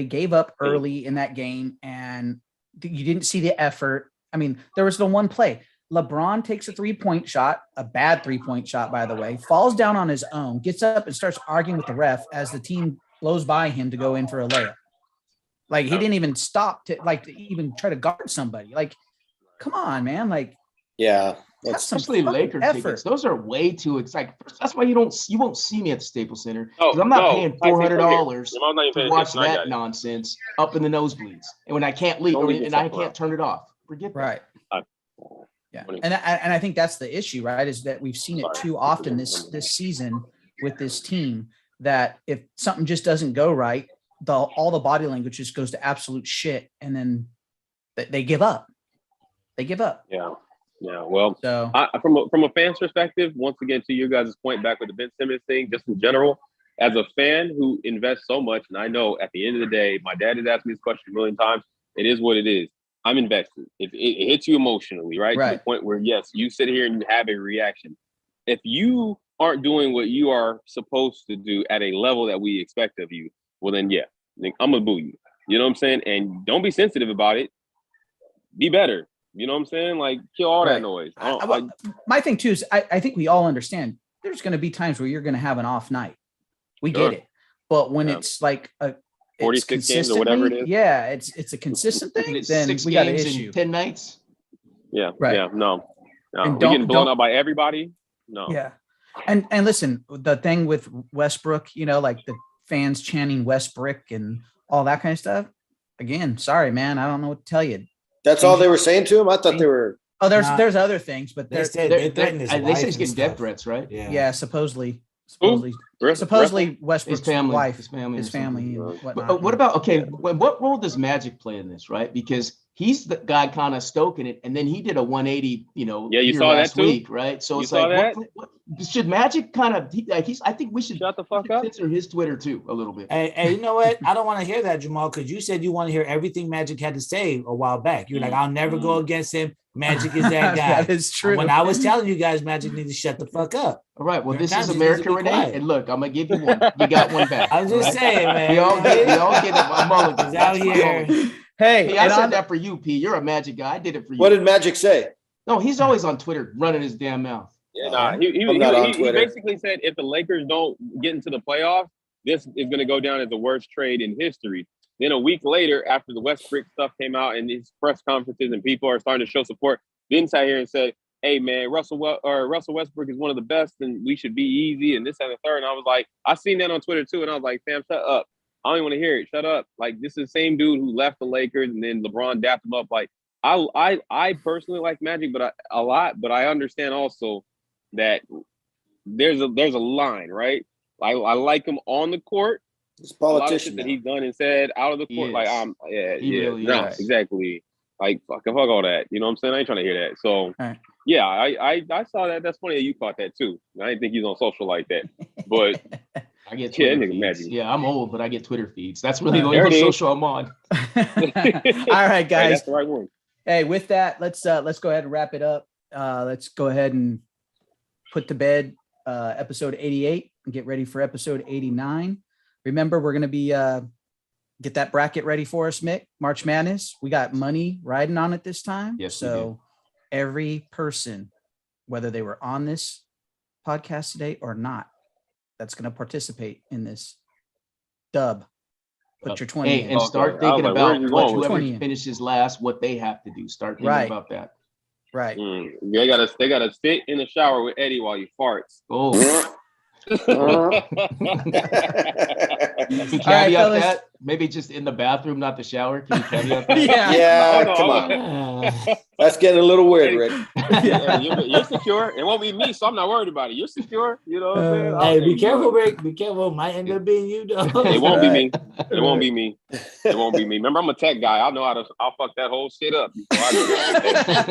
[SPEAKER 3] gave up early in that game, and you didn't see the effort. I mean, there was the one play. LeBron takes a 3-point shot, a bad 3-point shot, by the way, falls down on his own, gets up and starts arguing with the ref as the team blows by him to go in for a layup. Like he didn't even stop to even try to guard somebody. Like, come on, man. Like,
[SPEAKER 1] Yeah,
[SPEAKER 3] have
[SPEAKER 1] that's
[SPEAKER 3] some
[SPEAKER 5] Especially
[SPEAKER 3] fucking
[SPEAKER 5] Laker
[SPEAKER 3] effort.
[SPEAKER 5] tickets. Those are way too exciting. That's why you won't see me at the Staples Center.
[SPEAKER 4] No,
[SPEAKER 5] 'Cause I'm not
[SPEAKER 4] no,
[SPEAKER 5] paying
[SPEAKER 4] I think
[SPEAKER 5] $400
[SPEAKER 4] Your mom's not even
[SPEAKER 5] to
[SPEAKER 4] paying
[SPEAKER 5] watch
[SPEAKER 4] attention. I got
[SPEAKER 5] that
[SPEAKER 4] it.
[SPEAKER 5] nonsense up in the nosebleeds. And when I can't leave
[SPEAKER 4] Don't leave
[SPEAKER 5] and I
[SPEAKER 4] yourself
[SPEAKER 5] can't
[SPEAKER 4] around.
[SPEAKER 5] turn it off. Forget that.
[SPEAKER 3] right.
[SPEAKER 4] I-
[SPEAKER 3] Yeah,
[SPEAKER 4] What do you-
[SPEAKER 3] and I think that's the issue, right? Is that we've seen it
[SPEAKER 4] Sorry.
[SPEAKER 3] too often this season with this team that if something just doesn't go right, all the body language just goes to absolute shit, and then they give up. They give up.
[SPEAKER 4] Yeah. Well,
[SPEAKER 3] So
[SPEAKER 4] from a fan's perspective, once again, to you guys' point back with the Ben Simmons thing, just in general, as a fan who invests so much, and I know at the end of the day, my dad has asked me this question a million times. It is what it is. I'm invested. It hits you emotionally, right? To
[SPEAKER 3] Right.
[SPEAKER 4] the point where, yes, you sit here and you have a reaction. If you aren't doing what you are supposed to do at a level that we expect of you, well, then, yeah, I'm going to boo you. You know what I'm saying? And don't be sensitive about it. Be better. You know what I'm saying? Like, kill all
[SPEAKER 3] Right.
[SPEAKER 4] that noise.
[SPEAKER 3] well, my thing too is I think we all understand there's going to be times where you're going to have an off night. We
[SPEAKER 4] Sure.
[SPEAKER 3] get it. But when
[SPEAKER 4] Yeah.
[SPEAKER 3] it's like it's
[SPEAKER 4] 46 games or whatever it
[SPEAKER 3] consistently-
[SPEAKER 4] is.
[SPEAKER 3] Yeah, it's a consistent
[SPEAKER 5] And
[SPEAKER 3] thing.
[SPEAKER 5] it's
[SPEAKER 3] Then
[SPEAKER 5] 6
[SPEAKER 3] we got an
[SPEAKER 5] games
[SPEAKER 3] issue.
[SPEAKER 5] in 10 nights.
[SPEAKER 4] Yeah.
[SPEAKER 3] Right.
[SPEAKER 4] Yeah. No.
[SPEAKER 3] And
[SPEAKER 4] We
[SPEAKER 3] don't-
[SPEAKER 4] getting blown
[SPEAKER 3] don't-
[SPEAKER 4] up by everybody? No.
[SPEAKER 3] Yeah. And listen, the thing with Westbrook, like the fans chanting Westbrook and all that kind of stuff. Again, sorry, man. I don't know what to tell you.
[SPEAKER 1] that's all they were saying to him. I thought they were.
[SPEAKER 3] Oh, there's
[SPEAKER 2] Nah.
[SPEAKER 3] the's other things, but
[SPEAKER 2] They
[SPEAKER 3] there's
[SPEAKER 2] said
[SPEAKER 5] They're-
[SPEAKER 2] they threatened his
[SPEAKER 5] they
[SPEAKER 2] wife
[SPEAKER 5] say he's
[SPEAKER 2] and
[SPEAKER 5] getting death
[SPEAKER 2] stuff.
[SPEAKER 5] threats, right?
[SPEAKER 3] yeah, supposedly
[SPEAKER 4] Russell?
[SPEAKER 3] supposedly Westbrook's
[SPEAKER 5] His family,
[SPEAKER 3] wife,
[SPEAKER 5] his family,
[SPEAKER 3] his
[SPEAKER 5] or something.
[SPEAKER 3] family and
[SPEAKER 4] But,
[SPEAKER 3] whatnot.
[SPEAKER 5] What about what role does Magic play in this, right? Because he's the guy kind of stoking it, and then he did a 180,
[SPEAKER 4] Yeah, you
[SPEAKER 5] here
[SPEAKER 4] saw that
[SPEAKER 5] last
[SPEAKER 4] too?
[SPEAKER 5] week, right? So
[SPEAKER 4] You
[SPEAKER 5] it's
[SPEAKER 4] saw
[SPEAKER 5] like,
[SPEAKER 4] that?
[SPEAKER 5] what should Magic kind of? I think we should
[SPEAKER 4] Shut the fuck up.
[SPEAKER 5] censor his Twitter too a little bit.
[SPEAKER 2] Hey, you know what? I don't want to hear that, Jamal, because you said you want to hear everything Magic had to say a while back. You're like, I'll never go against him. Magic is that guy.
[SPEAKER 3] That is true.
[SPEAKER 2] When I was telling you guys, Magic needs to shut the fuck up.
[SPEAKER 5] All right, well,
[SPEAKER 2] Your
[SPEAKER 5] this
[SPEAKER 2] time
[SPEAKER 5] is
[SPEAKER 2] just
[SPEAKER 5] America,
[SPEAKER 2] needs to be
[SPEAKER 5] Renee,
[SPEAKER 2] quiet.
[SPEAKER 5] and look, I'm gonna give you one. You got one back.
[SPEAKER 2] I'm just
[SPEAKER 5] all right?
[SPEAKER 2] saying, man.
[SPEAKER 5] We all get a mulligan.
[SPEAKER 2] He's out
[SPEAKER 5] That's my
[SPEAKER 2] here.
[SPEAKER 5] mulligan.
[SPEAKER 3] Hey,
[SPEAKER 5] P, I
[SPEAKER 3] and
[SPEAKER 5] said
[SPEAKER 3] on-
[SPEAKER 5] that for you, P. You're a Magic guy. I did it for you.
[SPEAKER 1] What did Magic say?
[SPEAKER 5] No, he's always on Twitter running his damn mouth.
[SPEAKER 4] Yeah, nah, he
[SPEAKER 1] I'm not on
[SPEAKER 4] he
[SPEAKER 1] Twitter.
[SPEAKER 4] basically said if the Lakers don't get into the playoffs, this is going to go down as the worst trade in history. Then a week later, after the Westbrook stuff came out and these press conferences and people are starting to show support, then sat here and said, hey man, Russell Westbrook is one of the best, and we should be easy, and this and the third. And I was like, I seen that on Twitter too, and I was like, fam, shut up. I don't even want to hear it. Shut up. Like, this is the same dude who left the Lakers, and then LeBron dapped him up. Like, I personally like Magic, but I understand also that there's a line, right? I like him on the court.
[SPEAKER 1] He's a
[SPEAKER 4] A lot of
[SPEAKER 1] politician.
[SPEAKER 4] shit that
[SPEAKER 1] now.
[SPEAKER 4] he's done and said out of the
[SPEAKER 5] He
[SPEAKER 4] court, like
[SPEAKER 5] is. He really
[SPEAKER 4] no,
[SPEAKER 5] is.
[SPEAKER 4] exactly. Like fuck all that. You know what I'm saying? I ain't trying to hear that. So
[SPEAKER 3] Right.
[SPEAKER 4] yeah, I saw that. That's funny that you caught that too. I didn't think he was on social like that. But
[SPEAKER 5] I get
[SPEAKER 4] Yeah,
[SPEAKER 5] Twitter
[SPEAKER 4] nigga
[SPEAKER 5] feeds.
[SPEAKER 4] Magic.
[SPEAKER 5] Yeah, I'm old, but I get Twitter feeds. That's really the
[SPEAKER 4] There
[SPEAKER 5] only
[SPEAKER 4] it is.
[SPEAKER 5] social I'm on.
[SPEAKER 3] All right,
[SPEAKER 4] hey,
[SPEAKER 3] guys.
[SPEAKER 4] that's the right one.
[SPEAKER 3] Hey, with that, let's go ahead and wrap it up. Let's go ahead and put to bed episode 88 and get ready for episode 89. Remember, we're going to be get that bracket ready for us, Mick. March Madness. We got money riding on it this time.
[SPEAKER 5] Yes, we
[SPEAKER 3] so every person, whether they were on this podcast today or not, that's going to participate in this dub. Put your 20
[SPEAKER 5] Hey,
[SPEAKER 3] in.
[SPEAKER 5] and
[SPEAKER 4] Okay.
[SPEAKER 5] start
[SPEAKER 4] I was
[SPEAKER 5] thinking
[SPEAKER 4] like,
[SPEAKER 5] about
[SPEAKER 4] where's you
[SPEAKER 5] what
[SPEAKER 4] going with
[SPEAKER 5] whoever
[SPEAKER 3] 20 in?
[SPEAKER 5] finishes last, what they have to do. Start thinking
[SPEAKER 3] Right.
[SPEAKER 5] about that.
[SPEAKER 3] Right.
[SPEAKER 4] They gotta sit in the shower with Eddie while you farts.
[SPEAKER 5] Oh, can you
[SPEAKER 3] All right,
[SPEAKER 5] caveat
[SPEAKER 3] fellas.
[SPEAKER 5] that? Maybe just in the bathroom, not the shower. Can you caveat that?
[SPEAKER 3] Yeah.
[SPEAKER 1] Yeah,
[SPEAKER 4] No,
[SPEAKER 1] come
[SPEAKER 4] I'm
[SPEAKER 1] on. That's getting a little weird, Rick.
[SPEAKER 4] Yeah, you're secure. It won't be me, so I'm not worried about it. You're secure. You know what I'm saying?
[SPEAKER 2] Hey, be
[SPEAKER 4] you
[SPEAKER 2] careful,
[SPEAKER 4] good.
[SPEAKER 2] Rick. Be careful. It might end up being you, though.
[SPEAKER 4] It won't be me.
[SPEAKER 5] Right.
[SPEAKER 4] It won't be me. It won't be me. Remember, I'm a tech guy. I'll fuck that whole shit up before I do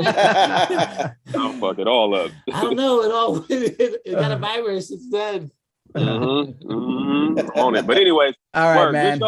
[SPEAKER 4] that. I'll fuck it all up.
[SPEAKER 2] I don't know. It got a virus. It's dead.
[SPEAKER 4] On it. But anyways,
[SPEAKER 3] All right,
[SPEAKER 4] word. Good
[SPEAKER 3] man.
[SPEAKER 4] show.